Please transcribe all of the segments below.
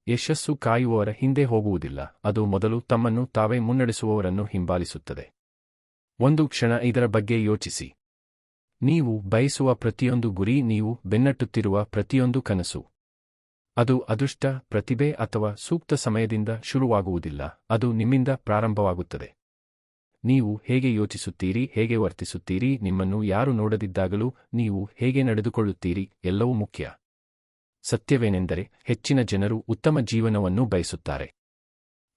ಯಶಸ್ಸು ಕಾಯುವವರ ಹಿಂದೆ ಹೋಗುವುದಿಲ್ಲ, ಅದು ಮೊದಲು ತಮ್ಮನ್ನು ತಾವೇ ಮುನ್ನಡೆಸುವವರನ್ನು ಹಿಂಬಾಲಿಸುತ್ತದೆ. ಒಂದು ಕ್ಷಣ ಇದರ ಬಗ್ಗೆ ಯೋಚಿಸಿ. ನೀವು ಬಯಸುವ ಪ್ರತಿಯೊಂದು ಗುರಿ, ನೀವು ಬೆನ್ನಟ್ಟುತ್ತಿರುವ ಪ್ರತಿಯೊಂದು ಕನಸು, ಅದು ಅದೃಷ್ಟ, ಪ್ರತಿಭೆ ಅಥವಾ ಸೂಕ್ತ ಸಮಯದಿಂದ ಶುರುವಾಗುವುದಿಲ್ಲ, ಅದು ನಿಮ್ಮಿಂದ ಪ್ರಾರಂಭವಾಗುತ್ತದೆ. ನೀವು ಹೇಗೆ ಯೋಚಿಸುತ್ತೀರಿ, ಹೇಗೆ ವರ್ತಿಸುತ್ತೀರಿ, ನಿಮ್ಮನ್ನು ಯಾರು ನೋಡದಿದ್ದಾಗಲೂ ನೀವು ಹೇಗೆ ನಡೆದುಕೊಳ್ಳುತ್ತೀರಿ, ಎಲ್ಲವೂ ಮುಖ್ಯ. ಸತ್ಯವೇನೆಂದರೆ, ಹೆಚ್ಚಿನ ಜನರು ಉತ್ತಮ ಜೀವನವನ್ನು ಬಯಸುತ್ತಾರೆ.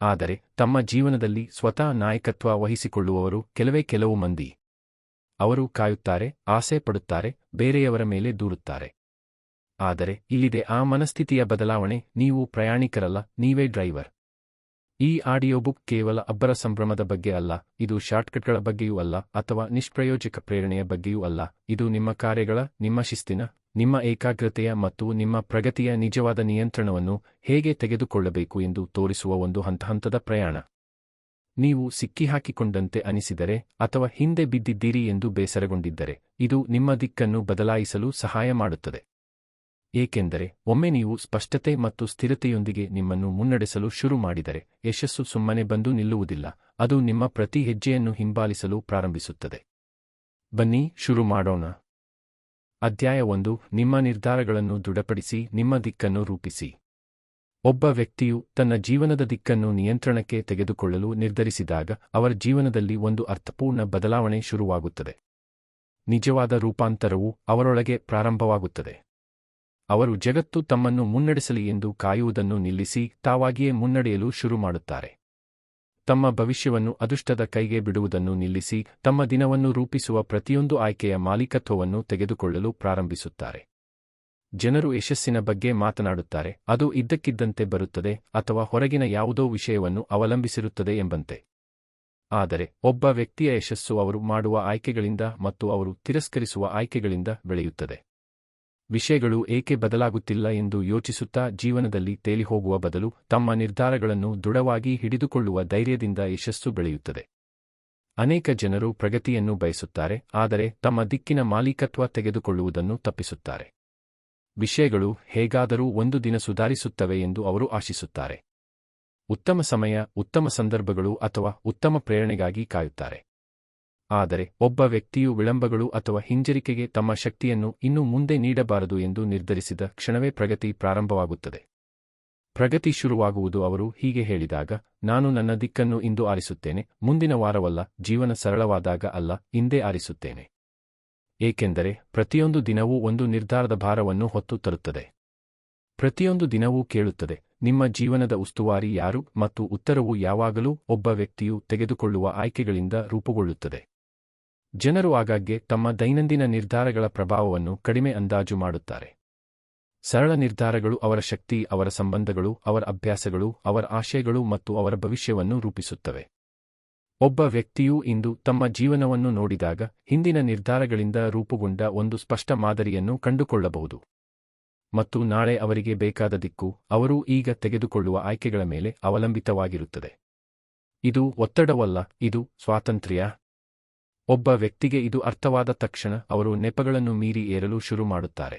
ಆದರೆ ತಮ್ಮ ಜೀವನದಲ್ಲಿ ಸ್ವತಃ ನಾಯಕತ್ವ ವಹಿಸಿಕೊಳ್ಳುವವರು ಕೆಲವು ಮಂದಿ. ಅವರು ಕಾಯುತ್ತಾರೆ, ಆಸೆ ಪಡುತ್ತಾರೆ, ಬೇರೆಯವರ ಮೇಲೆ ದೂರುತ್ತಾರೆ. ಆದರೆ ಇಲ್ಲಿದೆ ಆ ಮನಸ್ಥಿತಿಯ ಬದಲಾವಣೆ, ನೀವು ಪ್ರಯಾಣಿಕರಲ್ಲ, ನೀವೇ ಡ್ರೈವರ್. ಈ ಆಡಿಯೋ ಬುಕ್ ಕೇವಲ ಅಬ್ಬರ ಸಂಭ್ರಮದ ಬಗ್ಗೆ ಅಲ್ಲ, ಇದು ಶಾರ್ಟ್ಕಟ್ಗಳ ಬಗ್ಗೆಯೂ ಅಲ್ಲ, ಅಥವಾ ನಿಷ್ಪ್ರಯೋಜಕ ಪ್ರೇರಣೆಯ ಬಗ್ಗೆಯೂ ಅಲ್ಲ, ಇದು ನಿಮ್ಮ ಕಾರ್ಯಗಳ, ನಿಮ್ಮ ಶಿಸ್ತಿನ, ನಿಮ್ಮ ಏಕಾಗ್ರತೆಯ ಮತ್ತು ನಿಮ್ಮ ಪ್ರಗತಿಯ ನಿಜವಾದ ನಿಯಂತ್ರಣವನ್ನು ಹೇಗೆ ತೆಗೆದುಕೊಳ್ಳಬೇಕು ಎಂದು ತೋರಿಸುವ ಒಂದು ಹಂತದ ಪ್ರಯಾಣ. ನೀವು ಸಿಕ್ಕಿಹಾಕಿಕೊಂಡಂತೆ ಅನಿಸಿದರೆ, ಅಥವಾ ಹಿಂದೆ ಬಿದ್ದಿದ್ದೀರಿ ಎಂದು ಬೇಸರಗೊಂಡಿದ್ದರೆ, ಇದು ನಿಮ್ಮ ದಿಕ್ಕನ್ನು ಬದಲಾಯಿಸಲು ಸಹಾಯ ಮಾಡುತ್ತದೆ. ಏಕೆಂದರೆ ಒಮ್ಮೆ ನೀವು ಸ್ಪಷ್ಟತೆ ಮತ್ತು ಸ್ಥಿರತೆಯೊಂದಿಗೆ ನಿಮ್ಮನ್ನು ಮುನ್ನಡೆಸಲು ಶುರು ಮಾಡಿದರೆ, ಯಶಸ್ಸು ಸುಮ್ಮನೆ ಬಂದು ನಿಲ್ಲುವುದಿಲ್ಲ, ಅದು ನಿಮ್ಮ ಪ್ರತಿ ಹೆಜ್ಜೆಯನ್ನು ಹಿಂಬಾಲಿಸಲು ಪ್ರಾರಂಭಿಸುತ್ತದೆ. ಬನ್ನಿ ಶುರು ಮಾಡೋಣ. ಅಧ್ಯಾಯ 1. ನಿಮ್ಮ ನಿರ್ಧಾರಗಳನ್ನು ದೃಢಪಡಿಸಿ, ನಿಮ್ಮ ದಿಕ್ಕನ್ನು ರೂಪಿಸಿ. ಒಬ್ಬ ವ್ಯಕ್ತಿಯು ತನ್ನ ಜೀವನದ ದಿಕ್ಕನ್ನು ನಿಯಂತ್ರಣಕ್ಕೆ ತೆಗೆದುಕೊಳ್ಳಲು ನಿರ್ಧರಿಸಿದಾಗ, ಅವರ ಜೀವನದಲ್ಲಿ ಒಂದು ಅರ್ಥಪೂರ್ಣ ಬದಲಾವಣೆ ಶುರುವಾಗುತ್ತದೆ. ನಿಜವಾದ ರೂಪಾಂತರವು ಅವರೊಳಗೆ ಪ್ರಾರಂಭವಾಗುತ್ತದೆ. ಅವರು ಜಗತ್ತು ತಮ್ಮನ್ನು ಮುನ್ನಡೆಸಲಿ ಎಂದು ಕಾಯುವುದನ್ನು ನಿಲ್ಲಿಸಿ, ತಾವಾಗಿಯೇ ಮುನ್ನಡೆಯಲು ಶುರು ಮಾಡುತ್ತಾರೆ. ತಮ್ಮ ಭವಿಷ್ಯವನ್ನು ಅದೃಷ್ಟದ ಕೈಗೆ ಬಿಡುವುದನ್ನು ನಿಲ್ಲಿಸಿ, ತಮ್ಮ ದಿನವನ್ನು ರೂಪಿಸುವ ಪ್ರತಿಯೊಂದು ಆಯ್ಕೆಯ ಮಾಲೀಕತ್ವವನ್ನು ತೆಗೆದುಕೊಳ್ಳಲು ಪ್ರಾರಂಭಿಸುತ್ತಾರೆ. ಜನರು ಯಶಸ್ಸಿನ ಬಗ್ಗೆ ಮಾತನಾಡುತ್ತಾರೆ, ಅದು ಇದ್ದಕ್ಕಿದ್ದಂತೆ ಬರುತ್ತದೆ ಅಥವಾ ಹೊರಗಿನ ಯಾವುದೋ ವಿಷಯವನ್ನು ಅವಲಂಬಿಸಿರುತ್ತದೆ ಎಂಬಂತೆ. ಆದರೆ ಒಬ್ಬ ವ್ಯಕ್ತಿಯ ಯಶಸ್ಸು ಅವರು ಮಾಡುವ ಆಯ್ಕೆಗಳಿಂದ ಮತ್ತು ಅವರು ತಿರಸ್ಕರಿಸುವ ಆಯ್ಕೆಗಳಿಂದ ಬೆಳೆಯುತ್ತದೆ. ವಿಷಯಗಳು ಏಕೆ ಬದಲಾಗುತ್ತಿಲ್ಲ ಎಂದು ಯೋಚಿಸುತ್ತಾ ಜೀವನದಲ್ಲಿ ತೇಲಿಹೋಗುವ ಬದಲು, ತಮ್ಮ ನಿರ್ಧಾರಗಳನ್ನು ದೃಢವಾಗಿ ಹಿಡಿದುಕೊಳ್ಳುವ ಧೈರ್ಯದಿಂದ ಯಶಸ್ಸು ಬೆಳೆಯುತ್ತದೆ. ಅನೇಕ ಜನರು ಪ್ರಗತಿಯನ್ನು ಬಯಸುತ್ತಾರೆ, ಆದರೆ ತಮ್ಮ ದಿಕ್ಕಿನ ಮಾಲೀಕತ್ವ ತೆಗೆದುಕೊಳ್ಳುವುದನ್ನು ತಪ್ಪಿಸುತ್ತಾರೆ. ವಿಷಯಗಳು ಹೇಗಾದರೂ ಒಂದು ದಿನ ಸುಧಾರಿಸುತ್ತವೆ ಎಂದು ಅವರು ಆಶಿಸುತ್ತಾರೆ. ಉತ್ತಮ ಸಮಯ, ಉತ್ತಮ ಸಂದರ್ಭಗಳು ಅಥವಾ ಉತ್ತಮ ಪ್ರೇರಣೆಗಾಗಿ ಕಾಯುತ್ತಾರೆ. ಆದರೆ ಒಬ್ಬ ವ್ಯಕ್ತಿಯು ವಿಳಂಬಗಳು ಅಥವಾ ಹಿಂಜರಿಕೆಗೆ ತಮ್ಮ ಶಕ್ತಿಯನ್ನು ಇನ್ನು ಮುಂದೆ ನೀಡಬಾರದು ಎಂದು ನಿರ್ಧರಿಸಿದ ಕ್ಷಣವೇ ಪ್ರಗತಿ ಪ್ರಾರಂಭವಾಗುತ್ತದೆ. ಪ್ರಗತಿ ಶುರುವಾಗುವುದು ಅವರು ಹೀಗೆ ಹೇಳಿದಾಗ, ನಾನು ನನ್ನ ದಿಕ್ಕನ್ನು ಇಂದು ಆರಿಸುತ್ತೇನೆ, ಮುಂದಿನ ವಾರವಲ್ಲ, ಜೀವನ ಸರಳವಾದಾಗ ಅಲ್ಲ, ಇಂದೇ ಆರಿಸುತ್ತೇನೆ. ಏಕೆಂದರೆ ಪ್ರತಿಯೊಂದು ದಿನವೂ ಒಂದು ನಿರ್ಧಾರದ ಭಾರವನ್ನು ಹೊತ್ತು ತರುತ್ತದೆ. ಪ್ರತಿಯೊಂದು ದಿನವೂ ಕೇಳುತ್ತದೆ, ನಿಮ್ಮ ಜೀವನದ ಉಸ್ತುವಾರಿ ಯಾರು, ಮತ್ತು ಉತ್ತರವು ಯಾವಾಗಲೂ ಒಬ್ಬ ವ್ಯಕ್ತಿಯು ತೆಗೆದುಕೊಳ್ಳುವ ಆಯ್ಕೆಗಳಿಂದ ರೂಪುಗೊಳ್ಳುತ್ತದೆ. ಜನರು ಆಗಾಗ್ಗೆ ತಮ್ಮ ದೈನಂದಿನ ನಿರ್ಧಾರಗಳ ಪ್ರಭಾವವನ್ನು ಕಡಿಮೆ ಅಂದಾಜು ಮಾಡುತ್ತಾರೆ. ಸರಳ ನಿರ್ಧಾರಗಳು ಅವರ ಶಕ್ತಿ, ಅವರ ಸಂಬಂಧಗಳು, ಅವರ ಅಭ್ಯಾಸಗಳು, ಅವರ ಆಶಯಗಳು ಮತ್ತು ಅವರ ಭವಿಷ್ಯವನ್ನು ರೂಪಿಸುತ್ತವೆ. ಒಬ್ಬ ವ್ಯಕ್ತಿಯು ಇಂದು ತಮ್ಮ ಜೀವನವನ್ನು ನೋಡಿದಾಗ, ಹಿಂದಿನ ನಿರ್ಧಾರಗಳಿಂದ ರೂಪುಗೊಂಡ ಒಂದು ಸ್ಪಷ್ಟ ಮಾದರಿಯನ್ನು ಕಂಡುಕೊಳ್ಳಬಹುದು. ಮತ್ತು ನಾಳೆ ಅವರಿಗೆ ಬೇಕಾದ ದಿಕ್ಕು, ಅವರು ಈಗ ತೆಗೆದುಕೊಳ್ಳುವ ಆಯ್ಕೆಗಳ ಮೇಲೆ ಅವಲಂಬಿತವಾಗಿರುತ್ತದೆ. ಇದು ಒತ್ತಡವಲ್ಲ, ಇದು ಸ್ವಾತಂತ್ರ್ಯ. ಒಬ್ಬ ವ್ಯಕ್ತಿಗೆ ಇದು ಅರ್ಥವಾದ ತಕ್ಷಣ ಅವರು ನೆಪಗಳನ್ನು ಮೀರಿ ಏರಲು ಶುರು ಮಾಡುತ್ತಾರೆ.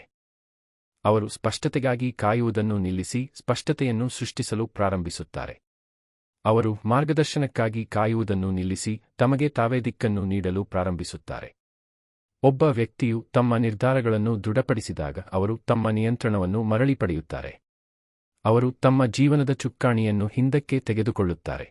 ಅವರು ಸ್ಪಷ್ಟತೆಗಾಗಿ ಕಾಯುವುದನ್ನು ನಿಲ್ಲಿಸಿ ಸ್ಪಷ್ಟತೆಯನ್ನು ಸೃಷ್ಟಿಸಲು ಪ್ರಾರಂಭಿಸುತ್ತಾರೆ. ಅವರು ಮಾರ್ಗದರ್ಶನಕ್ಕಾಗಿ ಕಾಯುವುದನ್ನು ನಿಲ್ಲಿಸಿ ತಮಗೆ ತಾವೇ ದಿಕ್ಕನ್ನು ನೀಡಲು ಪ್ರಾರಂಭಿಸುತ್ತಾರೆ. ಒಬ್ಬ ವ್ಯಕ್ತಿಯು ತಮ್ಮ ನಿರ್ಧಾರಗಳನ್ನು ದೃಢಪಡಿಸಿದಾಗ ಅವರು ತಮ್ಮ ನಿಯಂತ್ರಣವನ್ನು ಮರಳಿ ಪಡೆಯುತ್ತಾರೆ. ಅವರು ತಮ್ಮ ಜೀವನದ ಚುಕ್ಕಾಣಿಯನ್ನು ಹಿಂದಕ್ಕೆ ತೆಗೆದುಕೊಳ್ಳುತ್ತಾರೆ.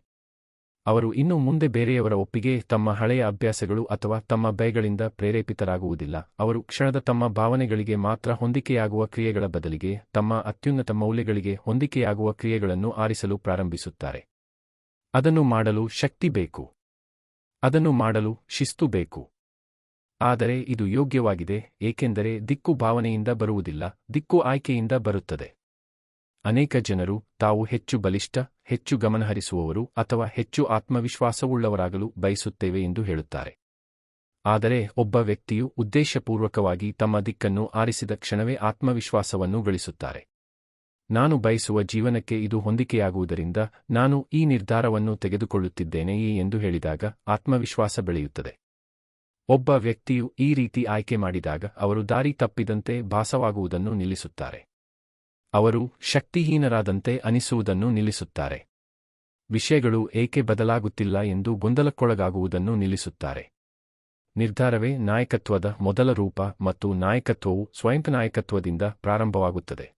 ಅವರು ಇನ್ನು ಮುಂದೆ ಬೇರೆಯವರ ಒಪ್ಪಿಗೆ, ತಮ್ಮ ಹಳೆಯ ಅಭ್ಯಾಸಗಳು ಅಥವಾ ತಮ್ಮ ಭಯಗಳಿಂದ ಪ್ರೇರೇಪಿತರಾಗುವುದಿಲ್ಲ. ಅವರು ಕ್ಷಣದ ತಮ್ಮ ಭಾವನೆಗಳಿಗೆ ಮಾತ್ರ ಹೊಂದಿಕೆಯಾಗುವ ಕ್ರಿಯೆಗಳ ಬದಲಿಗೆ ತಮ್ಮ ಅತ್ಯುನ್ನತ ಮೌಲ್ಯಗಳಿಗೆ ಹೊಂದಿಕೆಯಾಗುವ ಕ್ರಿಯೆಗಳನ್ನು ಆರಿಸಲು ಪ್ರಾರಂಭಿಸುತ್ತಾರೆ. ಅದನ್ನು ಮಾಡಲು ಶಕ್ತಿ ಬೇಕು. ಅದನ್ನು ಮಾಡಲು ಶಿಸ್ತು ಬೇಕು. ಆದರೆ ಇದು ಯೋಗ್ಯವಾಗಿದೆ, ಏಕೆಂದರೆ ದಿಕ್ಕು ಭಾವನೆಯಿಂದ ಬರುವುದಿಲ್ಲ, ದಿಕ್ಕು ಆಯ್ಕೆಯಿಂದ ಬರುತ್ತದೆ. ಅನೇಕ ಜನರು ತಾವು ಹೆಚ್ಚು ಬಲಿಷ್ಠ, ಹೆಚ್ಚು ಗಮನಹರಿಸುವವರು ಅಥವಾ ಹೆಚ್ಚು ಆತ್ಮವಿಶ್ವಾಸವುಳ್ಳವರಾಗಲು ಬಯಸುತ್ತೇವೆ ಎಂದು ಹೇಳುತ್ತಾರೆ. ಆದರೆ ಒಬ್ಬ ವ್ಯಕ್ತಿಯು ಉದ್ದೇಶಪೂರ್ವಕವಾಗಿ ತಮ್ಮ ದಿಕ್ಕನ್ನು ಆರಿಸಿದ ಕ್ಷಣವೇ ಆತ್ಮವಿಶ್ವಾಸವನ್ನು ಗಳಿಸುತ್ತಾರೆ. ನಾನು ಬಯಸುವ ಜೀವನಕ್ಕೆ ಇದು ಹೊಂದಿಕೆಯಾಗುವುದರಿಂದ ನಾನು ಈ ನಿರ್ಧಾರವನ್ನು ತೆಗೆದುಕೊಳ್ಳುತ್ತಿದ್ದೇನೆಯೇ ಎಂದು ಹೇಳಿದಾಗ ಆತ್ಮವಿಶ್ವಾಸ ಬೆಳೆಯುತ್ತದೆ. ಒಬ್ಬ ವ್ಯಕ್ತಿಯು ಈ ರೀತಿ ಆಯ್ಕೆ ಮಾಡಿದಾಗ ಅವರು ದಾರಿ ತಪ್ಪಿದಂತೆ ಭಾಸವಾಗುವುದನ್ನು ನಿಲ್ಲಿಸುತ್ತಾರೆ. ಅವರು ಶಕ್ತಿಹೀನರಾದಂತೆ ಅನಿಸುವುದನ್ನು ನಿಲ್ಲಿಸುತ್ತಾರೆ. ವಿಷಯಗಳು ಏಕೆ ಬದಲಾಗುತ್ತಿಲ್ಲ ಎಂದು ಗೊಂದಲಕ್ಕೊಳಗಾಗುವುದನ್ನು ನಿಲ್ಲಿಸುತ್ತಾರೆ. ನಿರ್ಧಾರವೇ ನಾಯಕತ್ವದ ಮೊದಲ ರೂಪ ಮತ್ತು ನಾಯಕತ್ವವು ಸ್ವಯಂ ನಾಯಕತ್ವದಿಂದ ಪ್ರಾರಂಭವಾಗುತ್ತದೆ.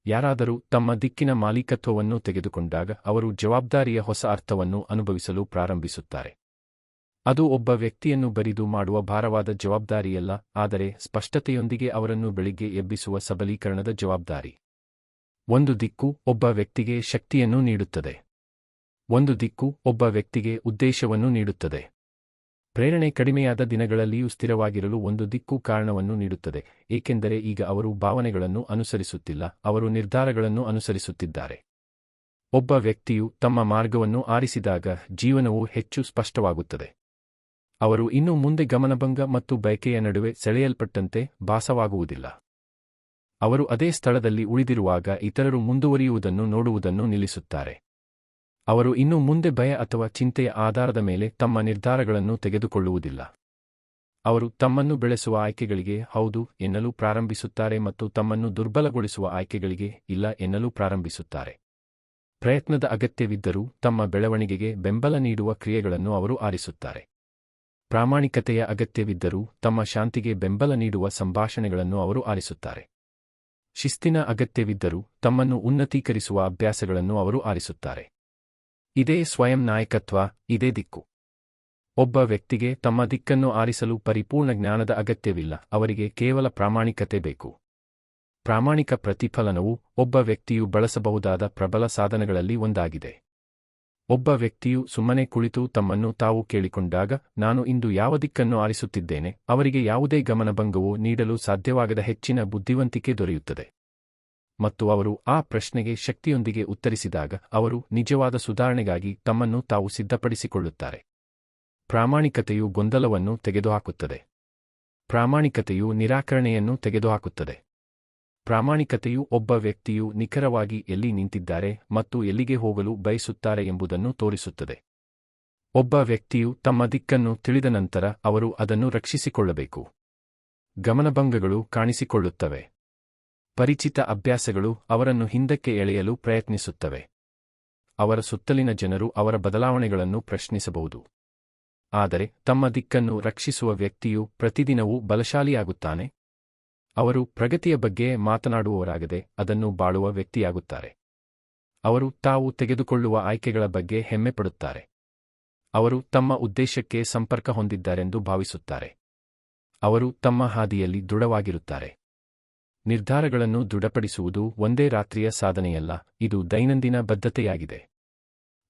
ಯಾರಾದರೂ ತಮ್ಮ ದಿಕ್ಕಿನ ಮಾಲೀಕತ್ವವನ್ನು ತೆಗೆದುಕೊಂಡಾಗ ಅವರು ಜವಾಬ್ದಾರಿಯ ಹೊಸ ಅರ್ಥವನ್ನು ಅನುಭವಿಸಲು ಪ್ರಾರಂಭಿಸುತ್ತಾರೆ. ಅದು ಒಬ್ಬ ವ್ಯಕ್ತಿಯನ್ನು ಬರಿದು ಮಾಡುವ ಭಾರವಾದ ಜವಾಬ್ದಾರಿಯಲ್ಲ, ಆದರೆ ಸ್ಪಷ್ಟತೆಯೊಂದಿಗೆ ಅವರನ್ನು ಬೆಳಿಗ್ಗೆ ಎಬ್ಬಿಸುವ ಸಬಲೀಕರಣದ ಜವಾಬ್ದಾರಿ. ಒಂದು ದಿಕ್ಕು ಒಬ್ಬ ವ್ಯಕ್ತಿಗೆ ಶಕ್ತಿಯನ್ನು ನೀಡುತ್ತದೆ. ಒಂದು ದಿಕ್ಕು ಒಬ್ಬ ವ್ಯಕ್ತಿಗೆ ಉದ್ದೇಶವನ್ನು ನೀಡುತ್ತದೆ. ಪ್ರೇರಣೆ ಕಡಿಮೆಯಾದ ದಿನಗಳಲ್ಲಿಯೂ ಸ್ಥಿರವಾಗಿರಲು ಒಂದು ದಿಕ್ಕು ಕಾರಣವನ್ನು ನೀಡುತ್ತದೆ, ಏಕೆಂದರೆ ಈಗ ಅವರು ಭಾವನೆಗಳನ್ನು ಅನುಸರಿಸುತ್ತಿಲ್ಲ, ಅವರು ನಿರ್ಧಾರಗಳನ್ನು ಅನುಸರಿಸುತ್ತಿದ್ದಾರೆ. ಒಬ್ಬ ವ್ಯಕ್ತಿಯು ತಮ್ಮ ಮಾರ್ಗವನ್ನು ಆರಿಸಿದಾಗ ಜೀವನವು ಹೆಚ್ಚು ಸ್ಪಷ್ಟವಾಗುತ್ತದೆ. ಅವರು ಇನ್ನು ಮುಂದೆ ಗಮನಭಂಗ ಮತ್ತು ಬಯಕೆಯ ನಡುವೆ ಸೆಳೆಯಲ್ಪಟ್ಟಂತೆ ಭಾಸವಾಗುವುದಿಲ್ಲ. ಅವರು ಅದೇ ಸ್ಥಳದಲ್ಲಿ ಉಳಿದಿರುವಾಗ ಇತರರು ಮುಂದುವರಿಯುವುದನ್ನು ನೋಡುವುದನ್ನು ನಿಲ್ಲಿಸುತ್ತಾರೆ. ಅವರು ಇನ್ನು ಮುಂದೆ ಭಯ ಅಥವಾ ಚಿಂತೆಯ ಆಧಾರದ ಮೇಲೆ ತಮ್ಮ ನಿರ್ಧಾರಗಳನ್ನು ತೆಗೆದುಕೊಳ್ಳುವುದಿಲ್ಲ. ಅವರು ತಮ್ಮನ್ನು ಬೆಳೆಸುವ ಆಯ್ಕೆಗಳಿಗೆ ಹೌದು ಎನ್ನಲು ಪ್ರಾರಂಭಿಸುತ್ತಾರೆ ಮತ್ತು ತಮ್ಮನ್ನು ದುರ್ಬಲಗೊಳಿಸುವ ಆಯ್ಕೆಗಳಿಗೆ ಇಲ್ಲ ಎನ್ನಲು ಪ್ರಾರಂಭಿಸುತ್ತಾರೆ. ಪ್ರಯತ್ನದ ಅಗತ್ಯವಿದ್ದರೂ ತಮ್ಮ ಬೆಳವಣಿಗೆಗೆ ಬೆಂಬಲ ನೀಡುವ ಕ್ರಿಯೆಗಳನ್ನು ಅವರು ಆರಿಸುತ್ತಾರೆ. ಪ್ರಾಮಾಣಿಕತೆಯ ಅಗತ್ಯವಿದ್ದರೂ ತಮ್ಮ ಶಾಂತಿಗೆ ಬೆಂಬಲ ನೀಡುವ ಸಂಭಾಷಣೆಗಳನ್ನು ಅವರು ಆರಿಸುತ್ತಾರೆ. ಶಿಸ್ತಿನ ಅಗತ್ಯವಿದ್ದರೂ ತಮ್ಮನ್ನು ಉನ್ನತೀಕರಿಸುವ ಅಭ್ಯಾಸಗಳನ್ನು ಅವರು ಆರಿಸುತ್ತಾರೆ. ಇದೇ ಸ್ವಯಂ ನಾಯಕತ್ವ, ಇದೇ ದಿಕ್ಕು. ಒಬ್ಬ ವ್ಯಕ್ತಿಗೆ ತಮ್ಮ ದಿಕ್ಕನ್ನು ಆರಿಸಲು ಪರಿಪೂರ್ಣ ಜ್ಞಾನದ ಅಗತ್ಯವಿಲ್ಲ, ಅವರಿಗೆ ಕೇವಲ ಪ್ರಾಮಾಣಿಕತೆ ಬೇಕು. ಪ್ರಾಮಾಣಿಕ ಪ್ರತಿಫಲನವು ಒಬ್ಬ ವ್ಯಕ್ತಿಯು ಬಳಸಬಹುದಾದ ಪ್ರಬಲ ಸಾಧನಗಳಲ್ಲಿ ಒಂದಾಗಿದೆ. ಒಬ್ಬ ವ್ಯಕ್ತಿಯು ಸುಮ್ಮನೆ ಕುಳಿತು ತಮ್ಮನ್ನು ತಾವು ಕೇಳಿಕೊಂಡಾಗ, ನಾನು ಇಂದು ಯಾವ ದಿಕ್ಕನ್ನು ಆರಿಸುತ್ತಿದ್ದೇನೆ, ಅವರಿಗೆ ಯಾವುದೇ ಗಮನಭಂಗವೂ ನೀಡಲು ಸಾಧ್ಯವಾಗದ ಹೆಚ್ಚಿನ ಬುದ್ಧಿವಂತಿಕೆ ದೊರೆಯುತ್ತದೆ. ಮತ್ತು ಅವರು ಆ ಪ್ರಶ್ನೆಗೆ ಶಕ್ತಿಯೊಂದಿಗೆ ಉತ್ತರಿಸಿದಾಗ ಅವರು ನಿಜವಾದ ಸುಧಾರಣೆಗಾಗಿ ತಮ್ಮನ್ನು ತಾವು ಸಿದ್ಧಪಡಿಸಿಕೊಳ್ಳುತ್ತಾರೆ. ಪ್ರಾಮಾಣಿಕತೆಯು ಗೊಂದಲವನ್ನು ತೆಗೆದುಹಾಕುತ್ತದೆ. ಪ್ರಾಮಾಣಿಕತೆಯು ನಿರಾಕರಣೆಯನ್ನು ತೆಗೆದುಹಾಕುತ್ತದೆ. ಪ್ರಾಮಾಣಿಕತೆಯು ಒಬ್ಬ ವ್ಯಕ್ತಿಯು ನಿಖರವಾಗಿ ಎಲ್ಲಿ ನಿಂತಿದ್ದಾರೆ ಮತ್ತು ಎಲ್ಲಿಗೆ ಹೋಗಲು ಬಯಸುತ್ತಾರೆ ಎಂಬುದನ್ನು ತೋರಿಸುತ್ತದೆ. ಒಬ್ಬ ವ್ಯಕ್ತಿಯು ತಮ್ಮ ದಿಕ್ಕನ್ನು ತಿಳಿದ ನಂತರ ಅವರು ಅದನ್ನು ರಕ್ಷಿಸಿಕೊಳ್ಳಬೇಕು. ಗಮನಭಂಗಗಳು ಕಾಣಿಸಿಕೊಳ್ಳುತ್ತವೆ. ಪರಿಚಿತ ಅಭ್ಯಾಸಗಳು ಅವರನ್ನು ಹಿಂದಕ್ಕೆ ಎಳೆಯಲು ಪ್ರಯತ್ನಿಸುತ್ತವೆ. ಅವರ ಸುತ್ತಲಿನ ಜನರು ಅವರ ಬದಲಾವಣೆಗಳನ್ನು ಪ್ರಶ್ನಿಸಬಹುದು. ಆದರೆ ತಮ್ಮ ದಿಕ್ಕನ್ನು ರಕ್ಷಿಸುವ ವ್ಯಕ್ತಿಯು ಪ್ರತಿದಿನವೂ ಬಲಶಾಲಿಯಾಗುತ್ತಾನೆ. ಅವರು ಪ್ರಗತಿಯ ಬಗ್ಗೆ ಮಾತನಾಡುವವರಾಗದೆ ಅದನ್ನು ಬಾಳುವ ವ್ಯಕ್ತಿಯಾಗುತ್ತಾರೆ. ಅವರು ತಾವು ತೆಗೆದುಕೊಳ್ಳುವ ಆಯ್ಕೆಗಳ ಬಗ್ಗೆ ಹೆಮ್ಮೆಪಡುತ್ತಾರೆ. ಅವರು ತಮ್ಮ ಉದ್ದೇಶಕ್ಕೆ ಸಂಪರ್ಕ ಹೊಂದಿದ್ದಾರೆಂದು ಭಾವಿಸುತ್ತಾರೆ. ಅವರು ತಮ್ಮ ಹಾದಿಯಲ್ಲಿ ದೃಢವಾಗಿರುತ್ತಾರೆ. ನಿರ್ಧಾರಗಳನ್ನು ದೃಢಪಡಿಸುವುದು ಒಂದೇ ರಾತ್ರಿಯ ಸಾಧನೆಯಲ್ಲ, ಇದು ದೈನಂದಿನ ಬದ್ಧತೆಯಾಗಿದೆ.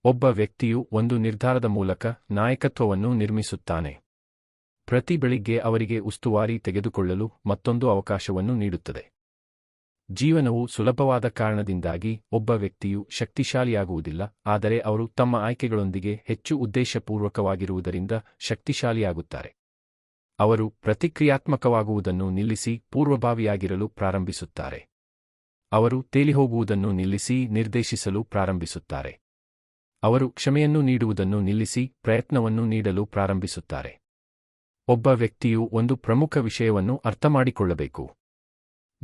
ಒಬ್ಬ ವ್ಯಕ್ತಿಯು ಒಂದು ನಿರ್ಧಾರದ ಮೂಲಕ ನಾಯಕತ್ವವನ್ನು ನಿರ್ಮಿಸುತ್ತಾನೆ. ಪ್ರತಿ ಬೆಳಿಗ್ಗೆ ಅವರಿಗೆ ಉಸ್ತುವಾರಿ ತೆಗೆದುಕೊಳ್ಳಲು ಮತ್ತೊಂದು ಅವಕಾಶವನ್ನು ನೀಡುತ್ತದೆ. ಜೀವನವು ಸುಲಭವಾದ ಕಾರಣದಿಂದಾಗಿ ಒಬ್ಬ ವ್ಯಕ್ತಿಯು ಶಕ್ತಿಶಾಲಿಯಾಗುವುದಿಲ್ಲ, ಆದರೆ ಅವರು ತಮ್ಮ ಆಯ್ಕೆಗಳೊಂದಿಗೆ ಹೆಚ್ಚು ಉದ್ದೇಶಪೂರ್ವಕವಾಗಿರುವುದರಿಂದ ಶಕ್ತಿಶಾಲಿಯಾಗುತ್ತಾರೆ. ಅವರು ಪ್ರತಿಕ್ರಿಯಾತ್ಮಕವಾಗುವುದನ್ನು ನಿಲ್ಲಿಸಿ ಪೂರ್ವಭಾವಿಯಾಗಿರಲು ಪ್ರಾರಂಭಿಸುತ್ತಾರೆ. ಅವರು ತೇಲಿಹೋಗುವುದನ್ನು ನಿಲ್ಲಿಸಿ ನಿರ್ದೇಶಿಸಲು ಪ್ರಾರಂಭಿಸುತ್ತಾರೆ. ಅವರು ಕ್ಷಮೆಯನ್ನು ನೀಡುವುದನ್ನು ನಿಲ್ಲಿಸಿ ಪ್ರಯತ್ನವನ್ನು ನೀಡಲು ಪ್ರಾರಂಭಿಸುತ್ತಾರೆ. ಒಬ್ಬ ವ್ಯಕ್ತಿಯು ಒಂದು ಪ್ರಮುಖ ವಿಷಯವನ್ನು ಅರ್ಥಮಾಡಿಕೊಳ್ಳಬೇಕು.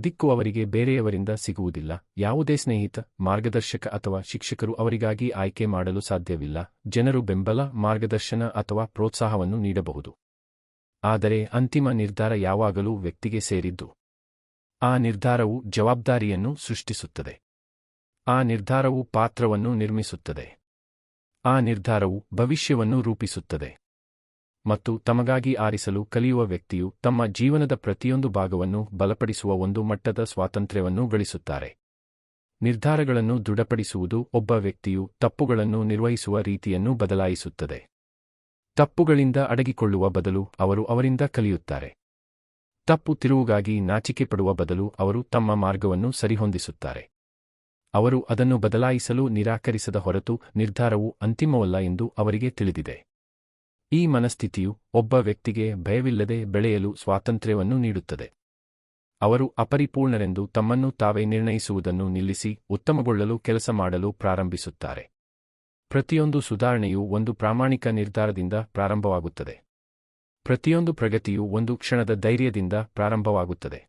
ದಿಕ್ಕು ಅವರಿಗೆ ಬೇರೆಯವರಿಂದ ಸಿಗುವುದಿಲ್ಲ. ಯಾವುದೇ ಸ್ನೇಹಿತ, ಮಾರ್ಗದರ್ಶಕ ಅಥವಾ ಶಿಕ್ಷಕರು ಅವರಿಗಾಗಿ ಆಯ್ಕೆ ಮಾಡಲು ಸಾಧ್ಯವಿಲ್ಲ. ಜನರು ಬೆಂಬಲ, ಮಾರ್ಗದರ್ಶನ ಅಥವಾ ಪ್ರೋತ್ಸಾಹವನ್ನು ನೀಡಬಹುದು. ಆದರೆ ಅಂತಿಮ ನಿರ್ಧಾರ ಯಾವಾಗಲೂ ವ್ಯಕ್ತಿಗೆ ಸೇರಿದ್ದು. ಆ ನಿರ್ಧಾರವು ಜವಾಬ್ದಾರಿಯನ್ನು ಸೃಷ್ಟಿಸುತ್ತದೆ. ಆ ನಿರ್ಧಾರವು ಪಾತ್ರವನ್ನು ನಿರ್ಮಿಸುತ್ತದೆ. ಆ ನಿರ್ಧಾರವು ಭವಿಷ್ಯವನ್ನು ರೂಪಿಸುತ್ತದೆ. ಮತ್ತು ತಮಗಾಗಿ ಆರಿಸಲು ಕಲಿಯುವ ವ್ಯಕ್ತಿಯು ತಮ್ಮ ಜೀವನದ ಪ್ರತಿಯೊಂದು ಭಾಗವನ್ನು ಬಲಪಡಿಸುವ ಒಂದು ಮಟ್ಟದ ಸ್ವಾತಂತ್ರ್ಯವನ್ನು ಗಳಿಸುತ್ತಾರೆ. ನಿರ್ಧಾರಗಳನ್ನು ದೃಢಪಡಿಸುವುದು ಒಬ್ಬ ವ್ಯಕ್ತಿಯು ತಪ್ಪುಗಳನ್ನು ನಿರ್ವಹಿಸುವ ರೀತಿಯನ್ನು ಬದಲಾಯಿಸುತ್ತದೆ. ತಪ್ಪುಗಳಿಂದ ಅಡಗಿಕೊಳ್ಳುವ ಬದಲು ಅವರು ಅವರಿಂದ ಕಲಿಯುತ್ತಾರೆ. ತಪ್ಪು ತಿರುವುಗಾಗಿ ನಾಚಿಕೆಪಡುವ ಬದಲು ಅವರು ತಮ್ಮ ಮಾರ್ಗವನ್ನು ಸರಿಹೊಂದಿಸುತ್ತಾರೆ. ಅವರು ಅದನ್ನು ಬದಲಾಯಿಸಲು ನಿರಾಕರಿಸದ ಹೊರತು ನಿರ್ಧಾರವು ಅಂತಿಮವಲ್ಲ ಎಂದು ಅವರಿಗೆ ತಿಳಿದಿದೆ. ಈ ಮನಸ್ಥಿತಿಯು ಒಬ್ಬ ವ್ಯಕ್ತಿಗೆ ಭಯವಿಲ್ಲದೆ ಬೆಳೆಯಲು ಸ್ವಾತಂತ್ರ್ಯವನ್ನು ನೀಡುತ್ತದೆ. ಅವರು ಅಪರಿಪೂರ್ಣರೆಂದು ತಮ್ಮನ್ನು ತಾವೇ ನಿರ್ಣಯಿಸುವುದನ್ನು ನಿಲ್ಲಿಸಿ ಉತ್ತಮಗೊಳ್ಳಲು ಕೆಲಸ ಮಾಡಲು ಪ್ರಾರಂಭಿಸುತ್ತಾರೆ. ಪ್ರತಿಯೊಂದು ಸುಧಾರಣೆಯು ಒಂದು ಪ್ರಾಮಾಣಿಕ ನಿರ್ಧಾರದಿಂದ ಪ್ರಾರಂಭವಾಗುತ್ತದೆ. ಪ್ರತಿಯೊಂದು ಪ್ರಗತಿಯು ಒಂದು ಕ್ಷಣದ ಧೈರ್ಯದಿಂದ ಪ್ರಾರಂಭವಾಗುತ್ತದೆ.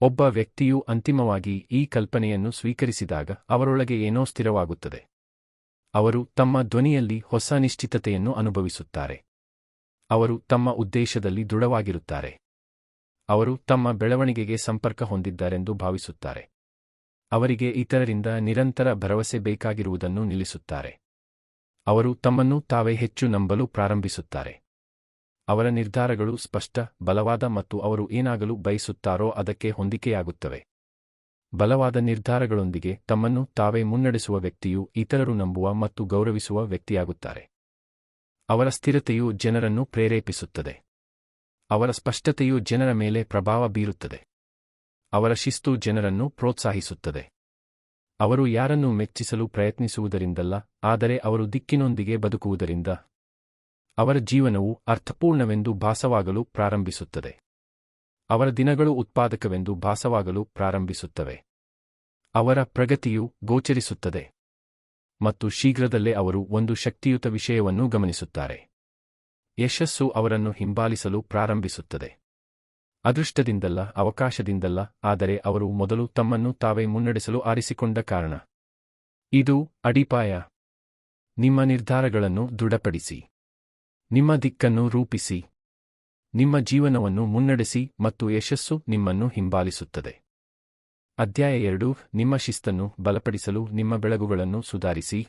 ಒಬ್ಬ ವ್ಯಕ್ತಿಯು ಅಂತಿಮವಾಗಿ ಈ ಕಲ್ಪನೆಯನ್ನು ಸ್ವೀಕರಿಸಿದಾಗ ಅವರೊಳಗೆ ಏನೋ ಸ್ಥಿರವಾಗುತ್ತದೆ. ಅವರು ತಮ್ಮ ಧ್ವನಿಯಲ್ಲಿ ಹೊಸ ನಿಶ್ಚಿತತೆಯನ್ನು ಅನುಭವಿಸುತ್ತಾರೆ. ಅವರು ತಮ್ಮ ಉದ್ದೇಶದಲ್ಲಿ ದೃಢವಾಗಿರುತ್ತಾರೆ. ಅವರು ತಮ್ಮ ಬೆಳವಣಿಗೆಗೆ ಸಂಪರ್ಕ ಹೊಂದಿದ್ದಾರೆಂದು ಭಾವಿಸುತ್ತಾರೆ. ಅವರಿಗೆ ಇತರರಿಂದ ನಿರಂತರ ಭರವಸೆ ಬೇಕಾಗಿರುವುದನ್ನು ನಿಲ್ಲಿಸುತ್ತಾರೆ. ಅವರು ತಮ್ಮನ್ನು ತಾವೇ ಹೆಚ್ಚು ನಂಬಲು ಪ್ರಾರಂಭಿಸುತ್ತಾರೆ. ಅವರ ನಿರ್ಧಾರಗಳು ಸ್ಪಷ್ಟ, ಬಲವಾದ ಮತ್ತು ಅವರು ಏನಾಗಲು ಬಯಸುತ್ತಾರೋ ಅದಕ್ಕೆ ಹೊಂದಿಕೆಯಾಗುತ್ತವೆ. ಬಲವಾದ ನಿರ್ಧಾರಗಳೊಂದಿಗೆ ತಮ್ಮನ್ನು ತಾವೇ ಮುನ್ನಡೆಸುವ ವ್ಯಕ್ತಿಯು ಇತರರು ನಂಬುವ ಮತ್ತು ಗೌರವಿಸುವ ವ್ಯಕ್ತಿಯಾಗುತ್ತಾರೆ. ಅವರ ಸ್ಥಿರತೆಯು ಜನರನ್ನು ಪ್ರೇರೇಪಿಸುತ್ತದೆ. ಅವರ ಸ್ಪಷ್ಟತೆಯು ಜನರ ಮೇಲೆ ಪ್ರಭಾವ ಬೀರುತ್ತದೆ. ಅವರ ಶಿಸ್ತು ಜನರನ್ನು ಪ್ರೋತ್ಸಾಹಿಸುತ್ತದೆ. ಅವರು ಯಾರನ್ನೂ ಮೆಚ್ಚಿಸಲು ಪ್ರಯತ್ನಿಸುವುದರಿಂದಲ್ಲ, ಆದರೆ ಅವರು ದಿಕ್ಕಿನೊಂದಿಗೆ ಬದುಕುವುದರಿಂದ. ಅವರ ಜೀವನವು ಅರ್ಥಪೂರ್ಣವೆಂದು ಭಾಸವಾಗಲು ಪ್ರಾರಂಭಿಸುತ್ತದೆ. ಅವರ ದಿನಗಳು ಉತ್ಪಾದಕವೆಂದು ಭಾಸವಾಗಲು ಪ್ರಾರಂಭಿಸುತ್ತವೆ. ಅವರ ಪ್ರಗತಿಯು ಗೋಚರಿಸುತ್ತದೆ. ಮತ್ತು ಶೀಘ್ರದಲ್ಲೇ ಅವರು ಒಂದು ಶಕ್ತಿಯುತ ವಿಷಯವನ್ನು ಗಮನಿಸುತ್ತಾರೆ. ಯಶಸ್ಸು ಅವರನ್ನು ಹಿಂಬಾಲಿಸಲು ಪ್ರಾರಂಭಿಸುತ್ತದೆ. ಅದೃಷ್ಟದಿಂದಲ್ಲ, ಅವಕಾಶದಿಂದಲ್ಲ, ಆದರೆ ಅವರು ಮೊದಲು ತಮ್ಮನ್ನು ತಾವೇ ಮುನ್ನಡೆಸಲು ಆರಿಸಿಕೊಂಡ ಕಾರಣ. ಇದು ಅಡಿಪಾಯ. ನಿಮ್ಮ ನಿರ್ಧಾರಗಳನ್ನು ದೃಢಪಡಿಸಿ. ನಿಮ್ಮ ದಿಕ್ಕನ್ನು ರೂಪಿಸಿ. ನಿಮ್ಮ ಜೀವನವನ್ನು ಮುನ್ನಡೆಸಿ ಮತ್ತು ಯಶಸ್ಸು ನಿಮ್ಮನ್ನು ಹಿಂಬಾಲಿಸುತ್ತದೆ. ಅಧ್ಯಾಯ 2. ನಿಮ್ಮ ಶಿಸ್ತನ್ನು ಬಲಪಡಿಸಲು ನಿಮ್ಮ ಬೆಳಗುಗಳನ್ನು ಸುಧಾರಿಸಿ.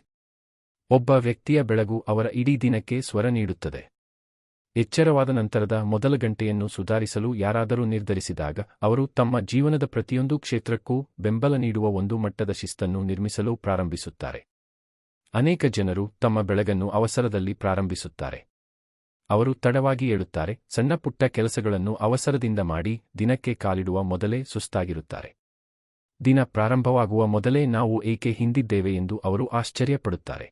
ಒಬ್ಬ ವ್ಯಕ್ತಿಯ ಬೆಳಗು ಅವರ ಇಡೀ ದಿನಕ್ಕೆ ಸ್ವರ ನೀಡುತ್ತದೆ. ಎಚ್ಚರವಾದ ನಂತರದ ಮೊದಲ ಗಂಟೆಯನ್ನು ಸುಧಾರಿಸಲು ಯಾರಾದರೂ ನಿರ್ಧರಿಸಿದಾಗ ಅವರು ತಮ್ಮ ಜೀವನದ ಪ್ರತಿಯೊಂದು ಕ್ಷೇತ್ರಕ್ಕೂ ಬೆಂಬಲ ನೀಡುವ ಒಂದು ಮಟ್ಟದ ಶಿಸ್ತನ್ನು ನಿರ್ಮಿಸಲು ಪ್ರಾರಂಭಿಸುತ್ತಾರೆ. ಅನೇಕ ಜನರು ತಮ್ಮ ಬೆಳಗನ್ನು ಅವಸರದಲ್ಲಿ ಪ್ರಾರಂಭಿಸುತ್ತಾರೆ. ಅವರು ತಡವಾಗಿ ಏಳುತ್ತಾರೆ, ಸಣ್ಣಪುಟ್ಟ ಕೆಲಸಗಳನ್ನು ಅವಸರದಿಂದ ಮಾಡಿ, ದಿನಕ್ಕೆ ಕಾಲಿಡುವ ಮೊದಲೇ ಸುಸ್ತಾಗಿರುತ್ತಾರೆ. ದಿನ ಪ್ರಾರಂಭವಾಗುವ ಮೊದಲೇ ನಾವು ಏಕೆ ಹಿಂದಿದ್ದೇವೆ ಎಂದು ಅವರು ಆಶ್ಚರ್ಯಪಡುತ್ತಾರೆ.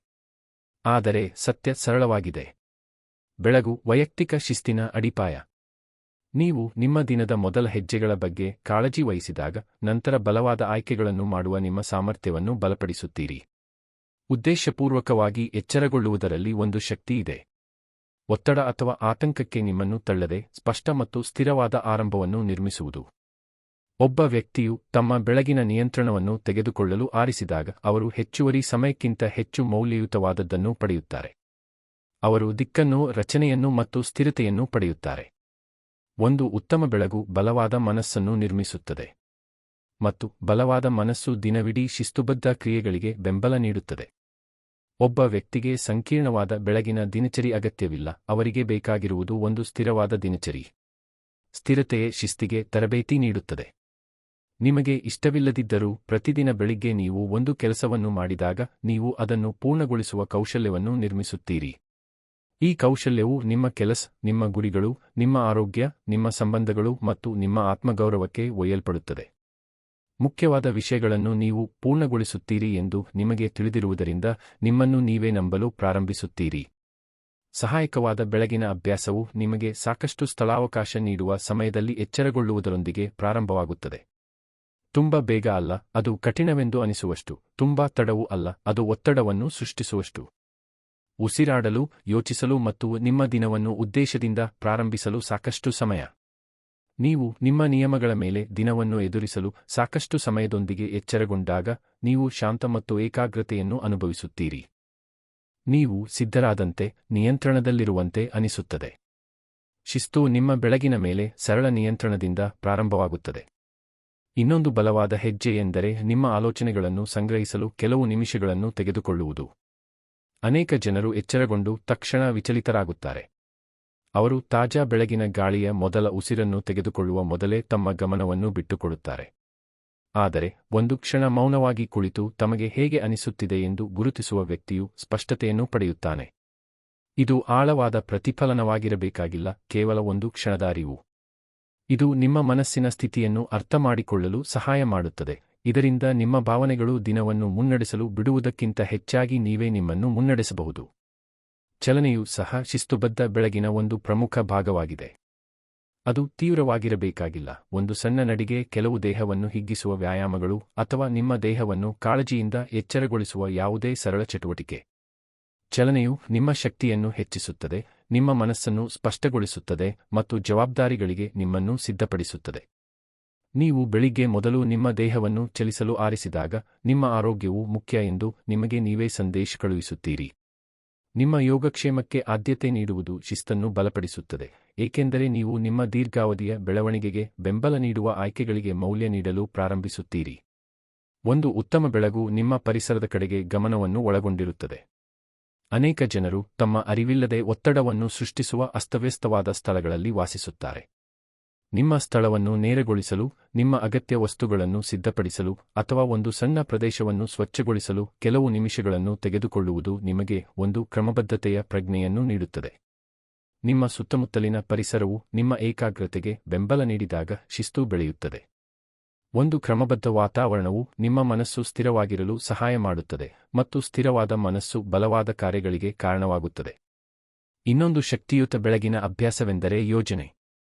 ಆದರೆ ಸತ್ಯ ಸರಳವಾಗಿದೆ. ಬೆಳಗು ವೈಯಕ್ತಿಕ ಶಿಸ್ತಿನ ಅಡಿಪಾಯ. ನೀವು ನಿಮ್ಮ ದಿನದ ಮೊದಲ ಹೆಜ್ಜೆಗಳ ಬಗ್ಗೆ ಕಾಳಜಿ ವಹಿಸಿದಾಗ, ನಂತರ ಬಲವಾದ ಆಯ್ಕೆಗಳನ್ನು ಮಾಡುವ ನಿಮ್ಮ ಸಾಮರ್ಥ್ಯವನ್ನು ಬಲಪಡಿಸುತ್ತೀರಿ. ಉದ್ದೇಶಪೂರ್ವಕವಾಗಿ ಎಚ್ಚರಗೊಳ್ಳುವುದರಲ್ಲಿ ಒಂದು ಶಕ್ತಿ ಇದೆ. ಒತ್ತಡ ಅಥವಾ ಆತಂಕಕ್ಕೆ ನಿಮ್ಮನ್ನು ತಳ್ಳದೆ ಸ್ಪಷ್ಟ ಮತ್ತು ಸ್ಥಿರವಾದ ಆರಂಭವನ್ನು ನಿರ್ಮಿಸುವುದು. ಒಬ್ಬ ವ್ಯಕ್ತಿಯು ತಮ್ಮ ಬೆಳಗಿನ ನಿಯಂತ್ರಣವನ್ನು ತೆಗೆದುಕೊಳ್ಳಲು ಆರಿಸಿದಾಗ ಅವರು ಹೆಚ್ಚುವರಿ ಸಮಯಕ್ಕಿಂತ ಹೆಚ್ಚು ಮೌಲ್ಯಯುತವಾದದ್ದನ್ನು ಪಡೆಯುತ್ತಾರೆ. ಅವರು ದಿಕ್ಕನ್ನು, ರಚನೆಯನ್ನು ಮತ್ತು ಸ್ಥಿರತೆಯನ್ನು ಪಡೆಯುತ್ತಾರೆ. ಒಂದು ಉತ್ತಮ ಬೆಳಗು ಬಲವಾದ ಮನಸ್ಸನ್ನು ನಿರ್ಮಿಸುತ್ತದೆ. ಮತ್ತು ಬಲವಾದ ಮನಸ್ಸು ದಿನವಿಡೀ ಶಿಸ್ತುಬದ್ಧ ಕ್ರಿಯೆಗಳಿಗೆ ಬೆಂಬಲ ನೀಡುತ್ತದೆ. ಒಬ್ಬ ವ್ಯಕ್ತಿಗೆ ಸಂಕೀರ್ಣವಾದ ಬೆಳಗಿನ ದಿನಚರಿ ಅಗತ್ಯವಿಲ್ಲ, ಅವರಿಗೆ ಬೇಕಾಗಿರುವುದು ಒಂದು ಸ್ಥಿರವಾದ ದಿನಚರಿ. ಸ್ಥಿರತೆಯೇ ಶಿಸ್ತಿಗೆ ತರಬೇತಿ ನೀಡುತ್ತದೆ. ನಿಮಗೆ ಇಷ್ಟವಿಲ್ಲದಿದ್ದರೂ ಪ್ರತಿದಿನ ಬೆಳಿಗ್ಗೆ ನೀವು ಒಂದು ಕೆಲಸವನ್ನು ಮಾಡಿದಾಗ ನೀವು ಅದನ್ನು ಪೂರ್ಣಗೊಳಿಸುವ ಕೌಶಲ್ಯವನ್ನು ನಿರ್ಮಿಸುತ್ತೀರಿ. ಈ ಕೌಶಲ್ಯವು ನಿಮ್ಮ ಕೆಲಸ, ನಿಮ್ಮ ಗುರಿಗಳು, ನಿಮ್ಮ ಆರೋಗ್ಯ, ನಿಮ್ಮ ಸಂಬಂಧಗಳು ಮತ್ತು ನಿಮ್ಮ ಆತ್ಮಗೌರವಕ್ಕೆ ಒಯ್ಯಲ್ಪಡುತ್ತದೆ. ಮುಖ್ಯವಾದ ವಿಷಯಗಳನ್ನು ನೀವು ಪೂರ್ಣಗೊಳಿಸುತ್ತೀರಿ ಎಂದು ನಿಮಗೆ ತಿಳಿದಿರುವುದರಿಂದ ನಿಮ್ಮನ್ನು ನೀವೇ ನಂಬಲು ಪ್ರಾರಂಭಿಸುತ್ತೀರಿ. ಸಹಾಯಕವಾದ ಬೆಳಗಿನ ಅಭ್ಯಾಸವು ನಿಮಗೆ ಸಾಕಷ್ಟು ಸ್ಥಳಾವಕಾಶ ನೀಡುವ ಸಮಯದಲ್ಲಿ ಎಚ್ಚರಗೊಳ್ಳುವುದರೊಂದಿಗೆ ಪ್ರಾರಂಭವಾಗುತ್ತದೆ. ತುಂಬ ಬೇಗ ಅಲ್ಲ, ಅದು ಕಠಿಣವೆಂದು ಅನಿಸುವಷ್ಟು. ತುಂಬ ತಡವೂ ಅಲ್ಲ, ಅದು ಒತ್ತಡವನ್ನು ಸೃಷ್ಟಿಸುವಷ್ಟು. ಉಸಿರಾಡಲು, ಯೋಚಿಸಲು ಮತ್ತು ನಿಮ್ಮ ದಿನವನ್ನು ಉದ್ದೇಶದಿಂದ ಪ್ರಾರಂಭಿಸಲು ಸಾಕಷ್ಟು ಸಮಯ. ನೀವು ನಿಮ್ಮ ನಿಯಮಗಳ ಮೇಲೆ ದಿನವನ್ನು ಎದುರಿಸಲು ಸಾಕಷ್ಟು ಸಮಯದೊಂದಿಗೆ ಎಚ್ಚರಗೊಂಡಾಗ ನೀವು ಶಾಂತ ಮತ್ತು ಏಕಾಗ್ರತೆಯನ್ನು ಅನುಭವಿಸುತ್ತೀರಿ. ನೀವು ಸಿದ್ಧರಾದಂತೆ, ನಿಯಂತ್ರಣದಲ್ಲಿರುವಂತೆ ಅನಿಸುತ್ತದೆ. ಶಿಸ್ತು ನಿಮ್ಮ ಬೆಳಗಿನ ಮೇಲೆ ಸರಳ ನಿಯಂತ್ರಣದಿಂದ ಪ್ರಾರಂಭವಾಗುತ್ತದೆ. ಇನ್ನೊಂದು ಬಲವಾದ ಹೆಜ್ಜೆ ಎಂದರೆ ನಿಮ್ಮ ಆಲೋಚನೆಗಳನ್ನು ಸಂಗ್ರಹಿಸಲು ಕೆಲವು ನಿಮಿಷಗಳನ್ನು ತೆಗೆದುಕೊಳ್ಳುವುದು. ಅನೇಕ ಜನರು ಎಚ್ಚರಗೊಂಡು ತಕ್ಷಣ ವಿಚಲಿತರಾಗುತ್ತಾರೆ. ಅವರು ತಾಜಾ ಬೆಳಗಿನ ಗಾಳಿಯ ಮೊದಲ ಉಸಿರನ್ನು ತೆಗೆದುಕೊಳ್ಳುವ ಮೊದಲೇ ತಮ್ಮ ಗಮನವನ್ನು ಬಿಟ್ಟುಕೊಡುತ್ತಾರೆ. ಆದರೆ ಒಂದು ಕ್ಷಣ ಮೌನವಾಗಿ ಕುಳಿತು ತಮಗೆ ಹೇಗೆ ಅನಿಸುತ್ತಿದೆ ಎಂದು ಗುರುತಿಸುವ ವ್ಯಕ್ತಿಯು ಸ್ಪಷ್ಟತೆಯನ್ನು ಪಡೆಯುತ್ತಾನೆ. ಇದು ಆಳವಾದ ಪ್ರತಿಫಲನವಾಗಿರಬೇಕಾಗಿಲ್ಲ, ಕೇವಲ ಒಂದು ಕ್ಷಣದ ಅರಿವು. ಇದು ನಿಮ್ಮ ಮನಸ್ಸಿನ ಸ್ಥಿತಿಯನ್ನು ಅರ್ಥಮಾಡಿಕೊಳ್ಳಲು ಸಹಾಯ ಮಾಡುತ್ತದೆ. ಇದರಿಂದ ನಿಮ್ಮ ಭಾವನೆಗಳು ದಿನವನ್ನು ಮುನ್ನಡೆಸಲು ಬಿಡುವುದಕ್ಕಿಂತ ಹೆಚ್ಚಾಗಿ ನೀವೇ ನಿಮ್ಮನ್ನು ಮುನ್ನಡೆಸಬಹುದು. ಚಲನೆಯೂ ಸಹ ಶಿಸ್ತುಬದ್ಧ ಬೆಳಗಿನ ಒಂದು ಪ್ರಮುಖ ಭಾಗವಾಗಿದೆ. ಅದು ತೀವ್ರವಾಗಿರಬೇಕಾಗಿಲ್ಲ. ಒಂದು ಸಣ್ಣ ನಡಿಗೆ, ಕೆಲವು ದೇಹವನ್ನು ಹಿಗ್ಗಿಸುವ ವ್ಯಾಯಾಮಗಳು, ಅಥವಾ ನಿಮ್ಮ ದೇಹವನ್ನು ಕಾಳಜಿಯಿಂದ ಎಚ್ಚರಗೊಳಿಸುವ ಯಾವುದೇ ಸರಳ ಚಟುವಟಿಕೆ. ಚಲನೆಯು ನಿಮ್ಮ ಶಕ್ತಿಯನ್ನು ಹೆಚ್ಚಿಸುತ್ತದೆ, ನಿಮ್ಮ ಮನಸ್ಸನ್ನು ಸ್ಪಷ್ಟಗೊಳಿಸುತ್ತದೆ ಮತ್ತು ಜವಾಬ್ದಾರಿಗಳಿಗೆ ನಿಮ್ಮನ್ನು ಸಿದ್ಧಪಡಿಸುತ್ತದೆ. ನೀವು ಬೆಳಿಗ್ಗೆ ಮೊದಲು ನಿಮ್ಮ ದೇಹವನ್ನು ಚಲಿಸಲು ಆರಿಸಿದಾಗ ನಿಮ್ಮ ಆರೋಗ್ಯವು ಮುಖ್ಯ ಎಂದು ನಿಮಗೆ ನೀವೇ ಸಂದೇಶ ಕಳುಹಿಸುತ್ತೀರಿ. ನಿಮ್ಮ ಯೋಗಕ್ಷೇಮಕ್ಕೆ ಆದ್ಯತೆ ನೀಡುವುದು ಶಿಸ್ತನ್ನು ಬಲಪಡಿಸುತ್ತದೆ, ಏಕೆಂದರೆ ನೀವು ನಿಮ್ಮ ದೀರ್ಘಾವಧಿಯ ಬೆಳವಣಿಗೆಗೆ ಬೆಂಬಲ ನೀಡುವ ಆಯ್ಕೆಗಳಿಗೆ ಮೌಲ್ಯ ನೀಡಲು ಪ್ರಾರಂಭಿಸುತ್ತೀರಿ. ಒಂದು ಉತ್ತಮ ಬೆಳಗು ನಿಮ್ಮ ಪರಿಸರದ ಕಡೆಗೆ ಗಮನವನ್ನು ಒಳಗೊಂಡಿರುತ್ತದೆ. ಅನೇಕ ಜನರು ತಮ್ಮ ಅರಿವಿಲ್ಲದೆ ಒತ್ತಡವನ್ನು ಸೃಷ್ಟಿಸುವ ಅಸ್ತವ್ಯಸ್ತವಾದ ಸ್ಥಳಗಳಲ್ಲಿ ವಾಸಿಸುತ್ತಾರೆ. ನಿಮ್ಮ ಸ್ಥಳವನ್ನು ನೇರಗೊಳಿಸಲು, ನಿಮ್ಮ ಅಗತ್ಯ ವಸ್ತುಗಳನ್ನು ಸಿದ್ಧಪಡಿಸಲು ಅಥವಾ ಒಂದು ಸಣ್ಣ ಪ್ರದೇಶವನ್ನು ಸ್ವಚ್ಛಗೊಳಿಸಲು ಕೆಲವು ನಿಮಿಷಗಳನ್ನು ತೆಗೆದುಕೊಳ್ಳುವುದು ನಿಮಗೆ ಒಂದು ಕ್ರಮಬದ್ಧತೆಯ ಪ್ರಜ್ಞೆಯನ್ನು ನೀಡುತ್ತದೆ. ನಿಮ್ಮ ಸುತ್ತಮುತ್ತಲಿನ ಪರಿಸರವು ನಿಮ್ಮ ಏಕಾಗ್ರತೆಗೆ ಬೆಂಬಲ ನೀಡಿದಾಗ ಶಿಸ್ತು ಬೆಳೆಯುತ್ತದೆ. ಒಂದು ಕ್ರಮಬದ್ಧ ವಾತಾವರಣವು ನಿಮ್ಮ ಮನಸ್ಸು ಸ್ಥಿರವಾಗಿರಲು ಸಹಾಯ ಮಾಡುತ್ತದೆ ಮತ್ತು ಸ್ಥಿರವಾದ ಮನಸ್ಸು ಬಲವಾದ ಕಾರ್ಯಗಳಿಗೆ ಕಾರಣವಾಗುತ್ತದೆ. ಇನ್ನೊಂದು ಶಕ್ತಿಯುತ ಬೆಳಗಿನ ಅಭ್ಯಾಸವೆಂದರೆ ಯೋಜನೆ.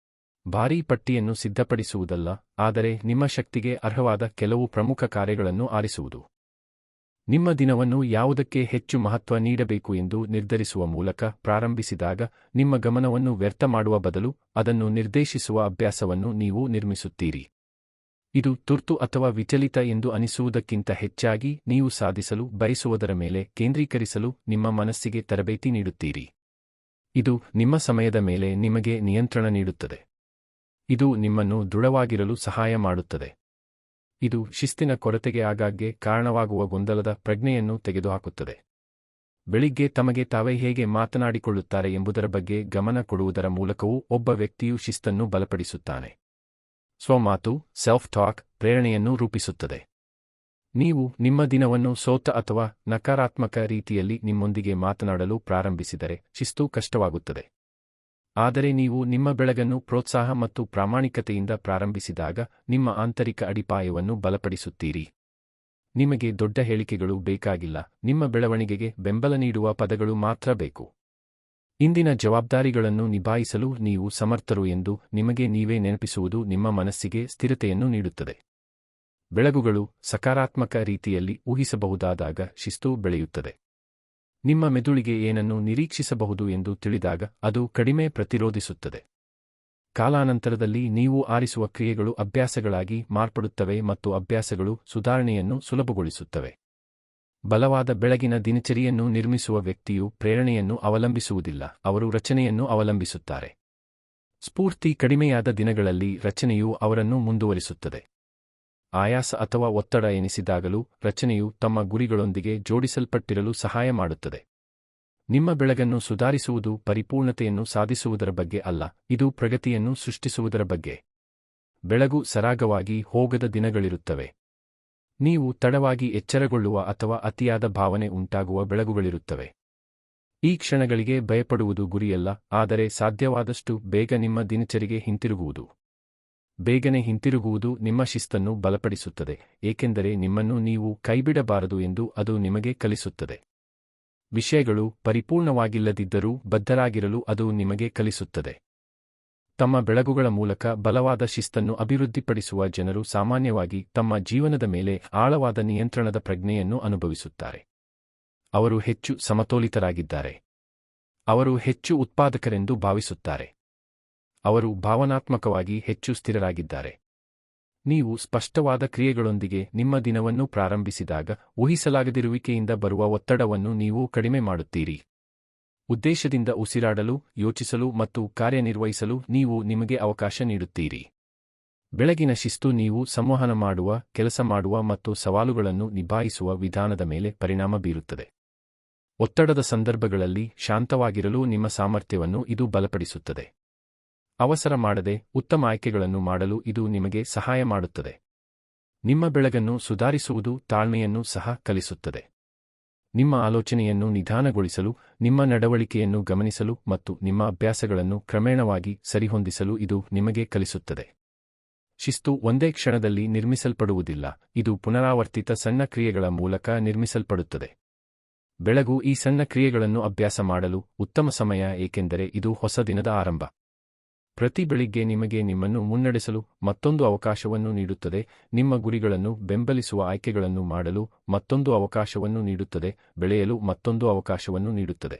ಭಾರೀ ಪಟ್ಟಿಯನ್ನು ಸಿದ್ಧಪಡಿಸುವುದಲ್ಲ, ಆದರೆ ನಿಮ್ಮ ಶಕ್ತಿಗೆ ಅರ್ಹವಾದ ಕೆಲವು ಪ್ರಮುಖ ಕಾರ್ಯಗಳನ್ನು ಆರಿಸುವುದು. ನಿಮ್ಮ ದಿನವನ್ನು ಯಾವುದಕ್ಕೆ ಹೆಚ್ಚು ಮಹತ್ವ ನೀಡಬೇಕು ಎಂದು ನಿರ್ಧರಿಸುವ ಮೂಲಕ ಪ್ರಾರಂಭಿಸಿದಾಗ ನಿಮ್ಮ ಗಮನವನ್ನು ವ್ಯರ್ಥ ಮಾಡುವ ಬದಲು ಅದನ್ನು ನಿರ್ದೇಶಿಸುವ ಅಭ್ಯಾಸವನ್ನು ನೀವು ನಿರ್ಮಿಸುತ್ತೀರಿ. ಇದು ತುರ್ತು ಅಥವಾ ವಿಚಲಿತ ಎಂದು ಅನಿಸುವುದಕ್ಕಿಂತ ಹೆಚ್ಚಾಗಿ ನೀವು ಸಾಧಿಸಲು ಬಯಸುವುದರ ಮೇಲೆ ಕೇಂದ್ರೀಕರಿಸಲು ನಿಮ್ಮ ಮನಸ್ಸಿಗೆ ತರಬೇತಿ ನೀಡುತ್ತೀರಿ. ಇದು ನಿಮ್ಮ ಸಮಯದ ಮೇಲೆ ನಿಮಗೆ ನಿಯಂತ್ರಣ ನೀಡುತ್ತದೆ. ಇದು ನಿಮ್ಮನ್ನು ದೃಢವಾಗಿರಲು ಸಹಾಯ ಮಾಡುತ್ತದೆ. ಇದು ಶಿಸ್ತಿನ ಕೊರತೆಗೆ ಆಗಾಗ್ಗೆ ಕಾರಣವಾಗುವ ಗೊಂದಲದ ಪ್ರಜ್ಞೆಯನ್ನು ತೆಗೆದುಹಾಕುತ್ತದೆ. ಬೆಳಿಗ್ಗೆ ತಮಗೆ ತಾವೇ ಹೇಗೆ ಮಾತನಾಡಿಕೊಳ್ಳುತ್ತಾರೆ ಎಂಬುದರ ಬಗ್ಗೆ ಗಮನ ಕೊಡುವುದರ ಮೂಲಕವೂ ಒಬ್ಬ ವ್ಯಕ್ತಿಯು ಶಿಸ್ತನ್ನು ಬಲಪಡಿಸುತ್ತಾನೆ. ಸ್ವಮಾತು ಸೆಲ್ಫ್ ಟಾಕ್ ಪ್ರೇರಣೆಯನ್ನು ರೂಪಿಸುತ್ತದೆ. ನೀವು ನಿಮ್ಮ ದಿನವನ್ನು ಸೋತ ಅಥವಾ ನಕಾರಾತ್ಮಕ ರೀತಿಯಲ್ಲಿ ನಿಮ್ಮೊಂದಿಗೆ ಮಾತನಾಡಲು ಪ್ರಾರಂಭಿಸಿದರೆ ಶಿಸ್ತು ಕಷ್ಟವಾಗುತ್ತದೆ. ಆದರೆ ನೀವು ನಿಮ್ಮ ಬೆಳಗನ್ನು ಪ್ರೋತ್ಸಾಹ ಮತ್ತು ಪ್ರಾಮಾಣಿಕತೆಯಿಂದ ಪ್ರಾರಂಭಿಸಿದಾಗ ನಿಮ್ಮ ಆಂತರಿಕ ಅಡಿಪಾಯವನ್ನು ಬಲಪಡಿಸುತ್ತೀರಿ. ನಿಮಗೆ ದೊಡ್ಡ ಹೇಳಿಕೆಗಳು ಬೇಕಾಗಿಲ್ಲ, ನಿಮ್ಮ ಬೆಳವಣಿಗೆಗೆ ಬೆಂಬಲ ನೀಡುವ ಪದಗಳು ಮಾತ್ರ ಬೇಕು. ಇಂದಿನ ಜವಾಬ್ದಾರಿಗಳನ್ನು ನಿಭಾಯಿಸಲು ನೀವು ಸಮರ್ಥರು ಎಂದು ನಿಮಗೆ ನೀವೇ ನೆನಪಿಸುವುದು ನಿಮ್ಮ ಮನಸ್ಸಿಗೆ ಸ್ಥಿರತೆಯನ್ನು ನೀಡುತ್ತದೆ. ಬೆಳಗುಗಳು ಸಕಾರಾತ್ಮಕ ರೀತಿಯಲ್ಲಿ ಊಹಿಸಬಹುದಾದಾಗ ಶಿಸ್ತು ಬೆಳೆಯುತ್ತದೆ. ನಿಮ್ಮ ಮೆದುಳಿಗೆ ಏನನ್ನು ನಿರೀಕ್ಷಿಸಬಹುದು ಎಂದು ತಿಳಿದಾಗ ಅದು ಕಡಿಮೆ ಪ್ರತಿರೋಧಿಸುತ್ತದೆ. ಕಾಲಾನಂತರದಲ್ಲಿ ನೀವು ಆರಿಸುವ ಕ್ರಿಯೆಗಳು ಅಭ್ಯಾಸಗಳಾಗಿ ಮಾರ್ಪಡುತ್ತವೆ ಮತ್ತು ಅಭ್ಯಾಸಗಳು ಸುಧಾರಣೆಯನ್ನು ಸುಲಭಗೊಳಿಸುತ್ತವೆ. ಬಲವಾದ ಬೆಳಗಿನ ದಿನಚರಿಯನ್ನು ನಿರ್ಮಿಸುವ ವ್ಯಕ್ತಿಯು ಪ್ರೇರಣೆಯನ್ನು ಅವಲಂಬಿಸುವುದಿಲ್ಲ, ಅವರು ರಚನೆಯನ್ನು ಅವಲಂಬಿಸುತ್ತಾರೆ. ಸ್ಫೂರ್ತಿ ಕಡಿಮೆಯಾದ ದಿನಗಳಲ್ಲಿ ರಚನೆಯು ಅವರನ್ನು ಮುಂದುವರಿಸುತ್ತದೆ. ಆಯಾಸ ಅಥವಾ ಒತ್ತಡ ಎನಿಸಿದಾಗಲೂ ರಚನೆಯು ತಮ್ಮ ಗುರಿಗಳೊಂದಿಗೆ ಜೋಡಿಸಲ್ಪಟ್ಟಿರಲು ಸಹಾಯ ಮಾಡುತ್ತದೆ. ನಿಮ್ಮ ಬೆಳಗನ್ನು ಸುಧಾರಿಸುವುದು ಪರಿಪೂರ್ಣತೆಯನ್ನು ಸಾಧಿಸುವುದರ ಬಗ್ಗೆ ಅಲ್ಲ, ಇದು ಪ್ರಗತಿಯನ್ನು ಸೃಷ್ಟಿಸುವುದರ ಬಗ್ಗೆ. ಬೆಳಗು ಸರಾಗವಾಗಿ ಹೋಗದ ದಿನಗಳಿರುತ್ತವೆ. ನೀವು ತಡವಾಗಿ ಎಚ್ಚರಗೊಳ್ಳುವ ಅಥವಾ ಅತಿಯಾದ ಭಾವನೆ ಉಂಟಾಗುವ ಬೆಳಗುಗಳಿರುತ್ತವೆ. ಈ ಕ್ಷಣಗಳಿಗೆ ಭಯಪಡುವುದು ಗುರಿಯಲ್ಲ, ಆದರೆ ಸಾಧ್ಯವಾದಷ್ಟು ಬೇಗ ನಿಮ್ಮ ದಿನಚರಿಗೆ ಹಿಂತಿರುಗುವುದು. ಬೇಗನೆ ಹಿಂತಿರುಗುವುದು ನಿಮ್ಮ ಶಿಸ್ತನ್ನು ಬಲಪಡಿಸುತ್ತದೆ, ಏಕೆಂದರೆ ನಿಮ್ಮನ್ನು ನೀವು ಕೈಬಿಡಬಾರದು ಎಂದು ಅದು ನಿಮಗೆ ಕಲಿಸುತ್ತದೆ. ವಿಷಯಗಳು ಪರಿಪೂರ್ಣವಾಗಿಲ್ಲದಿದ್ದರೂ ಬದ್ಧರಾಗಿರಲು ಅದು ನಿಮಗೆ ಕಲಿಸುತ್ತದೆ. ತಮ್ಮ ಬೆಳಗುಗಳ ಮೂಲಕ ಬಲವಾದ ಶಿಸ್ತನ್ನು ಅಭಿವೃದ್ಧಿಪಡಿಸುವ ಜನರು ಸಾಮಾನ್ಯವಾಗಿ ತಮ್ಮ ಜೀವನದ ಮೇಲೆ ಆಳವಾದ ನಿಯಂತ್ರಣದ ಪ್ರಜ್ಞೆಯನ್ನು ಅನುಭವಿಸುತ್ತಾರೆ. ಅವರು ಹೆಚ್ಚು ಸಮತೋಲಿತರಾಗಿದ್ದಾರೆ. ಅವರು ಹೆಚ್ಚು ಉತ್ಪಾದಕರೆಂದು ಭಾವಿಸುತ್ತಾರೆ. ಅವರು ಭಾವನಾತ್ಮಕವಾಗಿ ಹೆಚ್ಚು ಸ್ಥಿರರಾಗಿದ್ದಾರೆ. ನೀವು ಸ್ಪಷ್ಟವಾದ ಕ್ರಿಯೆಗಳೊಂದಿಗೆ ನಿಮ್ಮ ದಿನವನ್ನು ಪ್ರಾರಂಭಿಸಿದಾಗ ಊಹಿಸಲಾಗದಿರುವಿಕೆಯಿಂದ ಬರುವ ಒತ್ತಡವನ್ನು ನೀವು ಕಡಿಮೆ ಮಾಡುತ್ತೀರಿ. ಉದ್ದೇಶದಿಂದ ಉಸಿರಾಡಲು, ಯೋಚಿಸಲು ಮತ್ತು ಕಾರ್ಯನಿರ್ವಹಿಸಲು ನೀವು ನಿಮಗೆ ಅವಕಾಶ ನೀಡುತ್ತೀರಿ. ಬೆಳಗಿನ ಶಿಸ್ತು ನೀವು ಸಂವಹನ ಮಾಡುವ, ಕೆಲಸ ಮಾಡುವ ಮತ್ತು ಸವಾಲುಗಳನ್ನು ನಿಭಾಯಿಸುವ ವಿಧಾನದ ಮೇಲೆ ಪರಿಣಾಮ ಬೀರುತ್ತದೆ. ಒತ್ತಡದ ಸಂದರ್ಭಗಳಲ್ಲಿ ಶಾಂತವಾಗಿರಲು ನಿಮ್ಮ ಸಾಮರ್ಥ್ಯವನ್ನು ಇದು ಬಲಪಡಿಸುತ್ತದೆ. ಅವಸರ ಮಾಡದೆ ಉತ್ತಮ ಆಯ್ಕೆಗಳನ್ನು ಮಾಡಲು ಇದು ನಿಮಗೆ ಸಹಾಯ ಮಾಡುತ್ತದೆ. ನಿಮ್ಮ ಬೆಳಗನ್ನು ಸುಧಾರಿಸುವುದು ತಾಳ್ಮೆಯನ್ನು ಸಹ ಕಲಿಸುತ್ತದೆ. ನಿಮ್ಮ ಆಲೋಚನೆಯನ್ನು ನಿಧಾನಗೊಳಿಸಲು, ನಿಮ್ಮ ನಡವಳಿಕೆಯನ್ನು ಗಮನಿಸಲು ಮತ್ತು ನಿಮ್ಮ ಅಭ್ಯಾಸಗಳನ್ನು ಕ್ರಮೇಣವಾಗಿ ಸರಿಹೊಂದಿಸಲು ಇದು ನಿಮಗೆ ಕಲಿಸುತ್ತದೆ. ಶಿಸ್ತು ಒಂದೇ ಕ್ಷಣದಲ್ಲಿ ನಿರ್ಮಿಸಲ್ಪಡುವುದಿಲ್ಲ, ಇದು ಪುನರಾವರ್ತಿತ ಸಣ್ಣ ಕ್ರಿಯೆಗಳ ಮೂಲಕ ನಿರ್ಮಿಸಲ್ಪಡುತ್ತದೆ. ಬೆಳಗು ಈ ಸಣ್ಣ ಕ್ರಿಯೆಗಳನ್ನು ಅಭ್ಯಾಸ ಮಾಡಲು ಉತ್ತಮ ಸಮಯ, ಏಕೆಂದರೆ ಇದು ಹೊಸ ದಿನದ ಆರಂಭ. ಪ್ರತಿ ಬೆಳಿಗ್ಗೆ ನಿಮಗೆ ನಿಮ್ಮನ್ನು ಮುನ್ನಡೆಸಲು ಮತ್ತೊಂದು ಅವಕಾಶವನ್ನು ನೀಡುತ್ತದೆ, ನಿಮ್ಮ ಗುರಿಗಳನ್ನು ಬೆಂಬಲಿಸುವ ಆಯ್ಕೆಗಳನ್ನು ಮಾಡಲು ಮತ್ತೊಂದು ಅವಕಾಶವನ್ನು ನೀಡುತ್ತದೆ, ಬೆಳೆಯಲು ಮತ್ತೊಂದು ಅವಕಾಶವನ್ನು ನೀಡುತ್ತದೆ.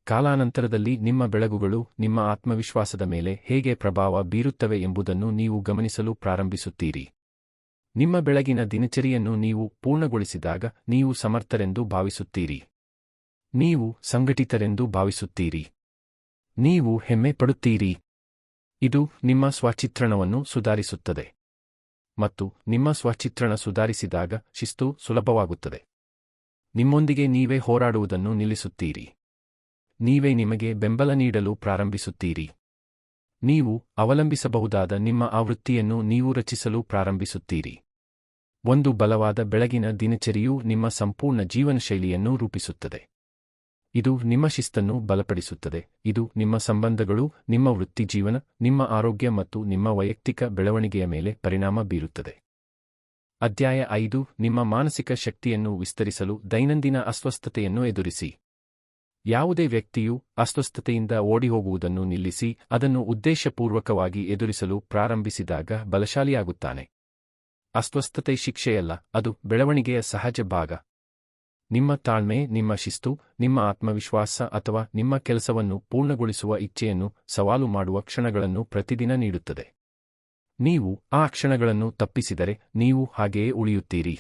ಕಾಲಾನಂತರದಲ್ಲಿ ನಿಮ್ಮ ಬೆಳಗುಗಳು ನಿಮ್ಮ ಆತ್ಮವಿಶ್ವಾಸದ ಮೇಲೆ ಹೇಗೆ ಪ್ರಭಾವ ಬೀರುತ್ತವೆ ಎಂಬುದನ್ನು ನೀವು ಗಮನಿಸಲು ಪ್ರಾರಂಭಿಸುತ್ತೀರಿ. ನಿಮ್ಮ ಬೆಳಗಿನ ದಿನಚರಿಯನ್ನು ನೀವು ಪೂರ್ಣಗೊಳಿಸಿದಾಗ ನೀವು ಸಮರ್ಥರೆಂದು ಭಾವಿಸುತ್ತೀರಿ. ನೀವು ಸಂಘಟಿತರೆಂದು ಭಾವಿಸುತ್ತೀರಿ. ನೀವು ಹೆಮ್ಮೆ ಪಡುತ್ತೀರಿ. ಇದು ನಿಮ್ಮ ಸ್ವಚಿತ್ರಣವನ್ನು ಸುಧಾರಿಸುತ್ತದೆ. ಮತ್ತು ನಿಮ್ಮ ಸ್ವಚಿತ್ರಣ ಸುಧಾರಿಸಿದಾಗ ಶಿಸ್ತು ಸುಲಭವಾಗುತ್ತದೆ. ನಿಮ್ಮೊಂದಿಗೆ ನೀವೇ ಹೋರಾಡುವುದನ್ನು ನಿಲ್ಲಿಸುತ್ತೀರಿ. ನೀವೇ ನಿಮಗೆ ಬೆಂಬಲ ನೀಡಲು ಪ್ರಾರಂಭಿಸುತ್ತೀರಿ. ನೀವು ಅವಲಂಬಿಸಬಹುದಾದ ನಿಮ್ಮ ಆವೃತ್ತಿಯನ್ನು ನೀವು ರಚಿಸಲು ಪ್ರಾರಂಭಿಸುತ್ತೀರಿ. ಒಂದು ಬಲವಾದ ಬೆಳಗಿನ ದಿನಚರಿಯು ನಿಮ್ಮ ಸಂಪೂರ್ಣ ಜೀವನಶೈಲಿಯನ್ನು ರೂಪಿಸುತ್ತದೆ. ಇದು ನಿಮ್ಮ ಶಿಸ್ತನ್ನು ಬಲಪಡಿಸುತ್ತದೆ. ಇದು ನಿಮ್ಮ ಸಂಬಂಧಗಳು, ನಿಮ್ಮ ವೃತ್ತಿಜೀವನ, ನಿಮ್ಮ ಆರೋಗ್ಯ ಮತ್ತು ನಿಮ್ಮ ವೈಯಕ್ತಿಕ ಬೆಳವಣಿಗೆಯ ಮೇಲೆ ಪರಿಣಾಮ ಬೀರುತ್ತದೆ. ಅಧ್ಯಾಯ 5 ನಿಮ್ಮ ಮಾನಸಿಕ ಶಕ್ತಿಯನ್ನು ವಿಸ್ತರಿಸಲು ದೈನಂದಿನ ಅಸ್ವಸ್ಥತೆಯನ್ನು ಎದುರಿಸಿ. ಯಾವುದೇ ವ್ಯಕ್ತಿಯು ಅಸ್ವಸ್ಥತೆಯಿಂದ ಓಡಿಹೋಗುವುದನ್ನು ನಿಲ್ಲಿಸಿ ಅದನ್ನು ಉದ್ದೇಶಪೂರ್ವಕವಾಗಿ ಎದುರಿಸಲು ಪ್ರಾರಂಭಿಸಿದಾಗ ಬಲಶಾಲಿಯಾಗುತ್ತಾನೆ. ಅಸ್ವಸ್ಥತೆ ಶಿಕ್ಷೆಯಲ್ಲ, ಅದು ಬೆಳವಣಿಗೆಯ ಸಹಜ ಭಾಗ. ನಿಮ್ಮ ತಾಳ್ಮೆ, ನಿಮ್ಮ ಶಿಸ್ತು, ನಿಮ್ಮ ಆತ್ಮವಿಶ್ವಾಸ ಅಥವಾ ನಿಮ್ಮ ಕೆಲಸವನ್ನು ಪೂರ್ಣಗೊಳಿಸುವ ಇಚ್ಛೆಯನ್ನು ಸವಾಲು ಮಾಡುವ ಕ್ಷಣಗಳನ್ನು ಪ್ರತಿದಿನ ನೀಡುತ್ತದೆ. ನೀವು ಆ ಕ್ಷಣಗಳನ್ನು ತಪ್ಪಿಸಿದರೆ ನೀವು ಹಾಗೆಯೇ ಉಳಿಯುತ್ತೀರಿ.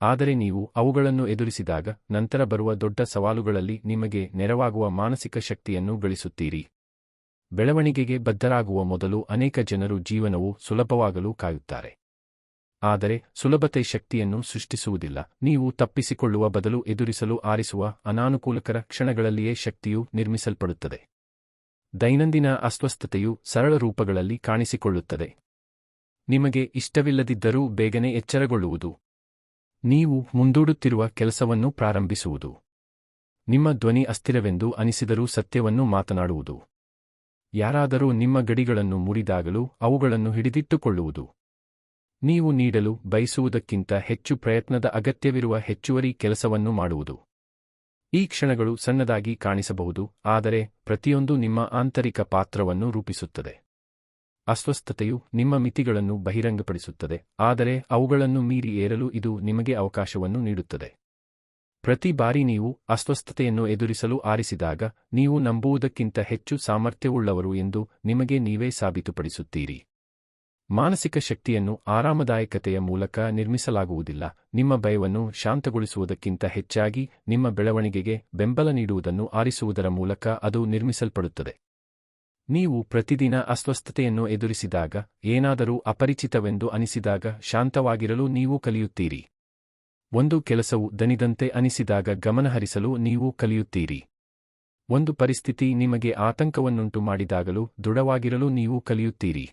ಆದರೆ ನೀವು ಅವುಗಳನ್ನು ಎದುರಿಸಿದಾಗ ನಂತರ ಬರುವ ದೊಡ್ಡ ಸವಾಲುಗಳಲ್ಲಿ ನಿಮಗೆ ನೆರವಾಗುವ ಮಾನಸಿಕ ಶಕ್ತಿಯನ್ನು ಗಳಿಸುತ್ತೀರಿ. ಬೆಳವಣಿಗೆಗೆ ಬದ್ಧರಾಗುವ ಮೊದಲು ಅನೇಕ ಜನರು ಜೀವನವು ಸುಲಭವಾಗಲು ಕಾಯುತ್ತಾರೆ. ಆದರೆ ಸುಲಭತೆ ಶಕ್ತಿಯನ್ನು ಸೃಷ್ಟಿಸುವುದಿಲ್ಲ. ನೀವು ತಪ್ಪಿಸಿಕೊಳ್ಳುವ ಬದಲು ಎದುರಿಸಲು ಆರಿಸುವ ಅನಾನುಕೂಲಕರ ಕ್ಷಣಗಳಲ್ಲಿಯೇ ಶಕ್ತಿಯು ನಿರ್ಮಿಸಲ್ಪಡುತ್ತದೆ. ದೈನಂದಿನ ಅಸ್ವಸ್ಥತೆಯು ಸರಳ ರೂಪಗಳಲ್ಲಿ ಕಾಣಿಸಿಕೊಳ್ಳುತ್ತದೆ. ನಿಮಗೆ ಇಷ್ಟವಿಲ್ಲದಿದ್ದರೂ ಬೇಗನೆ ಎಚ್ಚರಗೊಳ್ಳುವುದು. ನೀವು ಮುಂದೂಡುತ್ತಿರುವ ಕೆಲಸವನ್ನು ಪ್ರಾರಂಭಿಸುವುದು. ನಿಮ್ಮ ಧ್ವನಿ ಅಸ್ಥಿರವೆಂದು ಅನಿಸಿದರೂ ಸತ್ಯವನ್ನು ಮಾತನಾಡುವುದು. ಯಾರಾದರೂ ನಿಮ್ಮ ಗಡಿಗಳನ್ನು ಮುರಿದಾಗಲೂ ಅವುಗಳನ್ನು ಹಿಡಿದಿಟ್ಟುಕೊಳ್ಳುವುದು. ನೀವು ನೀಡಲು ಬಯಸುವುದಕ್ಕಿಂತ ಹೆಚ್ಚು ಪ್ರಯತ್ನದ ಅಗತ್ಯವಿರುವ ಹೆಚ್ಚುವರಿ ಕೆಲಸವನ್ನು ಮಾಡುವುದು. ಈ ಕ್ಷಣಗಳು ಸಣ್ಣದಾಗಿ ಕಾಣಿಸಬಹುದು, ಆದರೆ ಪ್ರತಿಯೊಂದು ನಿಮ್ಮ ಆಂತರಿಕ ಪಾತ್ರವನ್ನು ರೂಪಿಸುತ್ತದೆ. ಅಸ್ವಸ್ಥತೆಯು ನಿಮ್ಮ ಮಿತಿಗಳನ್ನು ಬಹಿರಂಗಪಡಿಸುತ್ತದೆ, ಆದರೆ ಅವುಗಳನ್ನು ಮೀರಿ ಏರಲು ಇದು ನಿಮಗೆ ಅವಕಾಶವನ್ನು ನೀಡುತ್ತದೆ. ಪ್ರತಿ ಬಾರಿ ನೀವು ಅಸ್ವಸ್ಥತೆಯನ್ನು ಎದುರಿಸಲು ಆರಿಸಿದಾಗ ನೀವು ನಂಬುವುದಕ್ಕಿಂತ ಹೆಚ್ಚು ಸಾಮರ್ಥ್ಯವುಳ್ಳವರು ಎಂದು ನಿಮಗೆ ನೀವೇ ಸಾಬೀತುಪಡಿಸುತ್ತೀರಿ. ಮಾನಸಿಕ ಶಕ್ತಿಯನ್ನು ಆರಾಮದಾಯಕತೆಯ ಮೂಲಕ ನಿರ್ಮಿಸಲಾಗುವುದಿಲ್ಲ. ನಿಮ್ಮ ಭಯವನ್ನು ಶಾಂತಗೊಳಿಸುವುದಕ್ಕಿಂತ ಹೆಚ್ಚಾಗಿ ನಿಮ್ಮ ಬೆಳವಣಿಗೆಗೆ ಬೆಂಬಲ ನೀಡುವುದನ್ನು ಆರಿಸುವುದರ ಮೂಲಕ ಅದು ನಿರ್ಮಿಸಲ್ಪಡುತ್ತದೆ. ನೀವು ಪ್ರತಿದಿನ ಅಸ್ವಸ್ಥತೆಯನ್ನು ಎದುರಿಸಿದಾಗ, ಏನಾದರೂ ಅಪರಿಚಿತವೆಂದು ಅನಿಸಿದಾಗ ಶಾಂತವಾಗಿರಲು ನೀವು ಕಲಿಯುತ್ತೀರಿ. ಒಂದು ಕೆಲಸವು ದಣಿದಂತೆ ಅನಿಸಿದಾಗ ಗಮನಹರಿಸಲು ನೀವು ಕಲಿಯುತ್ತೀರಿ. ಒಂದು ಪರಿಸ್ಥಿತಿ ನಿಮಗೆ ಆತಂಕವನ್ನುಂಟು ಮಾಡಿದಾಗಲೂ ದೃಢವಾಗಿರಲು ನೀವು ಕಲಿಯುತ್ತೀರಿ.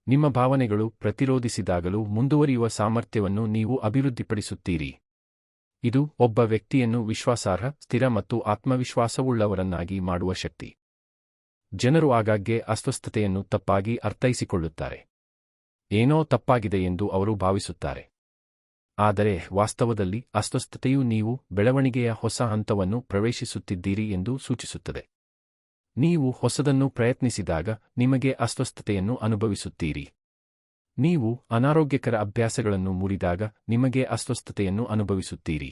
ನಿಮ್ಮ ಭಾವನೆಗಳು ಪ್ರತಿರೋಧಿಸಿದಾಗಲೂ ಮುಂದುವರಿಯುವ ಸಾಮರ್ಥ್ಯವನ್ನು ನೀವು ಅಭಿವೃದ್ಧಿಪಡಿಸುತ್ತೀರಿ. ಇದು ಒಬ್ಬ ವ್ಯಕ್ತಿಯನ್ನು ವಿಶ್ವಾಸಾರ್ಹ, ಸ್ಥಿರ ಮತ್ತು ಆತ್ಮವಿಶ್ವಾಸವುಳ್ಳವರನ್ನಾಗಿ ಮಾಡುವ ಶಕ್ತಿ. ಜನರು ಆಗಾಗ್ಗೆ ಅಸ್ವಸ್ಥತೆಯನ್ನು ತಪ್ಪಾಗಿ ಅರ್ಥೈಸಿಕೊಳ್ಳುತ್ತಾರೆ. ಏನೋ ತಪ್ಪಾಗಿದೆ ಎಂದು ಅವರು ಭಾವಿಸುತ್ತಾರೆ. ಆದರೆ ವಾಸ್ತವದಲ್ಲಿ ಅಸ್ವಸ್ಥತೆಯು ನೀವು ಬೆಳವಣಿಗೆಯ ಹೊಸ ಹಂತವನ್ನು ಪ್ರವೇಶಿಸುತ್ತಿದ್ದೀರಿ ಎಂದು ಸೂಚಿಸುತ್ತದೆ. ನೀವು ಹೊಸದನ್ನು ಪ್ರಯತ್ನಿಸಿದಾಗ ನಿಮಗೆ ಅಸ್ವಸ್ಥತೆಯನ್ನು ಅನುಭವಿಸುತ್ತೀರಿ. ನೀವು ಅನಾರೋಗ್ಯಕರ ಅಭ್ಯಾಸಗಳನ್ನು ಮುರಿದಾಗ ನಿಮಗೆ ಅಸ್ವಸ್ಥತೆಯನ್ನು ಅನುಭವಿಸುತ್ತೀರಿ.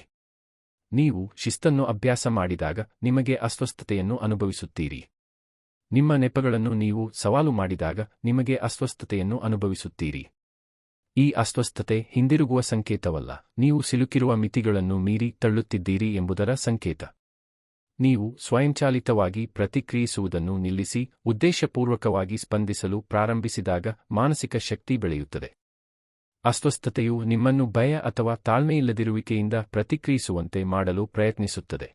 ನೀವು ಶಿಸ್ತನ್ನು ಅಭ್ಯಾಸ ಮಾಡಿದಾಗ ನಿಮಗೆ ಅಸ್ವಸ್ಥತೆಯನ್ನು ಅನುಭವಿಸುತ್ತೀರಿ. ನಿಮ್ಮ ನೆಪಗಳನ್ನು ನೀವು ಸವಾಲು ಮಾಡಿದಾಗ ನಿಮಗೆ ಅಸ್ವಸ್ಥತೆಯನ್ನು ಅನುಭವಿಸುತ್ತೀರಿ. ಈ ಅಸ್ವಸ್ಥತೆ ಹಿಂದಿರುಗುವ ಸಂಕೇತವಲ್ಲ, ನೀವು ಸಿಲುಕಿರುವ ಮಿತಿಗಳನ್ನು ಮೀರಿ ತಳ್ಳುತ್ತಿದ್ದೀರಿ ಎಂಬುದರ ಸಂಕೇತ. ನೀವು ಸ್ವಯಂಚಾಲಿತವಾಗಿ ಪ್ರತಿಕ್ರಿಯಿಸುವುದನ್ನು ನಿಲ್ಲಿಸಿ ಉದ್ದೇಶಪೂರ್ವಕವಾಗಿ ಸ್ಪಂದಿಸಲು ಪ್ರಾರಂಭಿಸಿದಾಗ ಮಾನಸಿಕ ಶಕ್ತಿ ಬೆಳೆಯುತ್ತದೆ. ಅಸ್ವಸ್ಥತೆಯು ನಿಮ್ಮನ್ನು ಭಯ ಅಥವಾ ತಾಳ್ಮೆಯಿಲ್ಲದಿರುವಿಕೆಯಿಂದ ಪ್ರತಿಕ್ರಿಯಿಸುವಂತೆ ಮಾಡಲು ಪ್ರಯತ್ನಿಸುತ್ತದೆ.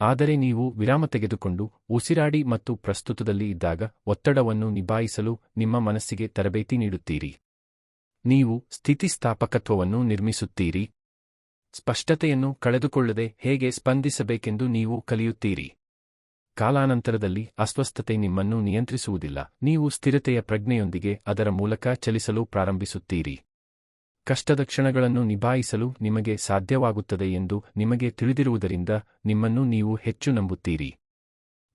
ಆದರೆ ನೀವು ವಿರಾಮ ತೆಗೆದುಕೊಂಡು ಉಸಿರಾಡಿ ಮತ್ತು ಪ್ರಸ್ತುತದಲ್ಲಿ ಇದ್ದಾಗ ಒತ್ತಡವನ್ನು ನಿಭಾಯಿಸಲು ನಿಮ್ಮ ಮನಸ್ಸಿಗೆ ತರಬೇತಿ ನೀಡುತ್ತೀರಿ. ನೀವು ಸ್ಥಿತಿಸ್ಥಾಪಕತ್ವವನ್ನು ನಿರ್ಮಿಸುತ್ತೀರಿ. ಸ್ಪಷ್ಟತೆಯನ್ನು ಕಳೆದುಕೊಳ್ಳದೆ ಹೇಗೆ ಸ್ಪಂದಿಸಬೇಕೆಂದು ನೀವು ಕಲಿಯುತ್ತೀರಿ. ಕಾಲಾನಂತರದಲ್ಲಿ ಅಸ್ವಸ್ಥತೆ ನಿಮ್ಮನ್ನು ನಿಯಂತ್ರಿಸುವುದಿಲ್ಲ, ನೀವು ಸ್ಥಿರತೆಯ ಪ್ರಜ್ಞೆಯೊಂದಿಗೆ ಅದರ ಮೂಲಕ ಚಲಿಸಲು ಪ್ರಾರಂಭಿಸುತ್ತೀರಿ. ಕಷ್ಟದ ಕ್ಷಣಗಳನ್ನು ನಿಭಾಯಿಸಲು ನಿಮಗೆ ಸಾಧ್ಯವಾಗುತ್ತದೆ ಎಂದು ನಿಮಗೆ ತಿಳಿದಿರುವುದರಿಂದ ನಿಮ್ಮನ್ನು ನೀವು ಹೆಚ್ಚು ನಂಬುತ್ತೀರಿ.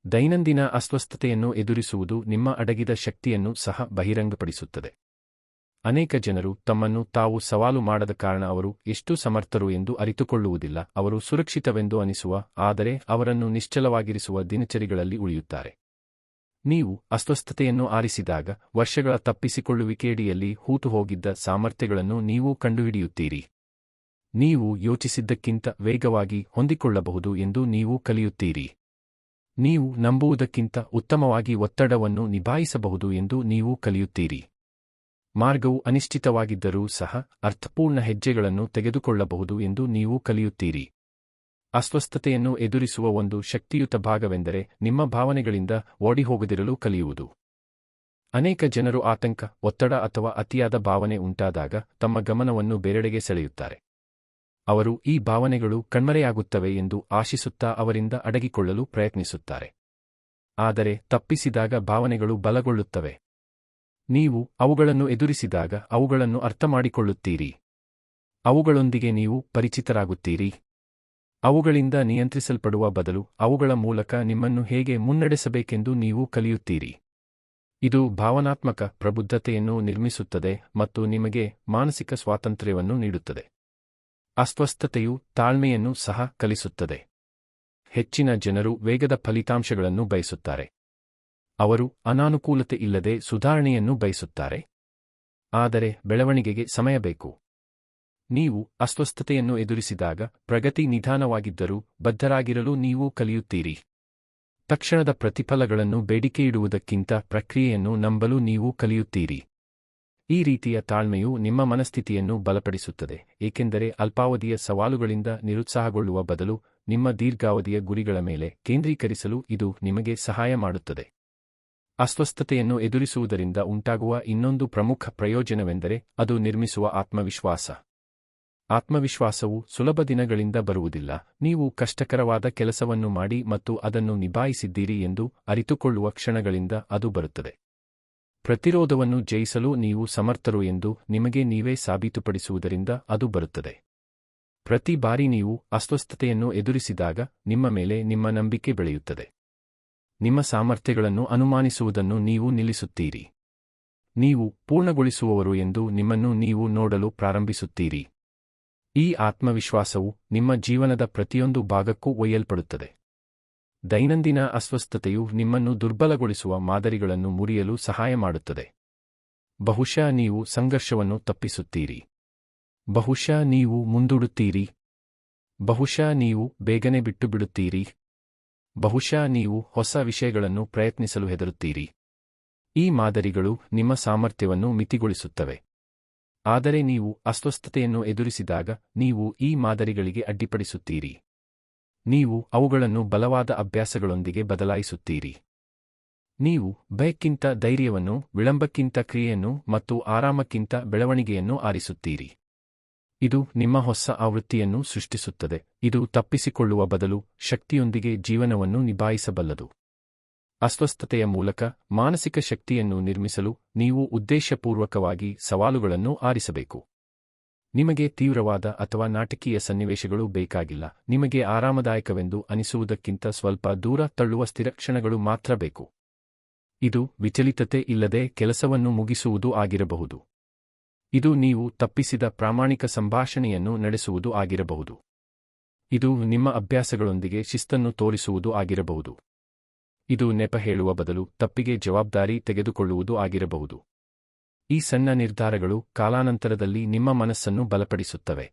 ದೈನಂದಿನ ಅಸ್ವಸ್ಥತೆಯನ್ನು ಎದುರಿಸುವುದು ನಿಮ್ಮ ಅಡಗಿದ ಶಕ್ತಿಯನ್ನು ಸಹ ಬಹಿರಂಗಪಡಿಸುತ್ತದೆ. ಅನೇಕ ಜನರು ತಮ್ಮನ್ನು ತಾವು ಸವಾಲು ಮಾಡದ ಕಾರಣ ಅವರು ಎಷ್ಟು ಸಮರ್ಥರು ಎಂದು ಅರಿತುಕೊಳ್ಳುವುದಿಲ್ಲ. ಅವರು ಸುರಕ್ಷಿತವೆಂದು ಅನಿಸುವ, ಆದರೆ ಅವರನ್ನು ನಿಶ್ಚಲವಾಗಿರಿಸುವ ದಿನಚರಿಗಳಲ್ಲಿ ಉಳಿಯುತ್ತಾರೆ. ನೀವು ಅಸ್ವಸ್ಥತೆಯನ್ನು ಆರಿಸಿದಾಗ ವರ್ಷಗಳ ತಪ್ಪಿಸಿಕೊಳ್ಳುವಿಕೆಯಡಿಯಲ್ಲಿ ಹೂತುಹೋಗಿದ್ದ ಸಾಮರ್ಥ್ಯಗಳನ್ನು ನೀವು ಕಂಡುಹಿಡಿಯುತ್ತೀರಿ. ನೀವು ಯೋಚಿಸಿದ್ದಕ್ಕಿಂತ ವೇಗವಾಗಿ ಹೊಂದಿಕೊಳ್ಳಬಹುದು ಎಂದು ನೀವು ಕಲಿಯುತ್ತೀರಿ. ನೀವು ನಂಬುವುದಕ್ಕಿಂತ ಉತ್ತಮವಾಗಿ ಒತ್ತಡವನ್ನು ನಿಭಾಯಿಸಬಹುದು ಎಂದು ನೀವು ಕಲಿಯುತ್ತೀರಿ. ಮಾರ್ಗವು ಅನಿಶ್ಚಿತವಾಗಿದ್ದರೂ ಸಹ ಅರ್ಥಪೂರ್ಣ ಹೆಜ್ಜೆಗಳನ್ನು ತೆಗೆದುಕೊಳ್ಳಬಹುದು ಎಂದು ನೀವು ಕಲಿಯುತ್ತೀರಿ. ಅಸ್ವಸ್ಥತೆಯನ್ನು ಎದುರಿಸುವ ಒಂದು ಶಕ್ತಿಯುತ ಭಾಗವೆಂದರೆ ನಿಮ್ಮ ಭಾವನೆಗಳಿಂದ ಓಡಿಹೋಗದಿರಲು ಕಲಿಯುವುದು. ಅನೇಕ ಜನರು ಆತಂಕ, ಒತ್ತಡ ಅಥವಾ ಅತಿಯಾದ ಭಾವನೆ ಉಂಟಾದಾಗ ತಮ್ಮ ಗಮನವನ್ನು ಬೇರೆಡೆಗೆ ಸೆಳೆಯುತ್ತಾರೆ. ಅವರು ಈ ಭಾವನೆಗಳು ಕಣ್ಮರೆಯಾಗುತ್ತವೆ ಎಂದು ಆಶಿಸುತ್ತಾ ಅವರಿಂದ ಅಡಗಿಕೊಳ್ಳಲು ಪ್ರಯತ್ನಿಸುತ್ತಾರೆ. ಆದರೆ ತಪ್ಪಿಸಿದಾಗ ಭಾವನೆಗಳು ಬಲಗೊಳ್ಳುತ್ತವೆ. ನೀವು ಅವುಗಳನ್ನು ಎದುರಿಸಿದಾಗ ಅವುಗಳನ್ನು ಅರ್ಥಮಾಡಿಕೊಳ್ಳುತ್ತೀರಿ. ಅವುಗಳೊಂದಿಗೆ ನೀವು ಪರಿಚಿತರಾಗುತ್ತೀರಿ. ಅವುಗಳಿಂದ ನಿಯಂತ್ರಿಸಲ್ಪಡುವ ಬದಲು ಅವುಗಳ ಮೂಲಕ ನಿಮ್ಮನ್ನು ಹೇಗೆ ಮುನ್ನಡೆಸಬೇಕೆಂದು ನೀವು ಕಲಿಯುತ್ತೀರಿ. ಇದು ಭಾವನಾತ್ಮಕ ಪ್ರಬುದ್ಧತೆಯನ್ನು ನಿರ್ಮಿಸುತ್ತದೆ ಮತ್ತು ನಿಮಗೆ ಮಾನಸಿಕ ಸ್ವಾತಂತ್ರ್ಯವನ್ನು ನೀಡುತ್ತದೆ. ಅಸ್ವಸ್ಥತೆಯು ತಾಳ್ಮೆಯನ್ನು ಸಹ ಕಲಿಸುತ್ತದೆ. ಹೆಚ್ಚಿನ ಜನರು ವೇಗದ ಫಲಿತಾಂಶಗಳನ್ನು ಬಯಸುತ್ತಾರೆ. ಅವರು ಅನಾನುಕೂಲತೆ ಇಲ್ಲದೆ ಸುಧಾರಣೆಯನ್ನು ಬಯಸುತ್ತಾರೆ. ಆದರೆ ಬೆಳವಣಿಗೆಗೆ ಸಮಯ ಬೇಕು. ನೀವು ಅಸ್ವಸ್ಥತೆಯನ್ನು ಎದುರಿಸಿದಾಗ ಪ್ರಗತಿ ನಿಧಾನವಾಗಿದ್ದರೂ ಬದ್ಧರಾಗಿರಲು ನೀವು ಕಲಿಯುತ್ತೀರಿ. ತಕ್ಷಣದ ಪ್ರತಿಫಲಗಳನ್ನು ಬೇಡಿಕೆಯಿಡುವುದಕ್ಕಿಂತ ಪ್ರಕ್ರಿಯೆಯನ್ನು ನಂಬಲು ನೀವು ಕಲಿಯುತ್ತೀರಿ. ಈ ರೀತಿಯ ತಾಳ್ಮೆಯು ನಿಮ್ಮ ಮನಸ್ಥಿತಿಯನ್ನು ಬಲಪಡಿಸುತ್ತದೆ, ಏಕೆಂದರೆ ಅಲ್ಪಾವಧಿಯ ಸವಾಲುಗಳಿಂದ ನಿರುತ್ಸಾಹಗೊಳ್ಳುವ ಬದಲು ನಿಮ್ಮ ದೀರ್ಘಾವಧಿಯ ಗುರಿಗಳ ಮೇಲೆ ಕೇಂದ್ರೀಕರಿಸಲು ಇದು ನಿಮಗೆ ಸಹಾಯ ಮಾಡುತ್ತದೆ. ಅಸ್ವಸ್ಥತೆಯನ್ನು ಎದುರಿಸುವುದರಿಂದ ಉಂಟಾಗುವ ಇನ್ನೊಂದು ಪ್ರಮುಖ ಪ್ರಯೋಜನವೆಂದರೆ ಅದು ನಿರ್ಮಿಸುವ ಆತ್ಮವಿಶ್ವಾಸ. ಆತ್ಮವಿಶ್ವಾಸವು ಸುಲಭ ದಿನಗಳಿಂದ ಬರುವುದಿಲ್ಲ. ನೀವು ಕಷ್ಟಕರವಾದ ಕೆಲಸವನ್ನು ಮಾಡಿ ಮತ್ತು ಅದನ್ನು ನಿಭಾಯಿಸಿದ್ದೀರಿ ಎಂದು ಅರಿತುಕೊಳ್ಳುವ ಕ್ಷಣಗಳಿಂದ ಅದು ಬರುತ್ತದೆ. ಪ್ರತಿರೋಧವನ್ನು ಜಯಿಸಲು ನೀವು ಸಮರ್ಥರು ಎಂದು ನಿಮಗೆ ನೀವೇ ಸಾಬೀತುಪಡಿಸುವುದರಿಂದ ಅದು ಬರುತ್ತದೆ. ಪ್ರತಿ ಬಾರಿ ನೀವು ಅಸ್ವಸ್ಥತೆಯನ್ನು ಎದುರಿಸಿದಾಗ ನಿಮ್ಮ ಮೇಲೆ ನಿಮ್ಮ ನಂಬಿಕೆ ಬೆಳೆಯುತ್ತದೆ. ನಿಮ್ಮ ಸಾಮರ್ಥ್ಯಗಳನ್ನು ಅನುಮಾನಿಸುವುದನ್ನು ನೀವು ನಿಲ್ಲಿಸುತ್ತೀರಿ. ನೀವು ಪೂರ್ಣಗೊಳಿಸುವವರು ಎಂದು ನಿಮ್ಮನ್ನು ನೀವು ನೋಡಲು ಪ್ರಾರಂಭಿಸುತ್ತೀರಿ. ಈ ಆತ್ಮವಿಶ್ವಾಸವು ನಿಮ್ಮ ಜೀವನದ ಪ್ರತಿಯೊಂದು ಭಾಗಕ್ಕೂ ಒಯ್ಯಲ್ಪಡುತ್ತದೆ. ದೈನಂದಿನ ಅಸ್ವಸ್ಥತೆಯು ನಿಮ್ಮನ್ನು ದುರ್ಬಲಗೊಳಿಸುವ ಮಾದರಿಗಳನ್ನು ಮುರಿಯಲು ಸಹಾಯ ಮಾಡುತ್ತದೆ. ಬಹುಶಃ ನೀವು ಸಂಘರ್ಷವನ್ನು ತಪ್ಪಿಸುತ್ತೀರಿ. ಬಹುಶಃ ನೀವು ಮುಂದೂಡುತ್ತೀರಿ. ಬಹುಶಃ ನೀವು ಬೇಗನೆ ಬಿಟ್ಟುಬಿಡುತ್ತೀರಿ. ಬಹುಶಃ ನೀವು ಹೊಸ ವಿಷಯಗಳನ್ನು ಪ್ರಯತ್ನಿಸಲು ಹೆದರುತ್ತೀರಿ. ಈ ಮಾದರಿಗಳು ನಿಮ್ಮ ಸಾಮರ್ಥ್ಯವನ್ನು ಮಿತಿಗೊಳಿಸುತ್ತವೆ. ಆದರೆ ನೀವು ಅಸ್ವಸ್ಥತೆಯನ್ನು ಎದುರಿಸಿದಾಗ ನೀವು ಈ ಮಾದರಿಗಳಿಗೆ ಅಡ್ಡಿಪಡಿಸುತ್ತೀರಿ. ನೀವು ಅವುಗಳನ್ನು ಬಲವಾದ ಅಭ್ಯಾಸಗಳೊಂದಿಗೆ ಬದಲಾಯಿಸುತ್ತೀರಿ. ನೀವು ಭಯಕ್ಕಿಂತ ಧೈರ್ಯವನ್ನು, ವಿಳಂಬಕ್ಕಿಂತ ಕ್ರಿಯೆಯನ್ನು ಮತ್ತು ಆರಾಮಕ್ಕಿಂತ ಬೆಳವಣಿಗೆಯನ್ನು ಆರಿಸುತ್ತೀರಿ. ಇದು ನಿಮ್ಮ ಹೊಸ ಆವೃತ್ತಿಯನ್ನು ಸೃಷ್ಟಿಸುತ್ತದೆ. ಇದು ತಪ್ಪಿಸಿಕೊಳ್ಳುವ ಬದಲು ಶಕ್ತಿಯೊಂದಿಗೆ ಜೀವನವನ್ನು ನಿಭಾಯಿಸಬಲ್ಲದು. ಅಸ್ವಸ್ಥತೆಯ ಮೂಲಕ ಮಾನಸಿಕ ಶಕ್ತಿಯನ್ನು ನಿರ್ಮಿಸಲು ನೀವು ಉದ್ದೇಶಪೂರ್ವಕವಾಗಿ ಸವಾಲುಗಳನ್ನು ಆರಿಸಬೇಕು. ನಿಮಗೆ ತೀವ್ರವಾದ ಅಥವಾ ನಾಟಕೀಯ ಸನ್ನಿವೇಶಗಳು ಬೇಕಾಗಿಲ್ಲ. ನಿಮಗೆ ಆರಾಮದಾಯಕವೆಂದು ಅನಿಸುವುದಕ್ಕಿಂತ ಸ್ವಲ್ಪ ದೂರ ತಳ್ಳುವ ಸ್ಥಿರ ಕ್ಷಣಗಳು ಮಾತ್ರ ಬೇಕು. ಇದು ವಿಚಲಿತತೆ ಇಲ್ಲದೆ ಕೆಲಸವನ್ನು ಮುಗಿಸುವುದು ಆಗಿರಬಹುದು. ಇದು ನೀವು ತಪ್ಪಿಸಿದ ಪ್ರಾಮಾಣಿಕ ಸಂಭಾಷಣೆಯನ್ನು ನಡೆಸುವುದು ಆಗಿರಬಹುದು. ಇದು ನಿಮ್ಮ ಅಭ್ಯಾಸಗಳೊಂದಿಗೆ ಶಿಸ್ತನ್ನು ತೋರಿಸುವುದು ಆಗಿರಬಹುದು. ಇದು ನೆಪ ಹೇಳುವ ಬದಲು ತಪ್ಪಿಗೆ ಜವಾಬ್ದಾರಿ ತೆಗೆದುಕೊಳ್ಳುವುದು ಆಗಿರಬಹುದು. ಈ ಸಣ್ಣ ನಿರ್ಧಾರಗಳು ಕಾಲಾನಂತರದಲ್ಲಿ ನಿಮ್ಮ ಮನಸ್ಸನ್ನು ಬಲಪಡಿಸುತ್ತವೆ.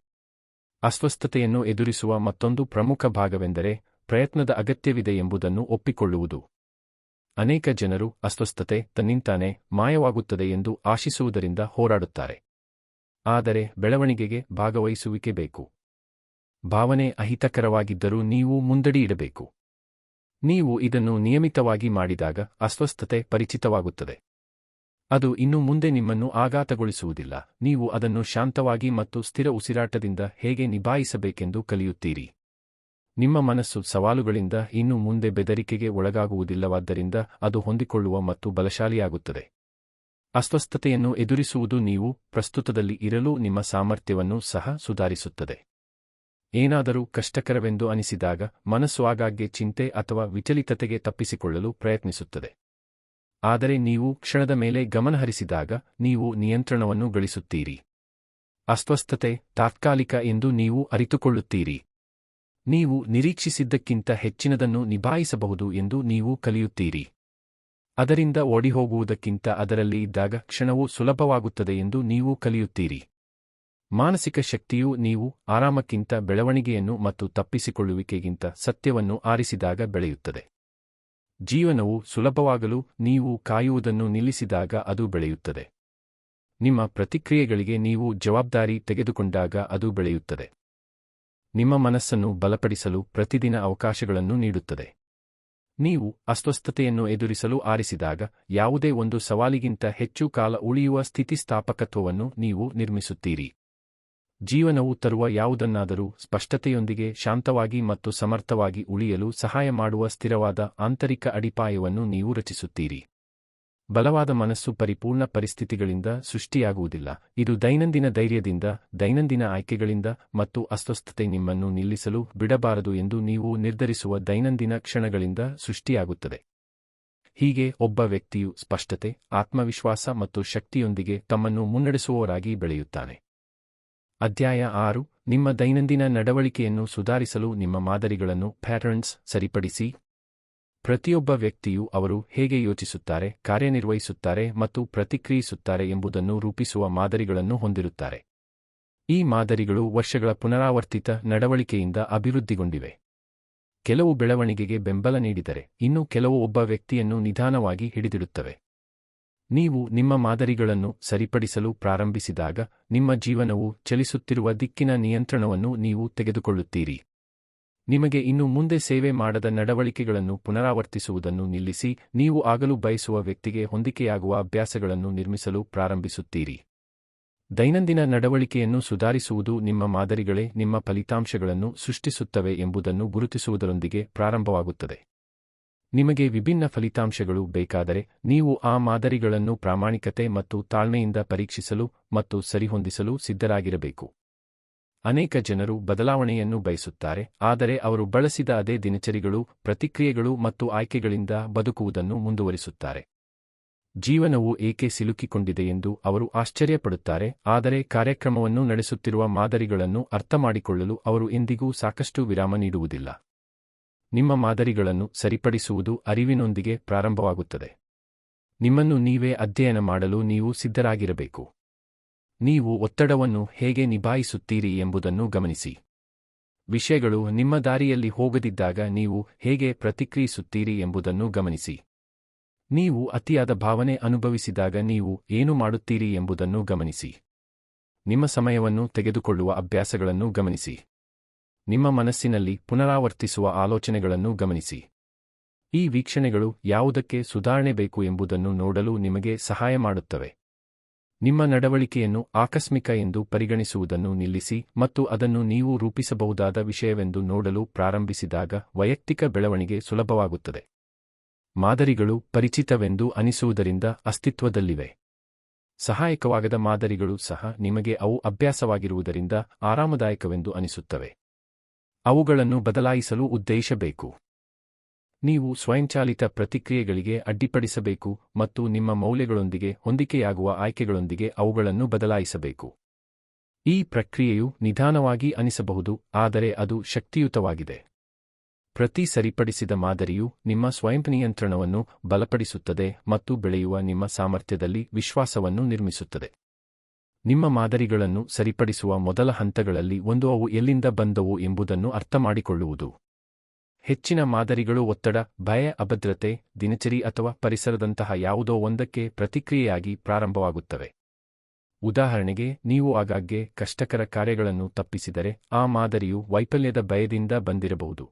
ಅಸ್ವಸ್ಥತೆಯನ್ನು ಎದುರಿಸುವ ಮತ್ತೊಂದು ಪ್ರಮುಖ ಭಾಗವೆಂದರೆ ಪ್ರಯತ್ನದ ಅಗತ್ಯವಿದೆ ಎಂಬುದನ್ನು ಒಪ್ಪಿಕೊಳ್ಳುವುದು. ಅನೇಕ ಜನರು ಅಸ್ವಸ್ಥತೆ ತನ್ನಿಂತಾನೇ ಮಾಯವಾಗುತ್ತದೆ ಎಂದು ಆಶಿಸುವುದರಿಂದ ಹೋರಾಡುತ್ತಾರೆ. ಆದರೆ ಬೆಳವಣಿಗೆಗೆ ಭಾಗವಹಿಸುವಿಕೆ ಬೇಕು. ಭಾವನೆ ಅಹಿತಕರವಾಗಿದ್ದರೂ ನೀವು ಮುಂದಡಿಯಿಡಬೇಕು. ನೀವು ಇದನ್ನು ನಿಯಮಿತವಾಗಿ ಮಾಡಿದಾಗ ಅಸ್ವಸ್ಥತೆ ಪರಿಚಿತವಾಗುತ್ತದೆ. ಅದು ಇನ್ನು ಮುಂದೆ ನಿಮ್ಮನ್ನು ಆಘಾತಗೊಳಿಸುವುದಿಲ್ಲ. ನೀವು ಅದನ್ನು ಶಾಂತವಾಗಿ ಮತ್ತು ಸ್ಥಿರ ಉಸಿರಾಟದಿಂದ ಹೇಗೆ ನಿಭಾಯಿಸಬೇಕೆಂದು ಕಲಿಯುತ್ತೀರಿ. ನಿಮ್ಮ ಮನಸ್ಸು ಸವಾಲುಗಳಿಂದ ಇನ್ನು ಮುಂದೆ ಬೆದರಿಕೆಗೆ ಒಳಗಾಗುವುದಿಲ್ಲವಾದ್ದರಿಂದ ಅದು ಹೊಂದಿಕೊಳ್ಳುವ ಮತ್ತು ಬಲಶಾಲಿಯಾಗುತ್ತದೆ. ಅಸ್ವಸ್ಥತೆಯನ್ನು ಎದುರಿಸುವುದು ನೀವು ಪ್ರಸ್ತುತದಲ್ಲಿ ಇರಲು ನಿಮ್ಮ ಸಾಮರ್ಥ್ಯವನ್ನು ಸಹ ಸುಧಾರಿಸುತ್ತದೆ. ಏನಾದರೂ ಕಷ್ಟಕರವೆಂದು ಅನಿಸಿದಾಗ ಮನಸ್ಸು ಆಗಾಗ್ಗೆ ಚಿಂತೆ ಅಥವಾ ವಿಚಲಿತತೆಗೆ ತಪ್ಪಿಸಿಕೊಳ್ಳಲು ಪ್ರಯತ್ನಿಸುತ್ತದೆ. ಆದರೆ ನೀವು ಕ್ಷಣದ ಮೇಲೆ ಗಮನಹರಿಸಿದಾಗ ನೀವು ನಿಯಂತ್ರಣವನ್ನು ಗಳಿಸುತ್ತೀರಿ. ಅಸ್ವಸ್ಥತೆ ತಾತ್ಕಾಲಿಕ ಎಂದು ನೀವು ಅರಿತುಕೊಳ್ಳುತ್ತೀರಿ. ನೀವು ನಿರೀಕ್ಷಿಸಿದ್ದಕ್ಕಿಂತ ಹೆಚ್ಚಿನದನ್ನು ನಿಭಾಯಿಸಬಹುದು ಎಂದು ನೀವು ಕಲಿಯುತ್ತೀರಿ. ಅದರಿಂದ ಓಡಿಹೋಗುವುದಕ್ಕಿಂತ ಅದರಲ್ಲಿ ಇದ್ದಾಗ ಕ್ಷಣವು ಸುಲಭವಾಗುತ್ತದೆ ಎಂದು ನೀವು ಕಲಿಯುತ್ತೀರಿ. ಮಾನಸಿಕ ಶಕ್ತಿಯು ನೀವು ಆರಾಮಕ್ಕಿಂತ ಬೆಳವಣಿಗೆಯನ್ನು ಮತ್ತು ತಪ್ಪಿಸಿಕೊಳ್ಳುವಿಕೆಗಿಂತ ಸತ್ಯವನ್ನು ಆರಿಸಿದಾಗ ಬೆಳೆಯುತ್ತದೆ. ಜೀವನವು ಸುಲಭವಾಗಲು ನೀವು ಕಾಯುವುದನ್ನು ನಿಲ್ಲಿಸಿದಾಗ ಅದು ಬೆಳೆಯುತ್ತದೆ. ನಿಮ್ಮ ಪ್ರತಿಕ್ರಿಯೆಗಳಿಗೆ ನೀವು ಜವಾಬ್ದಾರಿ ತೆಗೆದುಕೊಂಡಾಗ ಅದು ಬೆಳೆಯುತ್ತದೆ. ನಿಮ್ಮ ಮನಸ್ಸನ್ನು ಬಲಪಡಿಸಲು ಪ್ರತಿದಿನ ಅವಕಾಶಗಳನ್ನು ನೀಡುತ್ತದೆ. ನೀವು ಅಸ್ವಸ್ಥತೆಯನ್ನು ಎದುರಿಸಲು ಆರಿಸಿದಾಗ ಯಾವುದೇ ಒಂದು ಸವಾಲಿಗಿಂತ ಹೆಚ್ಚು ಕಾಲ ಉಳಿಯುವ ಸ್ಥಿತಿಸ್ಥಾಪಕತ್ವವನ್ನು ನೀವು ನಿರ್ಮಿಸುತ್ತೀರಿ. ಜೀವನವು ತರುವ ಯಾವುದನ್ನಾದರೂ ಸ್ಪಷ್ಟತೆಯೊಂದಿಗೆ ಶಾಂತವಾಗಿ ಮತ್ತು ಸಮರ್ಥವಾಗಿ ಉಳಿಯಲು ಸಹಾಯ ಮಾಡುವ ಸ್ಥಿರವಾದ ಆಂತರಿಕ ಅಡಿಪಾಯವನ್ನು ನೀವು ರಚಿಸುತ್ತೀರಿ. ಬಲವಾದ ಮನಸ್ಸು ಪರಿಪೂರ್ಣ ಪರಿಸ್ಥಿತಿಗಳಿಂದ ಸೃಷ್ಟಿಯಾಗುವುದಿಲ್ಲ, ಇದು ದೈನಂದಿನ ಧೈರ್ಯದಿಂದ, ದೈನಂದಿನ ಆಯ್ಕೆಗಳಿಂದ ಮತ್ತು ಅಸ್ವಸ್ಥತೆ ನಿಮ್ಮನ್ನು ನಿಲ್ಲಿಸಲು ಬಿಡಬಾರದು ಎಂದು ನೀವು ನಿರ್ಧರಿಸುವ ದೈನಂದಿನ ಕ್ಷಣಗಳಿಂದ ಸೃಷ್ಟಿಯಾಗುತ್ತದೆ. ಹೀಗೆ ಒಬ್ಬ ವ್ಯಕ್ತಿಯು ಸ್ಪಷ್ಟತೆ, ಆತ್ಮವಿಶ್ವಾಸ ಮತ್ತು ಶಕ್ತಿಯೊಂದಿಗೆ ತಮ್ಮನ್ನು ಮುನ್ನಡೆಸುವವರಾಗಿ ಬೆಳೆಯುತ್ತಾನೆ. ಅಧ್ಯಾಯ 6 ನಿಮ್ಮ ದೈನಂದಿನ ನಡವಳಿಕೆಯನ್ನು ಸುಧಾರಿಸಲು ನಿಮ್ಮ ಮಾದರಿಗಳನ್ನು ಪ್ಯಾಟರ್ನ್ಸ್ ಸರಿಪಡಿಸಿ. ಪ್ರತಿಯೊಬ್ಬ ವ್ಯಕ್ತಿಯು ಅವರು ಹೇಗೆ ಯೋಚಿಸುತ್ತಾರೆ, ಕಾರ್ಯನಿರ್ವಹಿಸುತ್ತಾರೆ ಮತ್ತು ಪ್ರತಿಕ್ರಿಯಿಸುತ್ತಾರೆ ಎಂಬುದನ್ನು ರೂಪಿಸುವ ಮಾದರಿಗಳನ್ನು ಹೊಂದಿರುತ್ತಾರೆ. ಈ ಮಾದರಿಗಳು ವರ್ಷಗಳ ಪುನರಾವರ್ತಿತ ನಡವಳಿಕೆಯಿಂದ ಅಭಿವೃದ್ಧಿಗೊಂಡಿವೆ. ಕೆಲವು ಬೆಳವಣಿಗೆಗೆ ಬೆಂಬಲ ನೀಡಿದರೆ, ಇನ್ನು ಕೆಲವು ಒಬ್ಬ ವ್ಯಕ್ತಿಯನ್ನು ನಿಧಾನವಾಗಿ ಹಿಡಿದಿಡುತ್ತವೆ. ನೀವು ನಿಮ್ಮ ಮಾದರಿಗಳನ್ನು ಸರಿಪಡಿಸಲು ಪ್ರಾರಂಭಿಸಿದಾಗ ನಿಮ್ಮ ಜೀವನವು ಚಲಿಸುತ್ತಿರುವ ದಿಕ್ಕಿನ ನಿಯಂತ್ರಣವನ್ನು ನೀವು ತೆಗೆದುಕೊಳ್ಳುತ್ತೀರಿ. ನಿಮಗೆ ಇನ್ನು ಮುಂದೆ ಸೇವೆ ಮಾಡದ ನಡವಳಿಕೆಗಳನ್ನು ಪುನರಾವರ್ತಿಸುವುದನ್ನು ನಿಲ್ಲಿಸಿ, ನೀವು ಆಗಲು ಬಯಸುವ ವ್ಯಕ್ತಿಗೆ ಹೊಂದಿಕೆಯಾಗುವ ಅಭ್ಯಾಸಗಳನ್ನು ನಿರ್ಮಿಸಲು ಪ್ರಾರಂಭಿಸುತ್ತೀರಿ. ದೈನಂದಿನ ನಡವಳಿಕೆಯನ್ನು ಸುಧಾರಿಸುವುದು ನಿಮ್ಮ ಮಾದರಿಗಳೇ ನಿಮ್ಮ ಫಲಿತಾಂಶಗಳನ್ನು ಸೃಷ್ಟಿಸುತ್ತವೆ ಎಂಬುದನ್ನು ಗುರುತಿಸುವುದರೊಂದಿಗೆ ಪ್ರಾರಂಭವಾಗುತ್ತದೆ. ನಿಮಗೆ ವಿಭಿನ್ನ ಫಲಿತಾಂಶಗಳು ಬೇಕಾದರೆ, ನೀವು ಆ ಮಾದರಿಗಳನ್ನು ಪ್ರಾಮಾಣಿಕತೆ ಮತ್ತು ತಾಳ್ಮೆಯಿಂದ ಪರೀಕ್ಷಿಸಲು ಮತ್ತು ಸರಿಹೊಂದಿಸಲು ಸಿದ್ಧರಾಗಿರಬೇಕು. ಅನೇಕ ಜನರು ಬದಲಾವಣೆಯನ್ನು ಬಯಸುತ್ತಾರೆ, ಆದರೆ ಅವರು ಬಳಸಿದ ಅದೇ ದಿನಚರಿಗಳು, ಪ್ರತಿಕ್ರಿಯೆಗಳು ಮತ್ತು ಆಯ್ಕೆಗಳಿಂದ ಬದುಕುವುದನ್ನು ಮುಂದುವರಿಸುತ್ತಾರೆ. ಜೀವನವು ಏಕೆ ಸಿಲುಕಿಕೊಂಡಿದೆಯೆಂದು ಅವರು ಆಶ್ಚರ್ಯಪಡುತ್ತಾರೆ, ಆದರೆ ಕಾರ್ಯಕ್ರಮವನ್ನು ನಡೆಸುತ್ತಿರುವ ಮಾದರಿಗಳನ್ನು ಅರ್ಥಮಾಡಿಕೊಳ್ಳಲು ಅವರು ಎಂದಿಗೂ ಸಾಕಷ್ಟು ವಿರಾಮ ನೀಡುವುದಿಲ್ಲ. ನಿಮ್ಮ ಮಾದರಿಗಳನ್ನು ಸರಿಪಡಿಸುವುದು ಅರಿವಿನೊಂದಿಗೆ ಪ್ರಾರಂಭವಾಗುತ್ತದೆ. ನಿಮ್ಮನ್ನು ನೀವೇ ಅಧ್ಯಯನ ಮಾಡಲು ನೀವು ಸಿದ್ಧರಾಗಿರಬೇಕು. ನೀವು ಒತ್ತಡವನ್ನು ಹೇಗೆ ನಿಭಾಯಿಸುತ್ತೀರಿ ಎಂಬುದನ್ನು ಗಮನಿಸಿ. ವಿಷಯಗಳು ನಿಮ್ಮ ದಾರಿಯಲ್ಲಿ ಹೋಗದಿದ್ದಾಗ ನೀವು ಹೇಗೆ ಪ್ರತಿಕ್ರಿಯಿಸುತ್ತೀರಿ ಎಂಬುದನ್ನು ಗಮನಿಸಿ. ನೀವು ಅತಿಯಾದ ಭಾವನೆ ಅನುಭವಿಸಿದಾಗ ನೀವು ಏನು ಮಾಡುತ್ತೀರಿ ಎಂಬುದನ್ನು ಗಮನಿಸಿ. ನಿಮ್ಮ ಸಮಯವನ್ನು ತೆಗೆದುಕೊಳ್ಳುವ ಅಭ್ಯಾಸಗಳನ್ನು ಗಮನಿಸಿ. ನಿಮ್ಮ ಮನಸ್ಸಿನಲ್ಲಿ ಪುನರಾವರ್ತಿಸುವ ಆಲೋಚನೆಗಳನ್ನು ಗಮನಿಸಿ. ಈ ವೀಕ್ಷಣೆಗಳು ಯಾವುದಕ್ಕೆ ಸುಧಾರಣೆ ಬೇಕು ಎಂಬುದನ್ನು ನೋಡಲು ನಿಮಗೆ ಸಹಾಯ ಮಾಡುತ್ತವೆ. ನಿಮ್ಮ ನಡವಳಿಕೆಯನ್ನು ಆಕಸ್ಮಿಕ ಎಂದು ಪರಿಗಣಿಸುವುದನ್ನು ನಿಲ್ಲಿಸಿ ಮತ್ತು ಅದನ್ನು ನೀವು ರೂಪಿಸಬಹುದಾದ ವಿಷಯವೆಂದು ನೋಡಲು ಪ್ರಾರಂಭಿಸಿದಾಗ ವೈಯಕ್ತಿಕ ಬೆಳವಣಿಗೆ ಸುಲಭವಾಗುತ್ತದೆ. ಮಾದರಿಗಳು ಪರಿಚಿತವೆಂದು ಅನಿಸುವುದರಿಂದ ಅಸ್ತಿತ್ವದಲ್ಲಿವೆ. ಸಹಾಯಕವಾಗದ ಮಾದರಿಗಳು ಸಹ ನಿಮಗೆ ಅವು ಅಭ್ಯಾಸವಾಗಿರುವುದರಿಂದ ಆರಾಮದಾಯಕವೆಂದು ಅನಿಸುತ್ತವೆ. ಅವುಗಳನ್ನು ಬದಲಾಯಿಸಲು ಉದ್ದೇಶಬೇಕು. ನೀವು ಸ್ವಯಂಚಾಲಿತ ಪ್ರತಿಕ್ರಿಯೆಗಳಿಗೆ ಅಡ್ಡಿಪಡಿಸಬೇಕು ಮತ್ತು ನಿಮ್ಮ ಮೌಲ್ಯಗಳೊಂದಿಗೆ ಹೊಂದಿಕೆಯಾಗುವ ಆಯ್ಕೆಗಳೊಂದಿಗೆ ಅವುಗಳನ್ನು ಬದಲಾಯಿಸಬೇಕು. ಈ ಪ್ರಕ್ರಿಯೆಯು ನಿಧಾನವಾಗಿ ಅನಿಸಬಹುದು, ಆದರೆ ಅದು ಶಕ್ತಿಯುತವಾಗಿದೆ. ಪ್ರತಿ ಸರಿಪಡಿಸಿದ ಮಾದರಿಯು ನಿಮ್ಮ ಸ್ವಯಂ ನಿಯಂತ್ರಣವನ್ನು ಬಲಪಡಿಸುತ್ತದೆ ಮತ್ತು ಬೆಳೆಯುವ ನಿಮ್ಮ ಸಾಮರ್ಥ್ಯದಲ್ಲಿ ವಿಶ್ವಾಸವನ್ನು ನಿರ್ಮಿಸುತ್ತದೆ. ನಿಮ್ಮ ಮಾದರಿಗಳನ್ನು ಸರಿಪಡಿಸುವ ಮೊದಲ ಹಂತಗಳಲ್ಲಿ ಒಂದು ಅವು ಎಲ್ಲಿಂದ ಬಂದವು ಎಂಬುದನ್ನು ಅರ್ಥಮಾಡಿಕೊಳ್ಳುವುದು. ಹೆಚ್ಚಿನ ಮಾದರಿಗಳು ಒತ್ತಡ, ಭಯ, ಅಭದ್ರತೆ, ದಿನಚರಿ ಅಥವಾ ಪರಿಸರದಂತಹ ಯಾವುದೋ ಒಂದಕ್ಕೆ ಪ್ರತಿಕ್ರಿಯೆಯಾಗಿ ಪ್ರಾರಂಭವಾಗುತ್ತವೆ. ಉದಾಹರಣೆಗೆ, ನೀವು ಆಗಾಗ್ಗೆ ಕಷ್ಟಕರ ಕಾರ್ಯಗಳನ್ನು ತಪ್ಪಿಸಿದರೆ ಆ ಮಾದರಿಯು ವೈಫಲ್ಯದ ಭಯದಿಂದ ಬಂದಿರಬಹುದು.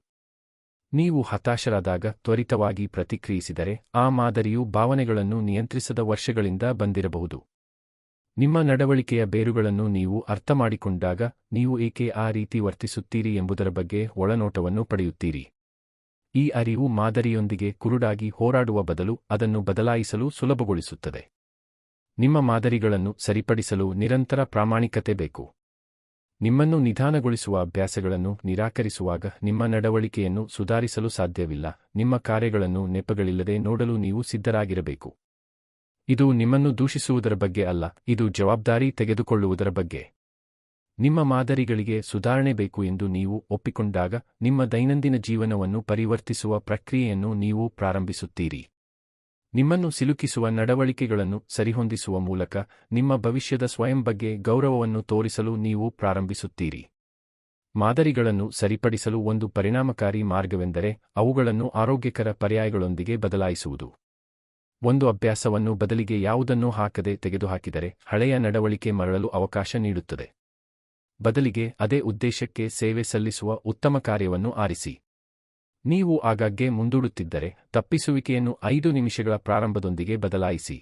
ನೀವು ಹತಾಶರಾದಾಗ ತ್ವರಿತವಾಗಿ ಪ್ರತಿಕ್ರಿಯಿಸಿದರೆ ಆ ಮಾದರಿಯು ಭಾವನೆಗಳನ್ನು ನಿಯಂತ್ರಿಸದ ವರ್ಷಗಳಿಂದ ಬಂದಿರಬಹುದು. ನಿಮ್ಮ ನಡವಳಿಕೆಯ ಬೇರುಗಳನ್ನು ನೀವು ಅರ್ಥಮಾಡಿಕೊಂಡಾಗ ನೀವು ಏಕೆ ಆ ರೀತಿ ವರ್ತಿಸುತ್ತೀರಿ ಎಂಬುದರ ಬಗ್ಗೆ ಒಳನೋಟವನ್ನು ಪಡೆಯುತ್ತೀರಿ. ಈ ಅರಿವು ಮಾದರಿಯೊಂದಿಗೆ ಕುರುಡಾಗಿ ಹೋರಾಡುವ ಬದಲು ಅದನ್ನು ಬದಲಾಯಿಸಲು ಸುಲಭಗೊಳಿಸುತ್ತದೆ. ನಿಮ್ಮ ಮಾದರಿಗಳನ್ನು ಸರಿಪಡಿಸಲು ನಿರಂತರ ಪ್ರಾಮಾಣಿಕತೆ ಬೇಕು. ನಿಮ್ಮನ್ನು ನಿಧಾನಗೊಳಿಸುವ ಅಭ್ಯಾಸಗಳನ್ನು ನಿರಾಕರಿಸುವಾಗ ನಿಮ್ಮ ನಡವಳಿಕೆಯನ್ನು ಸುಧಾರಿಸಲು ಸಾಧ್ಯವಿಲ್ಲ. ನಿಮ್ಮ ಕಾರ್ಯಗಳನ್ನು ನೆಪಗಳಿಲ್ಲದೆ ನೋಡಲು ನೀವು ಸಿದ್ಧರಾಗಿರಬೇಕು. ಇದು ನಿಮ್ಮನ್ನು ದೂಷಿಸುವುದರ ಬಗ್ಗೆ ಅಲ್ಲ, ಇದು ಜವಾಬ್ದಾರಿ ತೆಗೆದುಕೊಳ್ಳುವುದರ ಬಗ್ಗೆ. ನಿಮ್ಮ ಮಾದರಿಗಳಿಗೆ ಸುಧಾರಣೆ ಬೇಕು ಎಂದು ನೀವು ಒಪ್ಪಿಕೊಂಡಾಗ ನಿಮ್ಮ ದೈನಂದಿನ ಜೀವನವನ್ನು ಪರಿವರ್ತಿಸುವ ಪ್ರಕ್ರಿಯೆಯನ್ನು ನೀವು ಪ್ರಾರಂಭಿಸುತ್ತೀರಿ. ನಿಮ್ಮನ್ನು ಸಿಲುಕಿಸುವ ನಡವಳಿಕೆಗಳನ್ನು ಸರಿಹೊಂದಿಸುವ ಮೂಲಕ ನಿಮ್ಮ ಭವಿಷ್ಯದ ಸ್ವಯಂ ಬಗ್ಗೆ ಗೌರವವನ್ನು ತೋರಿಸಲು ನೀವು ಪ್ರಾರಂಭಿಸುತ್ತೀರಿ. ಮಾದರಿಗಳನ್ನು ಸರಿಪಡಿಸಲು ಒಂದು ಪರಿಣಾಮಕಾರಿ ಮಾರ್ಗವೆಂದರೆ ಅವುಗಳನ್ನು ಆರೋಗ್ಯಕರ ಪರ್ಯಾಯಗಳೊಂದಿಗೆ ಬದಲಾಯಿಸುವುದು. ಒಂದು ಅಭ್ಯಾಸವನ್ನು ಬದಲಿಗೆ ಯಾವುದನ್ನೂ ಹಾಕದೆ ತೆಗೆದುಹಾಕಿದರೆ ಹಳೆಯ ನಡವಳಿಕೆ ಮರಳಲು ಅವಕಾಶ ನೀಡುತ್ತದೆ. ಬದಲಿಗೆ ಅದೇ ಉದ್ದೇಶಕ್ಕೆ ಸೇವೆ ಸಲ್ಲಿಸುವ ಉತ್ತಮ ಕಾರ್ಯವನ್ನು ಆರಿಸಿ. ನೀವು ಆಗಾಗ್ಗೆ ಮುಂದೂಡುತ್ತಿದ್ದರೆ ತಪ್ಪಿಸುವಿಕೆಯನ್ನು 5 ನಿಮಿಷಗಳ ಪ್ರಾರಂಭದೊಂದಿಗೆ ಬದಲಾಯಿಸಿ.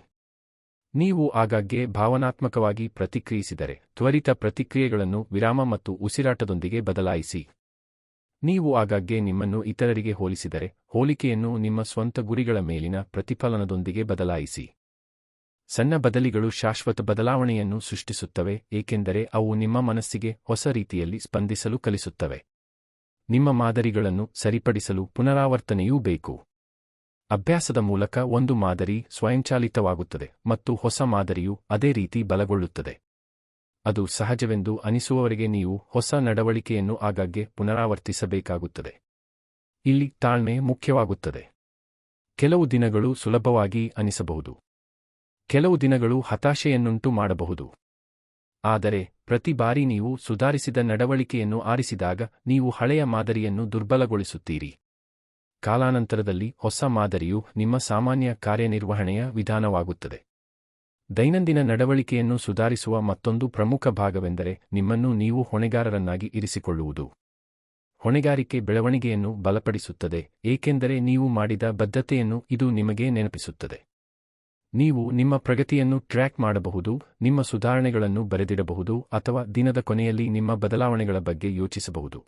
ನೀವು ಆಗಾಗ್ಗೆ ಭಾವನಾತ್ಮಕವಾಗಿ ಪ್ರತಿಕ್ರಿಯಿಸಿದರೆ ತ್ವರಿತ ಪ್ರತಿಕ್ರಿಯೆಗಳನ್ನು ವಿರಾಮ ಮತ್ತು ಉಸಿರಾಟದೊಂದಿಗೆ ಬದಲಾಯಿಸಿ. ನೀವು ಆಗಾಗ್ಗೆ ನಿಮ್ಮನ್ನು ಇತರರಿಗೆ ಹೋಲಿಸಿದರೆ ಹೋಲಿಕೆಯನ್ನು ನಿಮ್ಮ ಸ್ವಂತ ಗುರಿಗಳ ಮೇಲಿನ ಪ್ರತಿಫಲನದೊಂದಿಗೆ ಬದಲಾಯಿಸಿ. ಸಣ್ಣ ಬದಲಿಗಳು ಶಾಶ್ವತ ಬದಲಾವಣೆಯನ್ನು ಸೃಷ್ಟಿಸುತ್ತವೆ, ಏಕೆಂದರೆ ಅವು ನಿಮ್ಮ ಮನಸ್ಸಿಗೆ ಹೊಸ ರೀತಿಯಲ್ಲಿ ಸ್ಪಂದಿಸಲು ಕಲಿಸುತ್ತವೆ. ನಿಮ್ಮ ಮಾದರಿಗಳನ್ನು ಸರಿಪಡಿಸಲು ಪುನರಾವರ್ತನೆಯೂ ಬೇಕು. ಅಭ್ಯಾಸದ ಮೂಲಕ ಒಂದು ಮಾದರಿ ಸ್ವಯಂಚಾಲಿತವಾಗುತ್ತದೆ ಮತ್ತು ಹೊಸ ಮಾದರಿಯು ಅದೇ ರೀತಿ ಬಲಗೊಳ್ಳುತ್ತದೆ. ಅದು ಸಹಜವೆಂದು ಅನಿಸುವವರೆಗೆ ನೀವು ಹೊಸ ನಡವಳಿಕೆಯನ್ನು ಆಗಾಗ್ಗೆ ಪುನರಾವರ್ತಿಸಬೇಕಾಗುತ್ತದೆ. ಇಲ್ಲಿ ತಾಳ್ಮೆ ಮುಖ್ಯವಾಗುತ್ತದೆ. ಕೆಲವು ದಿನಗಳು ಸುಲಭವಾಗಿ ಅನಿಸಬಹುದು. ಕೆಲವು ದಿನಗಳು ಹತಾಶೆಯನ್ನುಂಟು ಮಾಡಬಹುದು. ಆದರೆ ಪ್ರತಿ ಬಾರಿ ನೀವು ಸುಧಾರಿಸಿದ ನಡವಳಿಕೆಯನ್ನು ಆರಿಸಿದಾಗ ನೀವು ಹಳೆಯ ಮಾದರಿಯನ್ನು ದುರ್ಬಲಗೊಳಿಸುತ್ತೀರಿ. ಕಾಲಾನಂತರದಲ್ಲಿ ಹೊಸ ಮಾದರಿಯು ನಿಮ್ಮ ಸಾಮಾನ್ಯ ಕಾರ್ಯನಿರ್ವಹಣೆಯ ವಿಧಾನವಾಗುತ್ತದೆ. ದೈನಂದಿನ ನಡವಳಿಕೆಯನ್ನು ಸುಧಾರಿಸುವ ಮತ್ತೊಂದು ಪ್ರಮುಖ ಭಾಗವೆಂದರೆ ನಿಮ್ಮನ್ನು ನೀವು ಹೊಣೆಗಾರರನ್ನಾಗಿ ಇರಿಸಿಕೊಳ್ಳುವುದು. ಹೊಣೆಗಾರಿಕೆ ಬೆಳವಣಿಗೆಯನ್ನು ಬಲಪಡಿಸುತ್ತದೆ, ಏಕೆಂದರೆ ನೀವು ಮಾಡಿದ ಬದ್ಧತೆಯನ್ನು ಇದು ನಿಮಗೆ ನೆನಪಿಸುತ್ತದೆ. ನೀವು ನಿಮ್ಮ ಪ್ರಗತಿಯನ್ನು ಟ್ರ್ಯಾಕ್ ಮಾಡಬಹುದು, ನಿಮ್ಮ ಸುಧಾರಣೆಗಳನ್ನು ಬರೆದಿಡಬಹುದು ಅಥವಾ ದಿನದ ಕೊನೆಯಲ್ಲಿ ನಿಮ್ಮ ಬದಲಾವಣೆಗಳ ಬಗ್ಗೆ ಯೋಚಿಸಬಹುದು.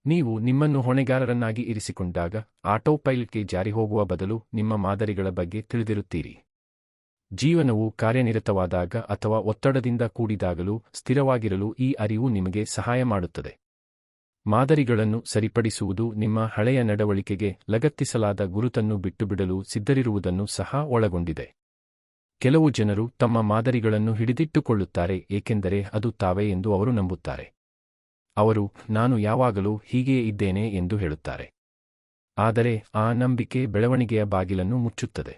ನೀವು ನಿಮ್ಮನ್ನು ಹೊಣೆಗಾರರನ್ನಾಗಿ ಇರಿಸಿಕೊಂಡಾಗ ಆಟೋಪೈಲಟ್ಗೆ ಜಾರಿಹೋಗುವ ಬದಲು ನಿಮ್ಮ ಮಾದರಿಗಳ ಬಗ್ಗೆ ತಿಳಿದಿರುತ್ತೀರಿ. ಜೀವನವು ಕಾರ್ಯನಿರತವಾದಾಗ ಅಥವಾ ಒತ್ತಡದಿಂದ ಕೂಡಿದಾಗಲೂ ಸ್ಥಿರವಾಗಿರಲು ಈ ಅರಿವು ನಿಮಗೆ ಸಹಾಯ ಮಾಡುತ್ತದೆ. ಮಾದರಿಗಳನ್ನು ಸರಿಪಡಿಸುವುದು ನಿಮ್ಮ ಹಳೆಯ ನಡವಳಿಕೆಗೆ ಲಗತ್ತಿಸಲಾದ ಗುರುತನ್ನು ಬಿಟ್ಟುಬಿಡಲು ಸಿದ್ಧರಿರುವುದನ್ನು ಸಹ ಒಳಗೊಂಡಿದೆ. ಕೆಲವು ಜನರು ತಮ್ಮ ಮಾದರಿಗಳನ್ನು ಹಿಡಿದಿಟ್ಟುಕೊಳ್ಳುತ್ತಾರೆ ಏಕೆಂದರೆ ಅದು ತಾವೇ ಎಂದು ಅವರು ನಂಬುತ್ತಾರೆ. ಅವರು ನಾನು ಯಾವಾಗಲೂ ಹೀಗೆಯೇ ಇದ್ದೇನೆ ಎಂದು ಹೇಳುತ್ತಾರೆ. ಆದರೆ ಆ ನಂಬಿಕೆ ಬೆಳವಣಿಗೆಯ ಬಾಗಿಲನ್ನು ಮುಚ್ಚುತ್ತದೆ.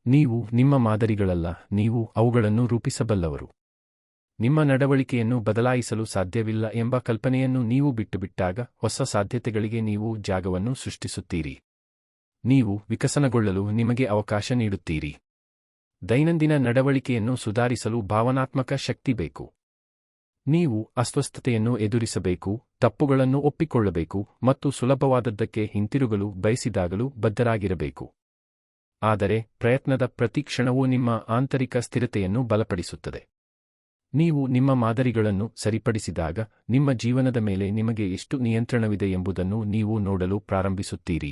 ನೀವು ನಿಮ್ಮ ಮಾದರಿಗಳಲ್ಲ, ನೀವು ಅವುಗಳನ್ನು ರೂಪಿಸಬಲ್ಲವರು. ನಿಮ್ಮ ನಡವಳಿಕೆಯನ್ನು ಬದಲಾಯಿಸಲು ಸಾಧ್ಯವಿಲ್ಲ ಎಂಬ ಕಲ್ಪನೆಯನ್ನು ನೀವು ಬಿಟ್ಟುಬಿಟ್ಟಾಗ ಹೊಸ ಸಾಧ್ಯತೆಗಳಿಗೆ ನೀವು ಜಾಗವನ್ನು ಸೃಷ್ಟಿಸುತ್ತೀರಿ. ನೀವು ವಿಕಸನಗೊಳ್ಳಲು ನಿಮಗೆ ಅವಕಾಶ ನೀಡುತ್ತೀರಿ. ದೈನಂದಿನ ನಡವಳಿಕೆಯನ್ನು ಸುಧಾರಿಸಲು ಭಾವನಾತ್ಮಕ ಶಕ್ತಿ ಬೇಕು. ನೀವು ಅಸ್ವಸ್ಥತೆಯನ್ನು ಎದುರಿಸಬೇಕು, ತಪ್ಪುಗಳನ್ನು ಒಪ್ಪಿಕೊಳ್ಳಬೇಕು ಮತ್ತು ಸುಲಭವಾದದ್ದಕ್ಕೆ ಹಿಂತಿರುಗಲು ಬಯಸಿದಾಗಲೂ ಬದ್ಧರಾಗಿರಬೇಕು. ಆದರೆ ಪ್ರಯತ್ನದ ಪ್ರತಿ ಕ್ಷಣವೂ ನಿಮ್ಮ ಆಂತರಿಕ ಸ್ಥಿರತೆಯನ್ನು ಬಲಪಡಿಸುತ್ತದೆ. ನೀವು ನಿಮ್ಮ ಮಾದರಿಗಳನ್ನು ಸರಿಪಡಿಸಿದಾಗ ನಿಮ್ಮ ಜೀವನದ ಮೇಲೆ ನಿಮಗೆ ಎಷ್ಟು ನಿಯಂತ್ರಣವಿದೆ ಎಂಬುದನ್ನು ನೀವು ನೋಡಲು ಪ್ರಾರಂಭಿಸುತ್ತೀರಿ.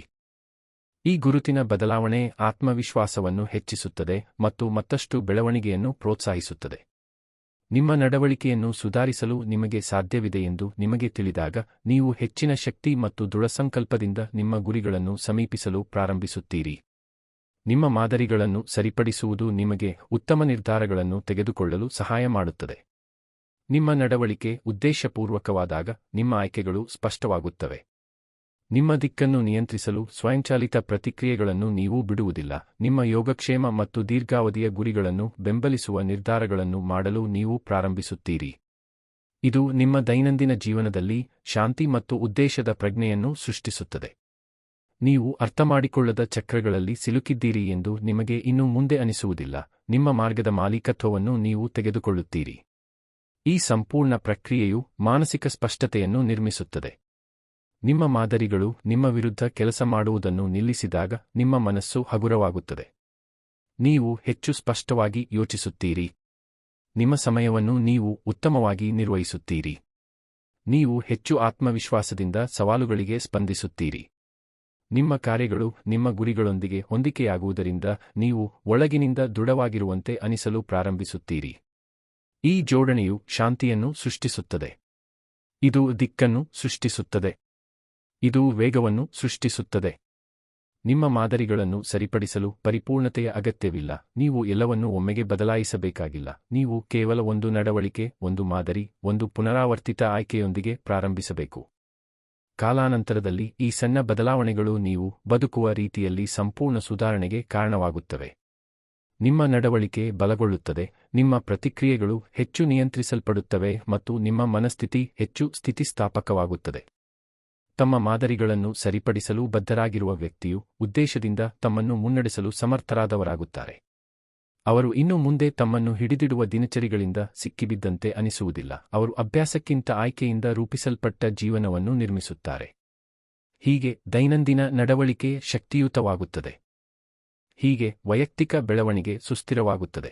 ಈ ಗುರುತಿನ ಬದಲಾವಣೆ ಆತ್ಮವಿಶ್ವಾಸವನ್ನು ಹೆಚ್ಚಿಸುತ್ತದೆ ಮತ್ತು ಮತ್ತಷ್ಟು ಬೆಳವಣಿಗೆಯನ್ನು ಪ್ರೋತ್ಸಾಹಿಸುತ್ತದೆ. ನಿಮ್ಮ ನಡವಳಿಕೆಯನ್ನು ಸುಧಾರಿಸಲು ನಿಮಗೆ ಸಾಧ್ಯವಿದೆ ಎಂದು ನಿಮಗೆ ತಿಳಿದಾಗ ನೀವು ಹೆಚ್ಚಿನ ಶಕ್ತಿ ಮತ್ತು ದೃಢಸಂಕಲ್ಪದಿಂದ ನಿಮ್ಮ ಗುರಿಗಳನ್ನು ಸಮೀಪಿಸಲು ಪ್ರಾರಂಭಿಸುತ್ತೀರಿ. ನಿಮ್ಮ ಮಾದರಿಗಳನ್ನು ಸರಿಪಡಿಸುವುದು ನಿಮಗೆ ಉತ್ತಮ ನಿರ್ಧಾರಗಳನ್ನು ತೆಗೆದುಕೊಳ್ಳಲು ಸಹಾಯ ಮಾಡುತ್ತದೆ. ನಿಮ್ಮ ನಡವಳಿಕೆ ಉದ್ದೇಶಪೂರ್ವಕವಾದಾಗ ನಿಮ್ಮ ಆಯ್ಕೆಗಳು ಸ್ಪಷ್ಟವಾಗುತ್ತವೆ. ನಿಮ್ಮ ದಿಕ್ಕನ್ನು ನಿಯಂತ್ರಿಸಲು ಸ್ವಯಂಚಾಲಿತ ಪ್ರತಿಕ್ರಿಯೆಗಳನ್ನು ನೀವು ಬಿಡುವುದಿಲ್ಲ. ನಿಮ್ಮ ಯೋಗಕ್ಷೇಮ ಮತ್ತು ದೀರ್ಘಾವಧಿಯ ಗುರಿಗಳನ್ನು ಬೆಂಬಲಿಸುವ ನಿರ್ಧಾರಗಳನ್ನು ಮಾಡಲು ನೀವು ಪ್ರಾರಂಭಿಸುತ್ತೀರಿ. ಇದು ನಿಮ್ಮ ದೈನಂದಿನ ಜೀವನದಲ್ಲಿ ಶಾಂತಿ ಮತ್ತು ಉದ್ದೇಶದ ಪ್ರಜ್ಞೆಯನ್ನು ಸೃಷ್ಟಿಸುತ್ತದೆ. ನೀವು ಅರ್ಥಮಾಡಿಕೊಳ್ಳದ ಚಕ್ರಗಳಲ್ಲಿ ಸಿಲುಕಿದ್ದೀರಿ ಎಂದು ನಿಮಗೆ ಇನ್ನು ಮುಂದೆ ಅನಿಸುವುದಿಲ್ಲ. ನಿಮ್ಮ ಮಾರ್ಗದ ಮಾಲೀಕತ್ವವನ್ನು ನೀವು ತೆಗೆದುಕೊಳ್ಳುತ್ತೀರಿ. ಈ ಸಂಪೂರ್ಣ ಪ್ರಕ್ರಿಯೆಯು ಮಾನಸಿಕ ಸ್ಪಷ್ಟತೆಯನ್ನು ನಿರ್ಮಿಸುತ್ತದೆ. ನಿಮ್ಮ ಮಾದರಿಗಳು ನಿಮ್ಮ ವಿರುದ್ಧ ಕೆಲಸ ಮಾಡುವುದನ್ನು ನಿಲ್ಲಿಸಿದಾಗ ನಿಮ್ಮ ಮನಸ್ಸು ಹಗುರವಾಗುತ್ತದೆ. ನೀವು ಹೆಚ್ಚು ಸ್ಪಷ್ಟವಾಗಿ ಯೋಚಿಸುತ್ತೀರಿ. ನಿಮ್ಮ ಸಮಯವನ್ನು ನೀವು ಉತ್ತಮವಾಗಿ ನಿರ್ವಹಿಸುತ್ತೀರಿ. ನೀವು ಹೆಚ್ಚು ಆತ್ಮವಿಶ್ವಾಸದಿಂದ ಸವಾಲುಗಳಿಗೆ ಸ್ಪಂದಿಸುತ್ತೀರಿ. ನಿಮ್ಮ ಕಾರ್ಯಗಳು ನಿಮ್ಮ ಗುರಿಗಳೊಂದಿಗೆ ಹೊಂದಿಕೆಯಾಗುವುದರಿಂದ ನೀವು ಒಳಗಿನಿಂದ ದೃಢವಾಗಿರುವಂತೆ ಅನಿಸಲು ಪ್ರಾರಂಭಿಸುತ್ತೀರಿ. ಈ ಜೋಡಣೆಯು ಶಾಂತಿಯನ್ನು ಸೃಷ್ಟಿಸುತ್ತದೆ. ಇದು ದಿಕ್ಕನ್ನು ಸೃಷ್ಟಿಸುತ್ತದೆ. ಇದು ವೇಗವನ್ನು ಸೃಷ್ಟಿಸುತ್ತದೆ. ನಿಮ್ಮ ಮಾದರಿಗಳನ್ನು ಸರಿಪಡಿಸಲು ಪರಿಪೂರ್ಣತೆಯ ಅಗತ್ಯವಿಲ್ಲ. ನೀವು ಎಲ್ಲವನ್ನೂ ಒಮ್ಮೆಗೆ ಬದಲಾಯಿಸಬೇಕಾಗಿಲ್ಲ. ನೀವು ಕೇವಲ ಒಂದು ನಡವಳಿಕೆ, ಒಂದು ಮಾದರಿ, ಒಂದು ಪುನರಾವರ್ತಿತ ಆಯ್ಕೆಯೊಂದಿಗೆ ಪ್ರಾರಂಭಿಸಬೇಕು. ಕಾಲಾನಂತರದಲ್ಲಿ ಈ ಸಣ್ಣ ಬದಲಾವಣೆಗಳು ನೀವು ಬದುಕುವ ರೀತಿಯಲ್ಲಿ ಸಂಪೂರ್ಣ ಸುಧಾರಣೆಗೆ ಕಾರಣವಾಗುತ್ತವೆ. ನಿಮ್ಮ ನಡವಳಿಕೆ ಬಲಗೊಳ್ಳುತ್ತದೆ, ನಿಮ್ಮ ಪ್ರತಿಕ್ರಿಯೆಗಳು ಹೆಚ್ಚು ನಿಯಂತ್ರಿಸಲ್ಪಡುತ್ತವೆ ಮತ್ತು ನಿಮ್ಮ ಮನಸ್ಥಿತಿ ಹೆಚ್ಚು ಸ್ಥಿತಿಸ್ಥಾಪಕವಾಗುತ್ತದೆ. ತಮ್ಮ ಮಾದರಿಗಳನ್ನು ಸರಿಪಡಿಸಲು ಬದ್ಧರಾಗಿರುವ ವ್ಯಕ್ತಿಯು ಉದ್ದೇಶದಿಂದ ತಮ್ಮನ್ನು ಮುನ್ನಡೆಸಲು ಸಮರ್ಥರಾದವರಾಗುತ್ತಾರೆ. ಅವರು ಇನ್ನು ಮುಂದೆ ತಮ್ಮನ್ನು ಹಿಡಿದಿಡುವ ದಿನಚರಿಗಳಿಂದ ಸಿಕ್ಕಿಬಿದ್ದಂತೆ ಅನಿಸುವುದಿಲ್ಲ. ಅವರು ಅಭ್ಯಾಸಕ್ಕಿಂತ ಆಯ್ಕೆಯಿಂದ ರೂಪಿಸಲ್ಪಟ್ಟ ಜೀವನವನ್ನು ನಿರ್ಮಿಸುತ್ತಾರೆ. ಹೀಗೆ ದೈನಂದಿನ ನಡವಳಿಕೆ ಶಕ್ತಿಯುತವಾಗುತ್ತದೆ. ಹೀಗೆ ವೈಯಕ್ತಿಕ ಬೆಳವಣಿಗೆ ಸುಸ್ಥಿರವಾಗುತ್ತದೆ.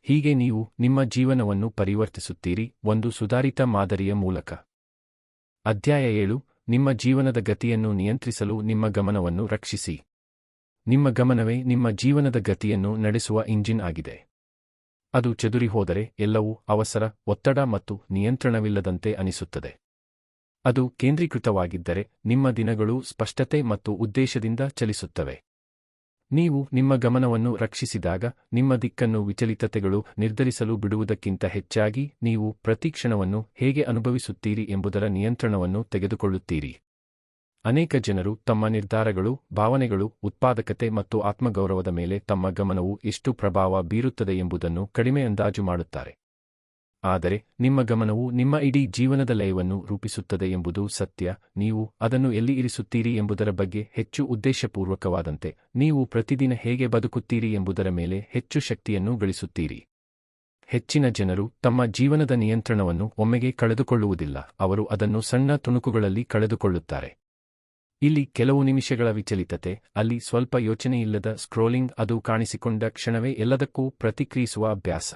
ಹೀಗೆ ನೀವು ನಿಮ್ಮ ಜೀವನವನ್ನು ಪರಿವರ್ತಿಸುತ್ತೀರಿ, ಒಂದು ಸುಧಾರಿತ ಮಾದರಿಯ ಮೂಲಕ. ಅಧ್ಯಾಯ 7. ನಿಮ್ಮ ಜೀವನದ ಗತಿಯನ್ನು ನಿಯಂತ್ರಿಸಲು ನಿಮ್ಮ ಗಮನವನ್ನು ರಕ್ಷಿಸಿ. ನಿಮ್ಮ ಗಮನವೇ ನಿಮ್ಮ ಜೀವನದ ಗತಿಯನ್ನು ನಡೆಸುವ ಇಂಜಿನ್ ಆಗಿದೆ. ಅದು ಚದುರಿಹೋದರೆ ಎಲ್ಲವೂ ಅವಸರ, ಒತ್ತಡ ಮತ್ತು ನಿಯಂತ್ರಣವಿಲ್ಲದಂತೆ ಅನಿಸುತ್ತದೆ. ಅದು ಕೇಂದ್ರೀಕೃತವಾಗಿದ್ದರೆ ನಿಮ್ಮ ದಿನಗಳು ಸ್ಪಷ್ಟತೆ ಮತ್ತು ಉದ್ದೇಶದಿಂದ ಚಲಿಸುತ್ತವೆ. ನೀವು ನಿಮ್ಮ ಗಮನವನ್ನು ರಕ್ಷಿಸಿದಾಗ ನಿಮ್ಮ ದಿಕ್ಕನ್ನು ವಿಚಲಿತತೆಗಳು ನಿರ್ಧರಿಸಲು ಬಿಡುವುದಕ್ಕಿಂತ ಹೆಚ್ಚಾಗಿ ನೀವು ಪ್ರತಿ ಕ್ಷಣವನ್ನು ಹೇಗೆ ಅನುಭವಿಸುತ್ತೀರಿ ಎಂಬುದರ ನಿಯಂತ್ರಣವನ್ನು ತೆಗೆದುಕೊಳ್ಳುತ್ತೀರಿ. ಅನೇಕ ಜನರು ತಮ್ಮ ನಿರ್ಧಾರಗಳು, ಭಾವನೆಗಳು, ಉತ್ಪಾದಕತೆ ಮತ್ತು ಆತ್ಮಗೌರವದ ಮೇಲೆ ತಮ್ಮ ಗಮನವು ಎಷ್ಟು ಪ್ರಭಾವ ಬೀರುತ್ತದೆ ಎಂಬುದನ್ನು ಕಡಿಮೆ ಅಂದಾಜು ಮಾಡುತ್ತಾರೆ. ಆದರೆ ನಿಮ್ಮ ಗಮನವು ನಿಮ್ಮ ಇಡೀ ಜೀವನದ ಲಯವನ್ನು ರೂಪಿಸುತ್ತದೆ ಎಂಬುದು ಸತ್ಯ. ನೀವು ಅದನ್ನು ಎಲ್ಲಿ ಇರಿಸುತ್ತೀರಿ ಎಂಬುದರ ಬಗ್ಗೆ ಹೆಚ್ಚು ಉದ್ದೇಶಪೂರ್ವಕವಾದಂತೆ, ನೀವು ಪ್ರತಿದಿನ ಹೇಗೆ ಬದುಕುತ್ತೀರಿ ಎಂಬುದರ ಮೇಲೆ ಹೆಚ್ಚು ಶಕ್ತಿಯನ್ನು ಗಳಿಸುತ್ತೀರಿ. ಹೆಚ್ಚಿನ ಜನರು ತಮ್ಮ ಜೀವನದ ನಿಯಂತ್ರಣವನ್ನು ಒಮ್ಮೆಗೆ ಕಳೆದುಕೊಳ್ಳುವುದಿಲ್ಲ, ಅವರು ಅದನ್ನು ಸಣ್ಣ ತುಣುಕುಗಳಲ್ಲಿ ಕಳೆದುಕೊಳ್ಳುತ್ತಾರೆ. ಇಲ್ಲಿ ಕೆಲವು ನಿಮಿಷಗಳ ವಿಚಲಿತತೆ, ಅಲ್ಲಿ ಸ್ವಲ್ಪ ಯೋಚನೆಯಿಲ್ಲದ ಸ್ಕ್ರೋಲಿಂಗ್, ಅದು ಕಾಣಿಸಿಕೊಂಡ ಕ್ಷಣವೇ ಎಲ್ಲದಕ್ಕೂ ಪ್ರತಿಕ್ರಿಯಿಸುವ ಅಭ್ಯಾಸ.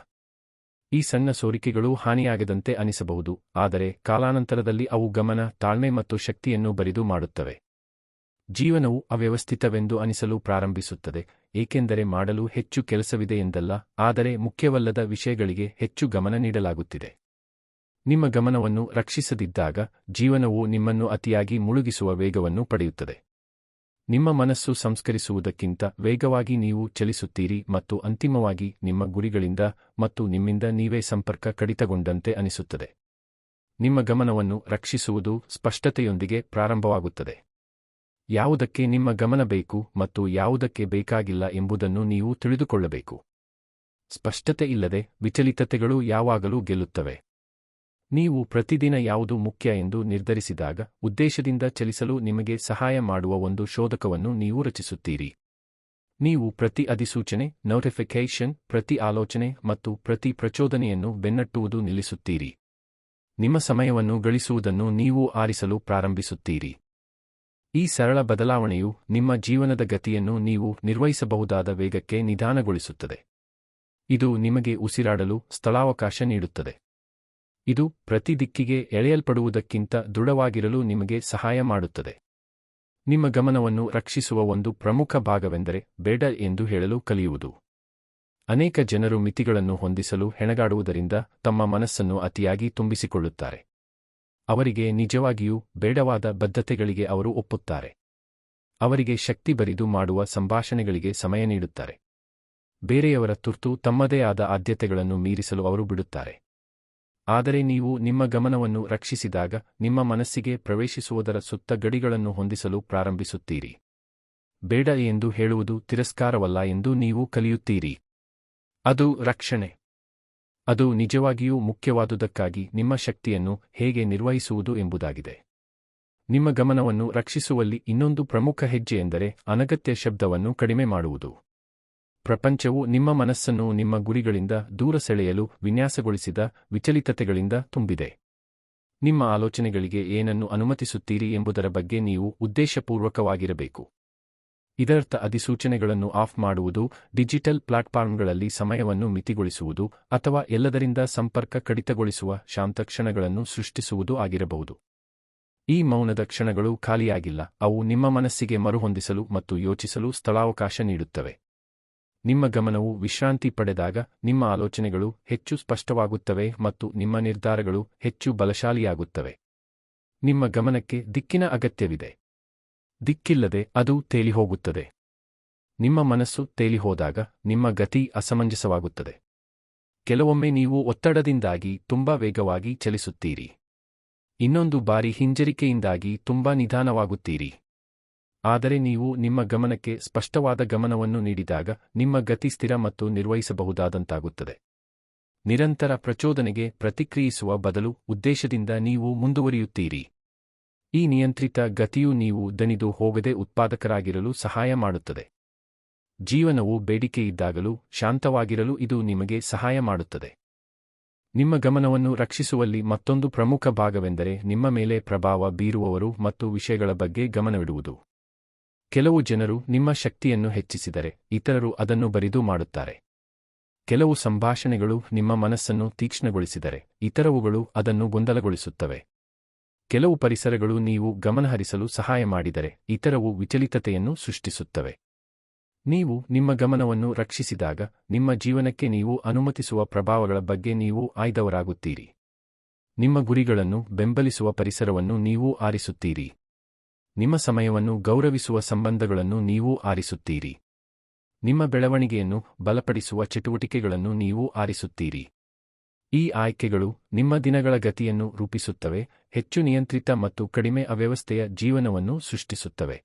ಈ ಸಣ್ಣ ಸೋರಿಕೆಗಳು ಹಾನಿಯಾಗದಂತೆ ಅನಿಸಬಹುದು, ಆದರೆ ಕಾಲಾನಂತರದಲ್ಲಿ ಅವು ಗಮನ, ತಾಳ್ಮೆ ಮತ್ತು ಶಕ್ತಿಯನ್ನು ಬರಿದು ಮಾಡುತ್ತವೆ. ಜೀವನವು ಅವ್ಯವಸ್ಥಿತವೆಂದು ಅನಿಸಲು ಪ್ರಾರಂಭಿಸುತ್ತದೆ, ಏಕೆಂದರೆ ಮಾಡಲು ಹೆಚ್ಚು ಕೆಲಸವಿದೆ ಎಂದಲ್ಲ, ಆದರೆ ಮುಖ್ಯವಲ್ಲದ ವಿಷಯಗಳಿಗೆ ಹೆಚ್ಚು ಗಮನ ನೀಡಲಾಗುತ್ತಿದೆ. ನಿಮ್ಮ ಗಮನವನ್ನು ರಕ್ಷಿಸದಿದ್ದಾಗ ಜೀವನವು ನಿಮ್ಮನ್ನು ಅತಿಯಾಗಿ ಮುಳುಗಿಸುವ ವೇಗವನ್ನು ಪಡೆಯುತ್ತದೆ. ನಿಮ್ಮ ಮನಸ್ಸು ಸಂಸ್ಕರಿಸುವುದಕ್ಕಿಂತ ವೇಗವಾಗಿ ನೀವು ಚಲಿಸುತ್ತೀರಿ ಮತ್ತು ಅಂತಿಮವಾಗಿ ನಿಮ್ಮ ಗುರಿಗಳಿಂದ ಮತ್ತು ನಿಮ್ಮಿಂದ ನೀವೇ ಸಂಪರ್ಕ ಕಡಿತಗೊಂಡಂತೆ ಅನಿಸುತ್ತದೆ. ನಿಮ್ಮ ಗಮನವನ್ನು ರಕ್ಷಿಸುವುದು ಸ್ಪಷ್ಟತೆಯೊಂದಿಗೆ ಪ್ರಾರಂಭವಾಗುತ್ತದೆ. ಯಾವುದಕ್ಕೆ ನಿಮ್ಮ ಗಮನ ಬೇಕು ಮತ್ತು ಯಾವುದಕ್ಕೆ ಬೇಕಾಗಿಲ್ಲ ಎಂಬುದನ್ನು ನೀವು ತಿಳಿದುಕೊಳ್ಳಬೇಕು. ಸ್ಪಷ್ಟತೆ ಇಲ್ಲದೆ ವಿಚಲಿತತೆಗಳು ಯಾವಾಗಲೂ ಗೆಲ್ಲುತ್ತವೆ. ನೀವು ಪ್ರತಿದಿನ ಯಾವುದು ಮುಖ್ಯ ಎಂದು ನಿರ್ಧರಿಸಿದಾಗ ಉದ್ದೇಶದಿಂದ ಚಲಿಸಲು ನಿಮಗೆ ಸಹಾಯ ಮಾಡುವ ಒಂದು ಶೋಧಕವನ್ನು ನೀವು ರಚಿಸುತ್ತೀರಿ. ನೀವು ಪ್ರತಿ ಅಧಿಸೂಚನೆ, ನೋಟಿಫಿಕೇಷನ್, ಪ್ರತಿ ಆಲೋಚನೆ ಮತ್ತು ಪ್ರತಿ ಪ್ರಚೋದನೆಯನ್ನು ಬೆನ್ನಟ್ಟುವುದು ನಿಲ್ಲಿಸುತ್ತೀರಿ. ನಿಮ್ಮ ಸಮಯವನ್ನು ಗಳಿಸುವುದನ್ನು ನೀವು ಆರಿಸಲು ಪ್ರಾರಂಭಿಸುತ್ತೀರಿ. ಈ ಸರಳ ಬದಲಾವಣೆಯು ನಿಮ್ಮ ಜೀವನದ ಗತಿಯನ್ನು ನೀವು ನಿರ್ವಹಿಸಬಹುದಾದ ವೇಗಕ್ಕೆ ನಿಧಾನಗೊಳಿಸುತ್ತದೆ. ಇದು ನಿಮಗೆ ಉಸಿರಾಡಲು ಸ್ಥಳಾವಕಾಶ ನೀಡುತ್ತದೆ. ಇದು ಪ್ರತಿ ದಿಕ್ಕಿಗೆ ಎಳೆಯಲ್ಪಡುವುದಕ್ಕಿಂತ ದೃಢವಾಗಿರಲು ನಿಮಗೆ ಸಹಾಯ ಮಾಡುತ್ತದೆ. ನಿಮ್ಮ ಗಮನವನ್ನು ರಕ್ಷಿಸುವ ಒಂದು ಪ್ರಮುಖ ಭಾಗವೆಂದರೆ ಬೇಡ ಎಂದು ಹೇಳಲು ಕಲಿಯುವುದು. ಅನೇಕ ಜನರು ಮಿತಿಗಳನ್ನು ಹೊಂದಿಸಲು ಹೆಣಗಾಡುವುದರಿಂದ ತಮ್ಮ ಮನಸ್ಸನ್ನು ಅತಿಯಾಗಿ ತುಂಬಿಸಿಕೊಳ್ಳುತ್ತಾರೆ. ಅವರಿಗೆ ನಿಜವಾಗಿಯೂ ಬೇಡವಾದ ಬದ್ಧತೆಗಳಿಗೆ ಅವರು ಒಪ್ಪುತ್ತಾರೆ. ಅವರಿಗೆ ಶಕ್ತಿ ಬರಿದು ಮಾಡುವ ಸಂಭಾಷಣೆಗಳಿಗೆ ಸಮಯ ನೀಡುತ್ತಾರೆ. ಬೇರೆಯವರ ತುರ್ತು ತಮ್ಮದೇ ಆದ ಆದ್ಯತೆಗಳನ್ನು ಮೀರಿಸಲು ಅವರು ಬಿಡುತ್ತಾರೆ. ಆದರೆ ನೀವು ನಿಮ್ಮ ಗಮನವನ್ನು ರಕ್ಷಿಸಿದಾಗ ನಿಮ್ಮ ಮನಸ್ಸಿಗೆ ಪ್ರವೇಶಿಸುವುದರ ಸುತ್ತ ಗಡಿಗಳನ್ನು ಹೊಂದಿಸಲು ಪ್ರಾರಂಭಿಸುತ್ತೀರಿ. ಬೇಡ ಎಂದು ಹೇಳುವುದು ತಿರಸ್ಕಾರವಲ್ಲ ಎಂದು ನೀವು ಕಲಿಯುತ್ತೀರಿ. ಅದು ರಕ್ಷಣೆ. ಅದು ನಿಜವಾಗಿಯೂ ಮುಖ್ಯವಾದುದಕ್ಕಾಗಿ ನಿಮ್ಮ ಶಕ್ತಿಯನ್ನು ಹೇಗೆ ನಿರ್ವಹಿಸುವುದು ಎಂಬುದಾಗಿದೆ. ನಿಮ್ಮ ಗಮನವನ್ನು ರಕ್ಷಿಸುವಲ್ಲಿ ಇನ್ನೊಂದು ಪ್ರಮುಖ ಹೆಜ್ಜೆಯೆಂದರೆ ಅನಗತ್ಯ ಶಬ್ದವನ್ನು ಕಡಿಮೆ ಮಾಡುವುದು. ಪ್ರಪಂಚವು ನಿಮ್ಮ ಮನಸ್ಸನ್ನು ನಿಮ್ಮ ಗುರಿಗಳಿಂದ ದೂರ ಸೆಳೆಯಲು ವಿನ್ಯಾಸಗೊಳಿಸಿದ ವಿಚಲಿತತೆಗಳಿಂದ ತುಂಬಿದೆ. ನಿಮ್ಮ ಆಲೋಚನೆಗಳಿಗೆ ಏನನ್ನು ಅನುಮತಿಸುತ್ತೀರಿ ಎಂಬುದರ ಬಗ್ಗೆ ನೀವು ಉದ್ದೇಶಪೂರ್ವಕವಾಗಿರಬೇಕು. ಇದರರ್ಥ ಅಧಿಸೂಚನೆಗಳನ್ನು ಆಫ್ ಮಾಡುವುದು, ಡಿಜಿಟಲ್ ಪ್ಲಾಟ್ಫಾರ್ಮ್ಗಳಲ್ಲಿ ಸಮಯವನ್ನು ಮಿತಿಗೊಳಿಸುವುದು, ಅಥವಾ ಎಲ್ಲದರಿಂದ ಸಂಪರ್ಕ ಕಡಿತಗೊಳಿಸುವ ಶಾಂತ ಕ್ಷಣಗಳನ್ನು ಸೃಷ್ಟಿಸುವುದು ಆಗಿರಬಹುದು. ಈ ಮೌನದ ಕ್ಷಣಗಳು ಖಾಲಿಯಾಗಿಲ್ಲ, ಅವು ನಿಮ್ಮ ಮನಸ್ಸಿಗೆ ಮರುಹೊಂದಿಸಲು ಮತ್ತು ಯೋಚಿಸಲು ಸ್ಥಳಾವಕಾಶ ನೀಡುತ್ತವೆ. ನಿಮ್ಮ ಗಮನವು ವಿಶ್ರಾಂತಿ ಪಡೆದಾಗ ನಿಮ್ಮ ಆಲೋಚನೆಗಳು ಹೆಚ್ಚು ಸ್ಪಷ್ಟವಾಗುತ್ತವೆ ಮತ್ತು ನಿಮ್ಮ ನಿರ್ಧಾರಗಳು ಹೆಚ್ಚು ಬಲಶಾಲಿಯಾಗುತ್ತವೆ. ನಿಮ್ಮ ಗಮನಕ್ಕೆ ದಿಕ್ಕಿನ ಅಗತ್ಯವಿದೆ. ದಿಕ್ಕಿಲ್ಲದೆ ಅದು ತೇಲಿಹೋಗುತ್ತದೆ. ನಿಮ್ಮ ಮನಸ್ಸು ತೇಲಿಹೋದಾಗ ನಿಮ್ಮ ಗತಿ ಅಸಮಂಜಸವಾಗುತ್ತದೆ. ಕೆಲವೊಮ್ಮೆ ನೀವು ಒತ್ತಡದಿಂದಾಗಿ ತುಂಬಾ ವೇಗವಾಗಿ ಚಲಿಸುತ್ತೀರಿ. ಇನ್ನೊಂದು ಬಾರಿ ಹಿಂಜರಿಕೆಯಿಂದಾಗಿ ತುಂಬಾ ನಿಧಾನವಾಗುತ್ತೀರಿ. ಆದರೆ ನೀವು ನಿಮ್ಮ ಗಮನಕ್ಕೆ ಸ್ಪಷ್ಟವಾದ ಗಮನವನ್ನು ನೀಡಿದಾಗ ನಿಮ್ಮ ಗತಿ ಸ್ಥಿರ ಮತ್ತು ನಿರ್ವಹಿಸಬಹುದಾದಂತಾಗುತ್ತದೆ. ನಿರಂತರ ಪ್ರಚೋದನೆಗೆ ಪ್ರತಿಕ್ರಿಯಿಸುವ ಬದಲು ಉದ್ದೇಶದಿಂದ ನೀವು ಮುಂದುವರಿಯುತ್ತೀರಿ. ಈ ನಿಯಂತ್ರಿತ ಗತಿಯು ನೀವು ದಣಿದು ಹೋಗದೆ ಉತ್ಪಾದಕರಾಗಿರಲು ಸಹಾಯ ಮಾಡುತ್ತದೆ. ಜೀವನವು ಬೇಡಿಕೆಯಿದ್ದಾಗಲೂ ಶಾಂತವಾಗಿರಲು ಇದು ನಿಮಗೆ ಸಹಾಯ ಮಾಡುತ್ತದೆ. ನಿಮ್ಮ ಗಮನವನ್ನು ರಕ್ಷಿಸುವಲ್ಲಿ ಮತ್ತೊಂದು ಪ್ರಮುಖ ಭಾಗವೆಂದರೆ ನಿಮ್ಮ ಮೇಲೆ ಪ್ರಭಾವ ಬೀರುವವರು ಮತ್ತು ವಿಷಯಗಳ ಬಗ್ಗೆ ಗಮನವಿಡುವುದು. ಕೆಲವು ಜನರು ನಿಮ್ಮ ಶಕ್ತಿಯನ್ನು ಹೆಚ್ಚಿಸಿದರೆ ಇತರರು ಅದನ್ನು ಬರಿದು ಮಾಡುತ್ತಾರೆ. ಕೆಲವು ಸಂಭಾಷಣೆಗಳು ನಿಮ್ಮ ಮನಸ್ಸನ್ನು ತೀಕ್ಷ್ಣಗೊಳಿಸಿದರೆ ಇತರವುಗಳು ಅದನ್ನು ಗೊಂದಲಗೊಳಿಸುತ್ತವೆ. ಕೆಲವು ಪರಿಸರಗಳು ನೀವು ಗಮನಹರಿಸಲು ಸಹಾಯ ಮಾಡಿದರೆ ಇತರವು ವಿಚಲಿತತೆಯನ್ನು ಸೃಷ್ಟಿಸುತ್ತವೆ. ನೀವು ನಿಮ್ಮ ಗಮನವನ್ನು ರಕ್ಷಿಸಿದಾಗ ನಿಮ್ಮ ಜೀವನಕ್ಕೆ ನೀವು ಅನುಮತಿಸುವ ಪ್ರಭಾವಗಳ ಬಗ್ಗೆ ನೀವು ಆಯ್ದವರಾಗುತ್ತೀರಿ. ನಿಮ್ಮ ಗುರಿಗಳನ್ನು ಬೆಂಬಲಿಸುವ ಪರಿಸರವನ್ನು ನೀವು ಆರಿಸುತ್ತೀರಿ. ನಿಮ್ಮ ಸಮಯವನ್ನು ಗೌರವಿಸುವ ಸಂಬಂಧಗಳನ್ನು ನೀವು ಆರಿಸುತ್ತೀರಿ. ನಿಮ್ಮ ಬೆಳವಣಿಗೆಯನ್ನು ಬಲಪಡಿಸುವ ಚಟುವಟಿಕೆಗಳನ್ನು ನೀವು ಆರಿಸುತ್ತೀರಿ. ಈ ಆಯ್ಕೆಗಳು ನಿಮ್ಮ ದಿನಗಳ ಗತಿಯನ್ನು ರೂಪಿಸುತ್ತವೆ, ಹೆಚ್ಚು ನಿಯಂತ್ರಿತ ಮತ್ತು ಕಡಿಮೆ ಅವ್ಯವಸ್ಥೆಯ ಜೀವನವನ್ನು ಸೃಷ್ಟಿಸುತ್ತವೆ.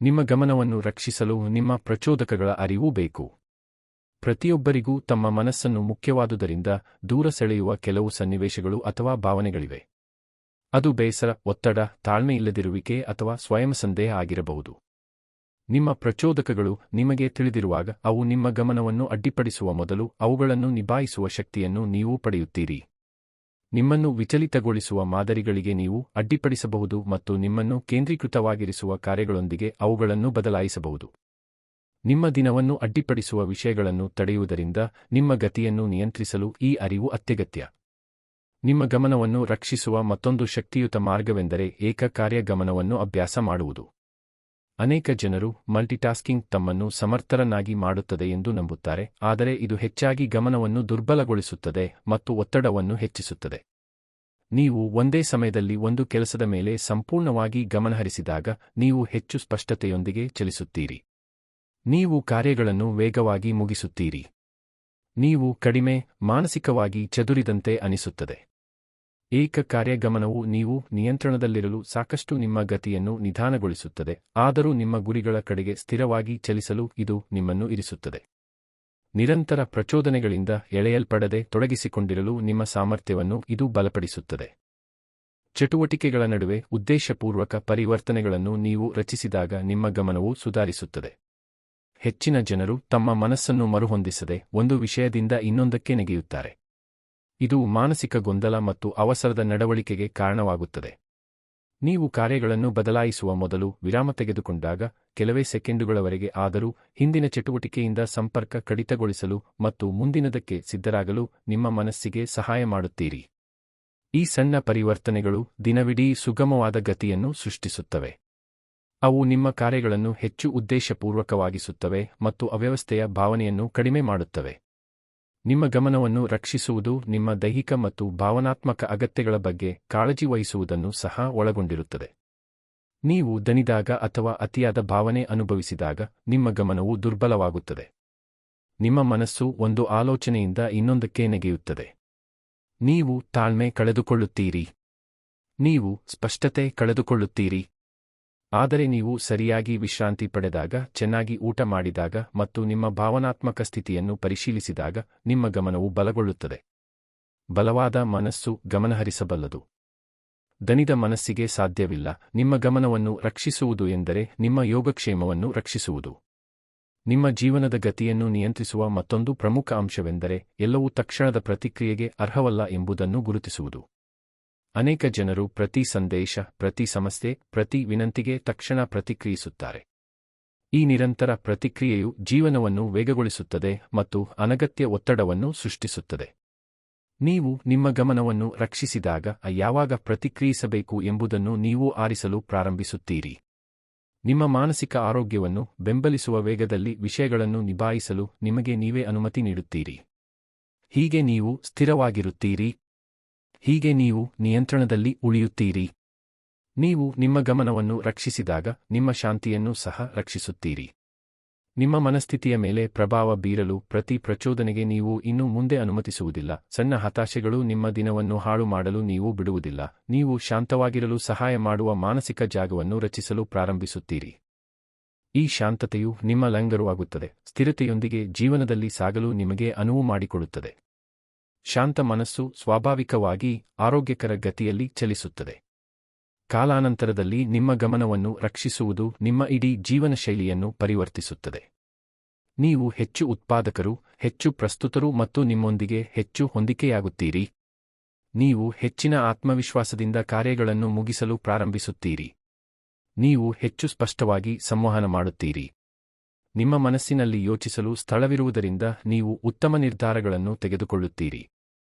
ನಿಮ್ಮ ಗಮನವನ್ನು ರಕ್ಷಿಸಲು ನಿಮ್ಮ ಪ್ರಚೋದಕಗಳ ಅರಿವು ಬೇಕು. ಪ್ರತಿಯೊಬ್ಬರಿಗೂ ತಮ್ಮ ಮನಸ್ಸನ್ನು ಮುಖ್ಯವಾದುದರಿಂದ ದೂರ ಸೆಳೆಯುವ ಕೆಲವು ಸನ್ನಿವೇಶಗಳು ಅಥವಾ ಭಾವನೆಗಳಿವೆ. ಅದು ಬೇಸರ, ಒತ್ತಡ, ತಾಳ್ಮೆಯಿಲ್ಲದಿರುವಿಕೆ ಅಥವಾ ಸ್ವಯಂಸಂದೇಹ ಆಗಿರಬಹುದು. ನಿಮ್ಮ ಪ್ರಚೋದಕಗಳು ನಿಮಗೆ ತಿಳಿದಿರುವಾಗ ಅವು ನಿಮ್ಮ ಗಮನವನ್ನು ಅಡ್ಡಿಪಡಿಸುವ ಮೊದಲು ಅವುಗಳನ್ನು ನಿಭಾಯಿಸುವ ಶಕ್ತಿಯನ್ನು ನೀವು ಪಡೆಯುತ್ತೀರಿ. ನಿಮ್ಮನ್ನು ವಿಚಲಿತಗೊಳಿಸುವ ಮಾದರಿಗಳಿಗೆ ನೀವು ಅಡ್ಡಿಪಡಿಸಬಹುದು ಮತ್ತು ನಿಮ್ಮನ್ನು ಕೇಂದ್ರೀಕೃತವಾಗಿರಿಸುವ ಕಾರ್ಯಗಳೊಂದಿಗೆ ಅವುಗಳನ್ನು ಬದಲಾಯಿಸಬಹುದು. ನಿಮ್ಮ ದಿನವನ್ನು ಅಡ್ಡಿಪಡಿಸುವ ವಿಷಯಗಳನ್ನು ತಡೆಯುವುದರಿಂದ ನಿಮ್ಮ ಗತಿಯನ್ನು ನಿಯಂತ್ರಿಸಲು ಈ ಅರಿವು ಅತ್ಯಗತ್ಯ. ನಿಮ್ಮ ಗಮನವನ್ನು ರಕ್ಷಿಸುವ ಮತ್ತೊಂದು ಶಕ್ತಿಯುತ ಮಾರ್ಗವೆಂದರೆ ಏಕಕಾರ್ಯ ಗಮನವನ್ನು ಅಭ್ಯಾಸ ಮಾಡುವುದು. ಅನೇಕ ಜನರು ಮಲ್ಟಿಟಾಸ್ಕಿಂಗ್ ತಮ್ಮನ್ನು ಸಮರ್ಥರನ್ನಾಗಿ ಮಾಡುತ್ತದೆ ಎಂದು ನಂಬುತ್ತಾರೆ, ಆದರೆ ಇದು ಹೆಚ್ಚಾಗಿ ಗಮನವನ್ನು ದುರ್ಬಲಗೊಳಿಸುತ್ತದೆ ಮತ್ತು ಒತ್ತಡವನ್ನು ಹೆಚ್ಚಿಸುತ್ತದೆ. ನೀವು ಒಂದೇ ಸಮಯದಲ್ಲಿ ಒಂದು ಕೆಲಸದ ಮೇಲೆ ಸಂಪೂರ್ಣವಾಗಿ ಗಮನಹರಿಸಿದಾಗ ನೀವು ಹೆಚ್ಚು ಸ್ಪಷ್ಟತೆಯೊಂದಿಗೆ ಚಲಿಸುತ್ತೀರಿ. ನೀವು ಕಾರ್ಯಗಳನ್ನು ವೇಗವಾಗಿ ಮುಗಿಸುತ್ತೀರಿ. ನೀವು ಕಡಿಮೆ ಮಾನಸಿಕವಾಗಿ ಚದುರಿದಂತೆ ಅನಿಸುತ್ತದೆ. ಏಕಕಾರ್ಯ ಗಮನವು ನೀವು ನಿಯಂತ್ರಣದಲ್ಲಿರಲು ಸಾಕಷ್ಟು ನಿಮ್ಮ ಗತಿಯನ್ನು ನಿಧಾನಗೊಳಿಸುತ್ತದೆ, ಆದರೂ ನಿಮ್ಮ ಗುರಿಗಳ ಕಡೆಗೆ ಸ್ಥಿರವಾಗಿ ಚಲಿಸಲು ಇದು ನಿಮ್ಮನ್ನು ಇರಿಸುತ್ತದೆ. ನಿರಂತರ ಪ್ರಚೋದನೆಗಳಿಂದ ಎಳೆಯಲ್ಪಡದೆ ತೊಡಗಿಸಿಕೊಂಡಿರಲು ನಿಮ್ಮ ಸಾಮರ್ಥ್ಯವನ್ನು ಇದು ಬಲಪಡಿಸುತ್ತದೆ. ಚಟುವಟಿಕೆಗಳ ನಡುವೆ ಉದ್ದೇಶಪೂರ್ವಕ ಪರಿವರ್ತನೆಗಳನ್ನು ನೀವು ರಚಿಸಿದಾಗ ನಿಮ್ಮ ಗಮನವು ಸುಧಾರಿಸುತ್ತದೆ. ಹೆಚ್ಚಿನ ಜನರು ತಮ್ಮ ಮನಸ್ಸನ್ನು ಮರುಹೊಂದಿಸದೆ ಒಂದು ವಿಷಯದಿಂದ ಇನ್ನೊಂದಕ್ಕೆ ನೆಗೆಯುತ್ತಾರೆ. ಇದು ಮಾನಸಿಕ ಗೊಂದಲ ಮತ್ತು ಅವಸರದ ನಡವಳಿಕೆಗೆ ಕಾರಣವಾಗುತ್ತದೆ. ನೀವು ಕಾರ್ಯಗಳನ್ನು ಬದಲಾಯಿಸುವ ಮೊದಲು ವಿರಾಮ ತೆಗೆದುಕೊಂಡಾಗ ಕೆಲವೇ ಸೆಕೆಂಡುಗಳವರೆಗೆ ಆದರೂ ಹಿಂದಿನ ಚಟುವಟಿಕೆಯಿಂದ ಸಂಪರ್ಕ ಕಡಿತಗೊಳಿಸಲು ಮತ್ತು ಮುಂದಿನದಕ್ಕೆ ಸಿದ್ಧರಾಗಲು ನಿಮ್ಮ ಮನಸ್ಸಿಗೆ ಸಹಾಯ ಮಾಡುತ್ತೀರಿ. ಈ ಸಣ್ಣ ಪರಿವರ್ತನೆಗಳು ದಿನವಿಡೀ ಸುಗಮವಾದ ಗತಿಯನ್ನು ಸೃಷ್ಟಿಸುತ್ತವೆ. ಅವು ನಿಮ್ಮ ಕಾರ್ಯಗಳನ್ನು ಹೆಚ್ಚು ಉದ್ದೇಶಪೂರ್ವಕವಾಗಿಸುತ್ತವೆ ಮತ್ತು ಅವ್ಯವಸ್ಥೆಯ ಭಾವನೆಯನ್ನು ಕಡಿಮೆ ಮಾಡುತ್ತವೆ. ನಿಮ್ಮ ಗಮನವನ್ನು ರಕ್ಷಿಸುವುದು ನಿಮ್ಮ ದೈಹಿಕ ಮತ್ತು ಭಾವನಾತ್ಮಕ ಅಗತ್ಯಗಳ ಬಗ್ಗೆ ಕಾಳಜಿ ವಹಿಸುವುದನ್ನು ಸಹ ಒಳಗೊಂಡಿರುತ್ತದೆ. ನೀವು ದಣಿದಾಗ ಅಥವಾ ಅತಿಯಾದ ಭಾವನೆ ಅನುಭವಿಸಿದಾಗ ನಿಮ್ಮ ಗಮನವು ದುರ್ಬಲವಾಗುತ್ತದೆ. ನಿಮ್ಮ ಮನಸ್ಸು ಒಂದು ಆಲೋಚನೆಯಿಂದ ಇನ್ನೊಂದಕ್ಕೆ ನೆಗೆಯುತ್ತದೆ. ನೀವು ತಾಳ್ಮೆ ಕಳೆದುಕೊಳ್ಳುತ್ತೀರಿ. ನೀವು ಸ್ಪಷ್ಟತೆ ಕಳೆದುಕೊಳ್ಳುತ್ತೀರಿ. ಆದರೆ ನೀವು ಸರಿಯಾಗಿ ವಿಶ್ರಾಂತಿ ಪಡೆದಾಗ, ಚೆನ್ನಾಗಿ ಊಟ ಮಾಡಿದಾಗ ಮತ್ತು ನಿಮ್ಮ ಭಾವನಾತ್ಮಕ ಸ್ಥಿತಿಯನ್ನು ಪರಿಶೀಲಿಸಿದಾಗ ನಿಮ್ಮ ಗಮನವು ಬಲಗೊಳ್ಳುತ್ತದೆ. ಬಲವಾದ ಮನಸ್ಸು ಗಮನಹರಿಸಬಲ್ಲದು. ದಣಿದ ಮನಸ್ಸಿಗೆ ಸಾಧ್ಯವಿಲ್ಲ. ನಿಮ್ಮ ಗಮನವನ್ನು ರಕ್ಷಿಸುವುದು ಎಂದರೆ ನಿಮ್ಮ ಯೋಗಕ್ಷೇಮವನ್ನು ರಕ್ಷಿಸುವುದು. ನಿಮ್ಮ ಜೀವನದ ಗತಿಯನ್ನು ನಿಯಂತ್ರಿಸುವ ಮತ್ತೊಂದು ಪ್ರಮುಖ ಅಂಶವೆಂದರೆ ಎಲ್ಲವೂ ತಕ್ಷಣದ ಪ್ರತಿಕ್ರಿಯೆಗೆ ಅರ್ಹವಲ್ಲ ಎಂಬುದನ್ನು ಗುರುತಿಸುವುದು. ಅನೇಕ ಜನರು ಪ್ರತಿ ಸಂದೇಶ, ಪ್ರತಿ ಸಮಸ್ಯೆ, ಪ್ರತಿ ವಿನಂತಿಗೆ ತಕ್ಷಣ ಪ್ರತಿಕ್ರಿಯಿಸುತ್ತಾರೆ. ಈ ನಿರಂತರ ಪ್ರತಿಕ್ರಿಯೆಯು ಜೀವನವನ್ನು ವೇಗಗೊಳಿಸುತ್ತದೆ ಮತ್ತು ಅನಗತ್ಯ ಒತ್ತಡವನ್ನು ಸೃಷ್ಟಿಸುತ್ತದೆ. ನೀವು ನಿಮ್ಮ ಗಮನವನ್ನು ರಕ್ಷಿಸಿದಾಗ ಯಾವಾಗ ಪ್ರತಿಕ್ರಿಯಿಸಬೇಕು ಎಂಬುದನ್ನು ನೀವು ಆರಿಸಲು ಪ್ರಾರಂಭಿಸುತ್ತೀರಿ. ನಿಮ್ಮ ಮಾನಸಿಕ ಆರೋಗ್ಯವನ್ನು ಬೆಂಬಲಿಸುವ ವೇಗದಲ್ಲಿ ವಿಷಯಗಳನ್ನು ನಿಭಾಯಿಸಲು ನಿಮಗೆ ನೀವೇ ಅನುಮತಿ ನೀಡುತ್ತೀರಿ. ಹೀಗೆ ನೀವು ಸ್ಥಿರವಾಗಿರುತ್ತೀರಿ. ಹೀಗೆ ನೀವು ನಿಯಂತ್ರಣದಲ್ಲಿ ಉಳಿಯುತ್ತೀರಿ. ನೀವು ನಿಮ್ಮ ಗಮನವನ್ನು ರಕ್ಷಿಸಿದಾಗ ನಿಮ್ಮ ಶಾಂತಿಯನ್ನು ಸಹ ರಕ್ಷಿಸುತ್ತೀರಿ. ನಿಮ್ಮ ಮನಸ್ಥಿತಿಯ ಮೇಲೆ ಪ್ರಭಾವ ಬೀರಲು ಪ್ರತಿ ಪ್ರಚೋದನೆಗೆ ನೀವು ಇನ್ನು ಮುಂದೆ ಅನುಮತಿಸುವುದಿಲ್ಲ. ಸಣ್ಣ ಹತಾಶೆಗಳು ನಿಮ್ಮ ದಿನವನ್ನು ಹಾಳು ಮಾಡಲು ನೀವು ಬಿಡುವುದಿಲ್ಲ. ನೀವು ಶಾಂತವಾಗಿರಲು ಸಹಾಯ ಮಾಡುವ ಮಾನಸಿಕ ಜಾಗವನ್ನು ರಚಿಸಲು ಪ್ರಾರಂಭಿಸುತ್ತೀರಿ. ಈ ಶಾಂತತೆಯು ನಿಮ್ಮ ಲಂಗರು ಆಗುತ್ತದೆ. ಸ್ಥಿರತೆಯೊಂದಿಗೆ ಜೀವನದಲ್ಲಿ ಸಾಗಲು ನಿಮಗೆ ಅನುವು ಮಾಡಿಕೊಡುತ್ತದೆ. ಶಾಂತ ಮನಸ್ಸು ಸ್ವಾಭಾವಿಕವಾಗಿ ಆರೋಗ್ಯಕರ ಗತಿಯಲ್ಲಿ ಚಲಿಸುತ್ತದೆ. ಕಾಲಾನಂತರದಲ್ಲಿ ನಿಮ್ಮ ಗಮನವನ್ನು ರಕ್ಷಿಸುವುದು ನಿಮ್ಮ ಇಡೀ ಜೀವನ ಶೈಲಿಯನ್ನು ಪರಿವರ್ತಿಸುತ್ತದೆ. ನೀವು ಹೆಚ್ಚು ಉತ್ಪಾದಕರು, ಹೆಚ್ಚು ಪ್ರಸ್ತುತರು ಮತ್ತು ನಿಮ್ಮೊಂದಿಗೆ ಹೆಚ್ಚು ಹೊಂದಿಕೆಯಾಗುತ್ತೀರಿ. ನೀವು ಹೆಚ್ಚಿನ ಆತ್ಮವಿಶ್ವಾಸದಿಂದ ಕಾರ್ಯಗಳನ್ನು ಮುಗಿಸಲು ಪ್ರಾರಂಭಿಸುತ್ತೀರಿ. ನೀವು ಹೆಚ್ಚು ಸ್ಪಷ್ಟವಾಗಿ ಸಂವಹನ ಮಾಡುತ್ತೀರಿ. ನಿಮ್ಮ ಮನಸ್ಸಿನಲ್ಲಿ ಯೋಚಿಸಲು ಸ್ಥಳವಿರುವುದರಿಂದ ನೀವು ಉತ್ತಮ ನಿರ್ಧಾರಗಳನ್ನು ತೆಗೆದುಕೊಳ್ಳುತ್ತೀರಿ.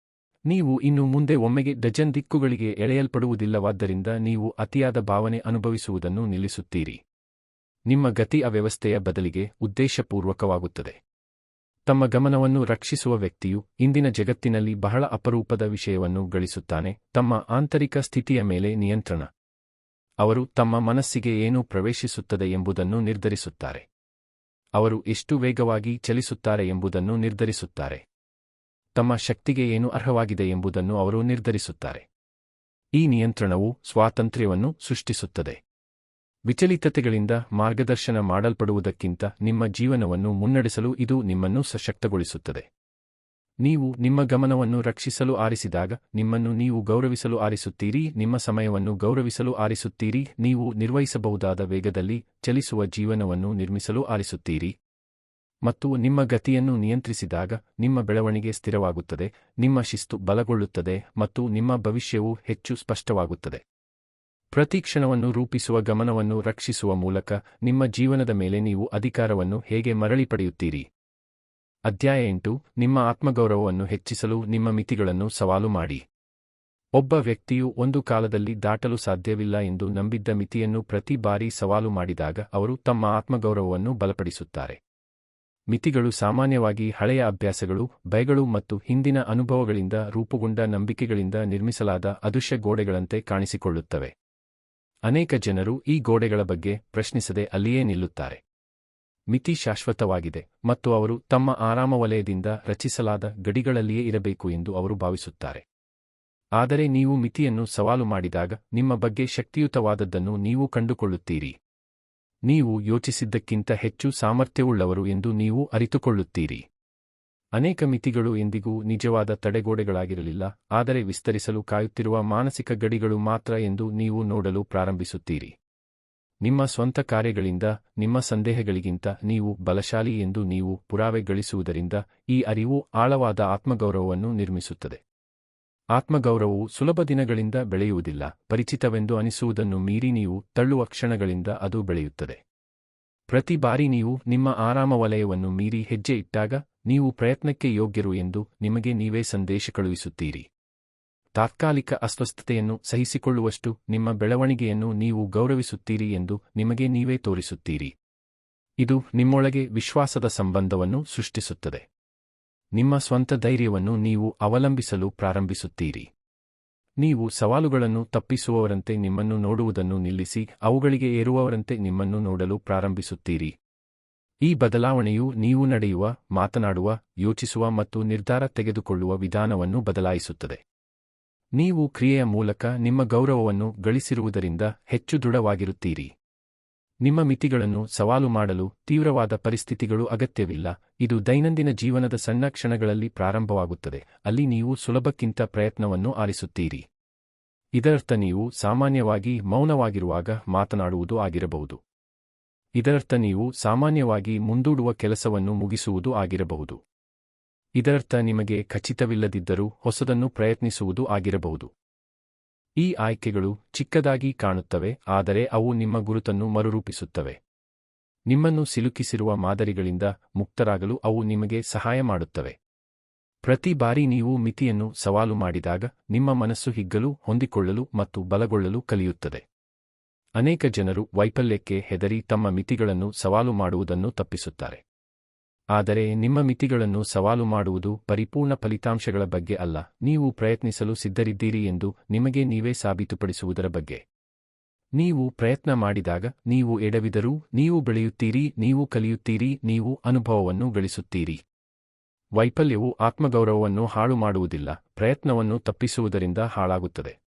ನೀವು ಇನ್ನು ಮುಂದೆ ಒಮ್ಮೆಗೆ ಡಜನ್ ದಿಕ್ಕುಗಳಿಗೆ ಎಳೆಯಲ್ಪಡುವುದಿಲ್ಲವಾದ್ದರಿಂದ ನೀವು ಅತಿಯಾದ ಭಾವನೆ ಅನುಭವಿಸುವುದನ್ನು ನಿಲ್ಲಿಸುತ್ತೀರಿ. ನಿಮ್ಮ ಗತಿ ಅವ್ಯವಸ್ಥೆಯ ಬದಲಿಗೆ ಉದ್ದೇಶಪೂರ್ವಕವಾಗುತ್ತದೆ. ತಮ್ಮ ಗಮನವನ್ನು ರಕ್ಷಿಸುವ ವ್ಯಕ್ತಿಯು ಇಂದಿನ ಜಗತ್ತಿನಲ್ಲಿ ಬಹಳ ಅಪರೂಪದ ವಿಷಯವನ್ನು ಗಳಿಸುತ್ತಾನೆ: ತಮ್ಮ ಆಂತರಿಕ ಸ್ಥಿತಿಯ ಮೇಲೆ ನಿಯಂತ್ರಣ. ಅವರು ತಮ್ಮ ಮನಸ್ಸಿಗೆ ಏನು ಪ್ರವೇಶಿಸುತ್ತದೆ ಎಂಬುದನ್ನು ನಿರ್ಧರಿಸುತ್ತಾರೆ. ಅವರು ಎಷ್ಟು ವೇಗವಾಗಿ ಚಲಿಸುತ್ತಾರೆ ಎಂಬುದನ್ನು ನಿರ್ಧರಿಸುತ್ತಾರೆ. ತಮ್ಮ ಶಕ್ತಿಗೆ ಏನು ಅರ್ಹವಾಗಿದೆ ಎಂಬುದನ್ನು ಅವರು ನಿರ್ಧರಿಸುತ್ತಾರೆ. ಈ ನಿಯಂತ್ರಣವು ಸ್ವಾತಂತ್ರ್ಯವನ್ನು ಸೃಷ್ಟಿಸುತ್ತದೆ. ವಿಚಲಿತತೆಗಳಿಂದ ಮಾರ್ಗದರ್ಶನ ಮಾಡಲ್ಪಡುವುದಕ್ಕಿಂತ ನಿಮ್ಮ ಜೀವನವನ್ನು ಮುನ್ನಡೆಸಲು ಇದು ನಿಮ್ಮನ್ನು ಸಶಕ್ತಗೊಳಿಸುತ್ತದೆ. ನೀವು ನಿಮ್ಮ ಗಮನವನ್ನು ರಕ್ಷಿಸಲು ಆರಿಸಿದಾಗ ನಿಮ್ಮನ್ನು ನೀವು ಗೌರವಿಸಲು ಆರಿಸುತ್ತೀರಿ. ನಿಮ್ಮ ಸಮಯವನ್ನು ಗೌರವಿಸಲು ಆರಿಸುತ್ತೀರಿ. ನೀವು ನಿರ್ವಹಿಸಬಹುದಾದ ವೇಗದಲ್ಲಿ ಚಲಿಸುವ ಜೀವನವನ್ನು ನಿರ್ಮಿಸಲು ಆರಿಸುತ್ತೀರಿ. ಮತ್ತು ನಿಮ್ಮ ಗತಿಯನ್ನು ನಿಯಂತ್ರಿಸಿದಾಗ ನಿಮ್ಮ ಬೆಳವಣಿಗೆ ಸ್ಥಿರವಾಗುತ್ತದೆ, ನಿಮ್ಮ ಶಿಸ್ತು ಬಲಗೊಳ್ಳುತ್ತದೆ ಮತ್ತು ನಿಮ್ಮ ಭವಿಷ್ಯವು ಹೆಚ್ಚು ಸ್ಪಷ್ಟವಾಗುತ್ತದೆ. ಪ್ರತಿ ಕ್ಷಣವನ್ನು ರೂಪಿಸುವ ಗಮನವನ್ನು ರಕ್ಷಿಸುವ ಮೂಲಕ ನಿಮ್ಮ ಜೀವನದ ಮೇಲೆ ನೀವು ಅಧಿಕಾರವನ್ನು ಹೇಗೆ ಮರಳಿ ಪಡೆಯುತ್ತೀರಿ. ಅಧ್ಯಾಯ 8: ನಿಮ್ಮ ಆತ್ಮಗೌರವವನ್ನು ಹೆಚ್ಚಿಸಲು ನಿಮ್ಮ ಮಿತಿಗಳನ್ನು ಸವಾಲು ಮಾಡಿ. ಒಬ್ಬ ವ್ಯಕ್ತಿಯು ಒಂದು ಕಾಲದಲ್ಲಿ ದಾಟಲು ಸಾಧ್ಯವಿಲ್ಲ ಎಂದು ನಂಬಿದ್ದ ಮಿತಿಯನ್ನು ಪ್ರತಿ ಬಾರಿ ಸವಾಲು ಮಾಡಿದಾಗ ಅವರು ತಮ್ಮ ಆತ್ಮಗೌರವವನ್ನು ಬಲಪಡಿಸುತ್ತಾರೆ. ಮಿತಿಗಳು ಸಾಮಾನ್ಯವಾಗಿ ಹಳೆಯ ಅಭ್ಯಾಸಗಳು, ಭಯಗಳು ಮತ್ತು ಹಿಂದಿನ ಅನುಭವಗಳಿಂದ ರೂಪುಗೊಂಡ ನಂಬಿಕೆಗಳಿಂದ ನಿರ್ಮಿಸಲಾದ ಅದೃಶ್ಯ ಗೋಡೆಗಳಂತೆ ಕಾಣಿಸಿಕೊಳ್ಳುತ್ತವೆ. ಅನೇಕ ಜನರು ಈ ಗೋಡೆಗಳ ಬಗ್ಗೆ ಪ್ರಶ್ನಿಸದೆ ಅಲ್ಲಿಯೇ ನಿಲ್ಲುತ್ತಾರೆ. ಮಿತಿ ಶಾಶ್ವತವಾಗಿದೆ ಮತ್ತು ಅವರು ತಮ್ಮ ಆರಾಮ ವಲಯದಿಂದ ರಚಿಸಲಾದ ಗಡಿಗಳಲ್ಲಿಯೇ ಇರಬೇಕು ಎಂದು ಅವರು ಭಾವಿಸುತ್ತಾರೆ. ಆದರೆ ನೀವು ಮಿತಿಯನ್ನು ಸವಾಲು ಮಾಡಿದಾಗ ನಿಮ್ಮ ಬಗ್ಗೆ ಶಕ್ತಿಯುತವಾದದ್ದನ್ನು ನೀವು ಕಂಡುಕೊಳ್ಳುತ್ತೀರಿ. ನೀವು ಯೋಚಿಸಿದ್ದಕ್ಕಿಂತ ಹೆಚ್ಚು ಸಾಮರ್ಥ್ಯವುಳ್ಳವರು ಎಂದು ನೀವು ಅರಿತುಕೊಳ್ಳುತ್ತೀರಿ. ಅನೇಕ ಮಿತಿಗಳು ಎಂದಿಗೂ ನಿಜವಾದ ತಡೆಗೋಡೆಗಳಾಗಿರಲಿಲ್ಲ, ಆದರೆ ವಿಸ್ತರಿಸಲು ಕಾಯುತ್ತಿರುವ ಮಾನಸಿಕ ಗಡಿಗಳು ಮಾತ್ರ ಎಂದು ನೀವು ನೋಡಲು ಪ್ರಾರಂಭಿಸುತ್ತೀರಿ. ನಿಮ್ಮ ಸ್ವಂತ ಕಾರ್ಯಗಳಿಂದ ನಿಮ್ಮ ಸಂದೇಹಗಳಿಗಿಂತ ನೀವು ಬಲಶಾಲಿ ಎಂದು ನೀವು ಪುರಾವೆ ಗಳಿಸುವುದರಿಂದ ಈ ಅರಿವು ಆಳವಾದ ಆತ್ಮಗೌರವವನ್ನು ನಿರ್ಮಿಸುತ್ತದೆ. ಆತ್ಮಗೌರವವು ಸುಲಭ ದಿನಗಳಿಂದ ಬೆಳೆಯುವುದಿಲ್ಲ. ಪರಿಚಿತವೆಂದು ಅನಿಸುವುದನ್ನು ಮೀರಿ ನೀವು ತಳ್ಳುವ ಕ್ಷಣಗಳಿಂದ ಅದು ಬೆಳೆಯುತ್ತದೆ. ಪ್ರತಿ ಬಾರಿ ನೀವು ನಿಮ್ಮ ಆರಾಮ ವಲಯವನ್ನು ಮೀರಿ ಹೆಜ್ಜೆ ಇಟ್ಟಾಗ ನೀವು ಪ್ರಯತ್ನಕ್ಕೆ ಯೋಗ್ಯರು ಎಂದು ನಿಮಗೆ ನೀವೇ ಸಂದೇಶ ಕಳುಹಿಸುತ್ತೀರಿ. ತಾತ್ಕಾಲಿಕ ಅಸ್ವಸ್ಥತೆಯನ್ನು ಸಹಿಸಿಕೊಳ್ಳುವಷ್ಟು ನಿಮ್ಮ ಬೆಳವಣಿಗೆಯನ್ನು ನೀವು ಗೌರವಿಸುತ್ತೀರಿ ಎಂದು ನಿಮಗೆ ನೀವೇ ತೋರಿಸುತ್ತೀರಿ. ಇದು ನಿಮ್ಮೊಳಗೆ ವಿಶ್ವಾಸದ ಸಂಬಂಧವನ್ನು ಸೃಷ್ಟಿಸುತ್ತದೆ. ನಿಮ್ಮ ಸ್ವಂತ ಧೈರ್ಯವನ್ನು ನೀವು ಅವಲಂಬಿಸಲು ಪ್ರಾರಂಭಿಸುತ್ತೀರಿ. ನೀವು ಸವಾಲುಗಳನ್ನು ತಪ್ಪಿಸುವವರಂತೆ ನಿಮ್ಮನ್ನು ನೋಡುವುದನ್ನು ನಿಲ್ಲಿಸಿ ಅವುಗಳಿಗೆ ಏರುವವರಂತೆ ನಿಮ್ಮನ್ನು ನೋಡಲು ಪ್ರಾರಂಭಿಸುತ್ತೀರಿ. ಈ ಬದಲಾವಣೆಯು ನೀವು ನಡೆಯುವ, ಮಾತನಾಡುವ, ಯೋಚಿಸುವ ಮತ್ತು ನಿರ್ಧಾರ ತೆಗೆದುಕೊಳ್ಳುವ ವಿಧಾನವನ್ನು ಬದಲಾಯಿಸುತ್ತದೆ. ನೀವು ಕ್ರಿಯೆಯ ಮೂಲಕ ನಿಮ್ಮ ಗೌರವವನ್ನು ಗಳಿಸಿರುವುದರಿಂದ ಹೆಚ್ಚು ದೃಢವಾಗಿರುತ್ತೀರಿ. ನಿಮ್ಮ ಮಿತಿಗಳನ್ನು ಸವಾಲು ಮಾಡಲು ತೀವ್ರವಾದ ಪರಿಸ್ಥಿತಿಗಳು ಅಗತ್ಯವಿಲ್ಲ. ಇದು ದೈನಂದಿನ ಜೀವನದ ಸಣ್ಣ ಕ್ಷಣಗಳಲ್ಲಿ ಪ್ರಾರಂಭವಾಗುತ್ತದೆ, ಅಲ್ಲಿ ನೀವು ಸುಲಭಕ್ಕಿಂತ ಪ್ರಯತ್ನವನ್ನು ಆರಿಸುತ್ತೀರಿ. ಇದರರ್ಥ ನೀವು ಸಾಮಾನ್ಯವಾಗಿ ಮೌನವಾಗಿರುವಾಗ ಮಾತನಾಡುವುದು ಆಗಿರಬಹುದು. ಇದರರ್ಥ ನೀವು ಸಾಮಾನ್ಯವಾಗಿ ಮುಂದೂಡುವ ಕೆಲಸವನ್ನು ಮುಗಿಸುವುದು ಆಗಿರಬಹುದು. ಇದರರ್ಥ ನಿಮಗೆ ಖಚಿತವಿಲ್ಲದಿದ್ದರೂ ಹೊಸದನ್ನು ಪ್ರಯತ್ನಿಸುವುದು ಆಗಿರಬಹುದು. ಈ ಆಯ್ಕೆಗಳು ಚಿಕ್ಕದಾಗಿ ಕಾಣುತ್ತವೆ, ಆದರೆ ಅವು ನಿಮ್ಮ ಗುರುತನ್ನು ಮರುರೂಪಿಸುತ್ತವೆ. ನಿಮ್ಮನ್ನು ಸಿಲುಕಿಸಿರುವ ಮಾದರಿಗಳಿಂದ ಮುಕ್ತರಾಗಲು ಅವು ನಿಮಗೆ ಸಹಾಯ ಮಾಡುತ್ತವೆ. ಪ್ರತಿ ಬಾರಿ ನೀವು ಮಿತಿಯನ್ನು ಸವಾಲು ಮಾಡಿದಾಗ ನಿಮ್ಮ ಮನಸ್ಸು ಹಿಗ್ಗಲು, ಹೊಂದಿಕೊಳ್ಳಲು ಮತ್ತು ಬಲಗೊಳ್ಳಲು ಕಲಿಯುತ್ತದೆ. ಅನೇಕ ಜನರು ವೈಫಲ್ಯಕ್ಕೆ ಹೆದರಿ ತಮ್ಮ ಮಿತಿಗಳನ್ನು ಸವಾಲು ಮಾಡುವುದನ್ನು ತಪ್ಪಿಸುತ್ತಾರೆ. ಆದರೆ ನಿಮ್ಮ ಮಿತಿಗಳನ್ನು ಸವಾಲು ಮಾಡುವುದು ಪರಿಪೂರ್ಣ ಫಲಿತಾಂಶಗಳ ಬಗ್ಗೆ ಅಲ್ಲ, ನೀವು ಪ್ರಯತ್ನಿಸಲು ಸಿದ್ಧರಿದ್ದೀರಿ ಎಂದು ನಿಮಗೆ ನೀವೇ ಸಾಬೀತುಪಡಿಸುವುದರ ಬಗ್ಗೆ. ನೀವು ಪ್ರಯತ್ನ ಮಾಡಿದಾಗ, ನೀವು ಎಡವಿದರೂ, ನೀವು ಬೆಳೆಯುತ್ತೀರಿ, ನೀವು ಕಲಿಯುತ್ತೀರಿ, ನೀವು ಅನುಭವವನ್ನು ಗಳಿಸುತ್ತೀರಿ. ವೈಫಲ್ಯವು ಆತ್ಮಗೌರವವನ್ನು ಹಾಳು ಮಾಡುವುದಿಲ್ಲ, ಪ್ರಯತ್ನವನ್ನು ತಪ್ಪಿಸುವುದರಿಂದ ಹಾಳಾಗುತ್ತದೆ.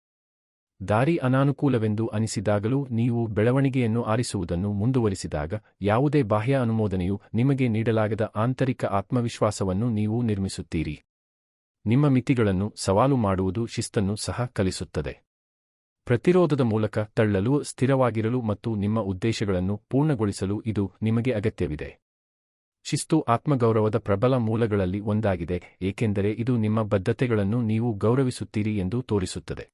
ದಾರಿ ಅನಾನುಕೂಲವೆಂದು ಅನಿಸಿದಾಗಲೂ ನೀವು ಬೆಳವಣಿಗೆಯನ್ನು ಆರಿಸುವುದನ್ನು ಮುಂದುವರಿಸಿದಾಗ, ಯಾವುದೇ ಬಾಹ್ಯ ಅನುಮೋದನೆಯು ನಿಮಗೆ ನೀಡಲಾಗದ ಆಂತರಿಕ ಆತ್ಮವಿಶ್ವಾಸವನ್ನು ನೀವು ನಿರ್ಮಿಸುತ್ತೀರಿ. ನಿಮ್ಮ ಮಿತಿಗಳನ್ನು ಸವಾಲು ಮಾಡುವುದು ಶಿಸ್ತನ್ನು ಸಹ ಕಲಿಸುತ್ತದೆ. ಪ್ರತಿರೋಧದ ಮೂಲಕ ತಳ್ಳಲು, ಸ್ಥಿರವಾಗಿರಲು ಮತ್ತು ನಿಮ್ಮ ಉದ್ದೇಶಗಳನ್ನು ಪೂರ್ಣಗೊಳಿಸಲು ಇದು ನಿಮಗೆ ಅಗತ್ಯವಿದೆ. ಶಿಸ್ತು ಆತ್ಮಗೌರವದ ಪ್ರಬಲ ಮೂಲಗಳಲ್ಲಿ ಒಂದಾಗಿದೆ, ಏಕೆಂದರೆ ಇದು ನಿಮ್ಮ ಬದ್ಧತೆಗಳನ್ನು ನೀವು ಗೌರವಿಸುತ್ತೀರಿ ಎಂದು ತೋರಿಸುತ್ತದೆ.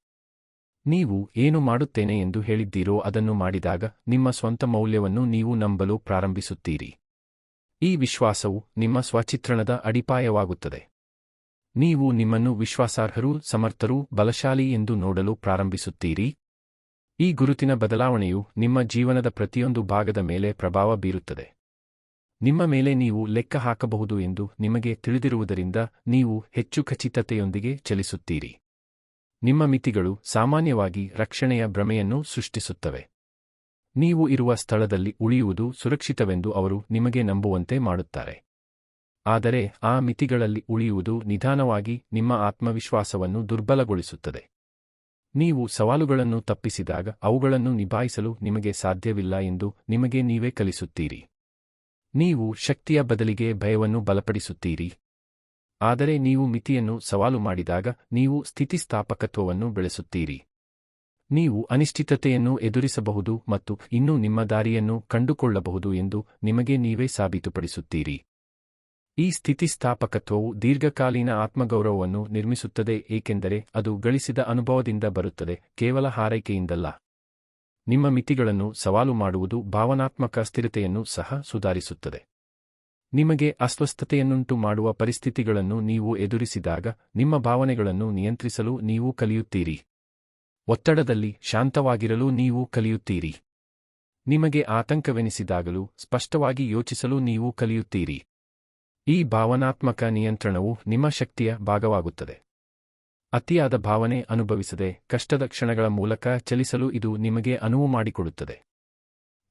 ನೀವು ಏನು ಮಾಡುತ್ತೇನೆ ಎಂದು ಹೇಳಿದ್ದೀರೋ ಅದನ್ನು ಮಾಡಿದಾಗ ನಿಮ್ಮ ಸ್ವಂತ ಮೌಲ್ಯವನ್ನು ನೀವು ನಂಬಲು ಪ್ರಾರಂಭಿಸುತ್ತೀರಿ. ಈ ವಿಶ್ವಾಸವು ನಿಮ್ಮ ಸ್ವಚಿತ್ರಣದ ಅಡಿಪಾಯವಾಗುತ್ತದೆ. ನೀವು ನಿಮ್ಮನ್ನು ವಿಶ್ವಾಸಾರ್ಹರು, ಸಮರ್ಥರು, ಬಲಶಾಲಿ ಎಂದು ನೋಡಲು ಪ್ರಾರಂಭಿಸುತ್ತೀರಿ. ಈ ಗುರುತಿನ ಬದಲಾವಣೆಯು ನಿಮ್ಮ ಜೀವನದ ಪ್ರತಿಯೊಂದು ಭಾಗದ ಮೇಲೆ ಪ್ರಭಾವ ಬೀರುತ್ತದೆ. ನಿಮ್ಮ ಮೇಲೆ ನೀವು ಲೆಕ್ಕ ಹಾಕಬಹುದು ಎಂದು ನಿಮಗೆ ತಿಳಿದಿರುವುದರಿಂದ ನೀವು ಹೆಚ್ಚು ಖಚಿತತೆಯೊಂದಿಗೆ ಚಲಿಸುತ್ತೀರಿ. ನಿಮ್ಮ ಮಿತಿಗಳು ಸಾಮಾನ್ಯವಾಗಿ ರಕ್ಷಣೆಯ ಭ್ರಮೆಯನ್ನು ಸೃಷ್ಟಿಸುತ್ತವೆ. ನೀವು ಇರುವ ಸ್ಥಳದಲ್ಲಿ ಉಳಿಯುವುದು ಸುರಕ್ಷಿತವೆಂದು ಅವರು ನಿಮಗೆ ನಂಬುವಂತೆ ಮಾಡುತ್ತಾರೆ. ಆದರೆ ಆ ಮಿತಿಗಳಲ್ಲಿ ಉಳಿಯುವುದು ನಿಧಾನವಾಗಿ ನಿಮ್ಮ ಆತ್ಮವಿಶ್ವಾಸವನ್ನು ದುರ್ಬಲಗೊಳಿಸುತ್ತದೆ. ನೀವು ಸವಾಲುಗಳನ್ನು ತಪ್ಪಿಸಿದಾಗ ಅವುಗಳನ್ನು ನಿಭಾಯಿಸಲು ನಿಮಗೆ ಸಾಧ್ಯವಿಲ್ಲ ಎಂದು ನಿಮಗೆ ನೀವೇ ಕಲಿಸುತ್ತೀರಿ. ನೀವು ಶಕ್ತಿಯ ಬದಲಿಗೆ ಭಯವನ್ನು ಬಲಪಡಿಸುತ್ತೀರಿ. ಆದರೆ ನೀವು ಮಿತಿಯನ್ನು ಸವಾಲು ಮಾಡಿದಾಗ ನೀವು ಸ್ಥಿತಿಸ್ಥಾಪಕತ್ವವನ್ನು ಬೆಳೆಸುತ್ತೀರಿ. ನೀವು ಅನಿಶ್ಚಿತತೆಯನ್ನು ಎದುರಿಸಬಹುದು ಮತ್ತು ಇನ್ನೂ ನಿಮ್ಮ ದಾರಿಯನ್ನು ಕಂಡುಕೊಳ್ಳಬಹುದು ಎಂದು ನಿಮಗೆ ನೀವೇ ಸಾಬೀತುಪಡಿಸುತ್ತೀರಿ. ಈ ಸ್ಥಿತಿಸ್ಥಾಪಕತ್ವವು ದೀರ್ಘಕಾಲೀನ ಆತ್ಮಗೌರವವನ್ನು ನಿರ್ಮಿಸುತ್ತದೆ, ಏಕೆಂದರೆ ಅದು ಗಳಿಸಿದ ಅನುಭವದಿಂದ ಬರುತ್ತದೆ, ಕೇವಲ ಹಾರೈಕೆಯಿಂದಲ್ಲ. ನಿಮ್ಮ ಮಿತಿಗಳನ್ನು ಸವಾಲು ಮಾಡುವುದು ಭಾವನಾತ್ಮಕ ಸ್ಥಿರತೆಯನ್ನು ಸಹ ಸುಧಾರಿಸುತ್ತದೆ. ನಿಮಗೆ ಅಸ್ವಸ್ಥತೆಯನ್ನುಂಟು ಮಾಡುವ ಪರಿಸ್ಥಿತಿಗಳನ್ನು ನೀವು ಎದುರಿಸಿದಾಗ ನಿಮ್ಮ ಭಾವನೆಗಳನ್ನು ನಿಯಂತ್ರಿಸಲು ನೀವು ಕಲಿಯುತ್ತೀರಿ. ಒತ್ತಡದಲ್ಲಿ ಶಾಂತವಾಗಿರಲು ನೀವು ಕಲಿಯುತ್ತೀರಿ. ನಿಮಗೆ ಆತಂಕವೆನಿಸಿದಾಗಲೂ ಸ್ಪಷ್ಟವಾಗಿ ಯೋಚಿಸಲು ನೀವು ಕಲಿಯುತ್ತೀರಿ. ಈ ಭಾವನಾತ್ಮಕ ನಿಯಂತ್ರಣವು ನಿಮ್ಮ ಶಕ್ತಿಯ ಭಾಗವಾಗುತ್ತದೆ. ಅತಿಯಾದ ಭಾವನೆ ಅನುಭವಿಸದೆ ಕಷ್ಟದ ಕ್ಷಣಗಳ ಮೂಲಕ ಚಲಿಸಲು ಇದು ನಿಮಗೆ ಅನುವು ಮಾಡಿಕೊಡುತ್ತದೆ.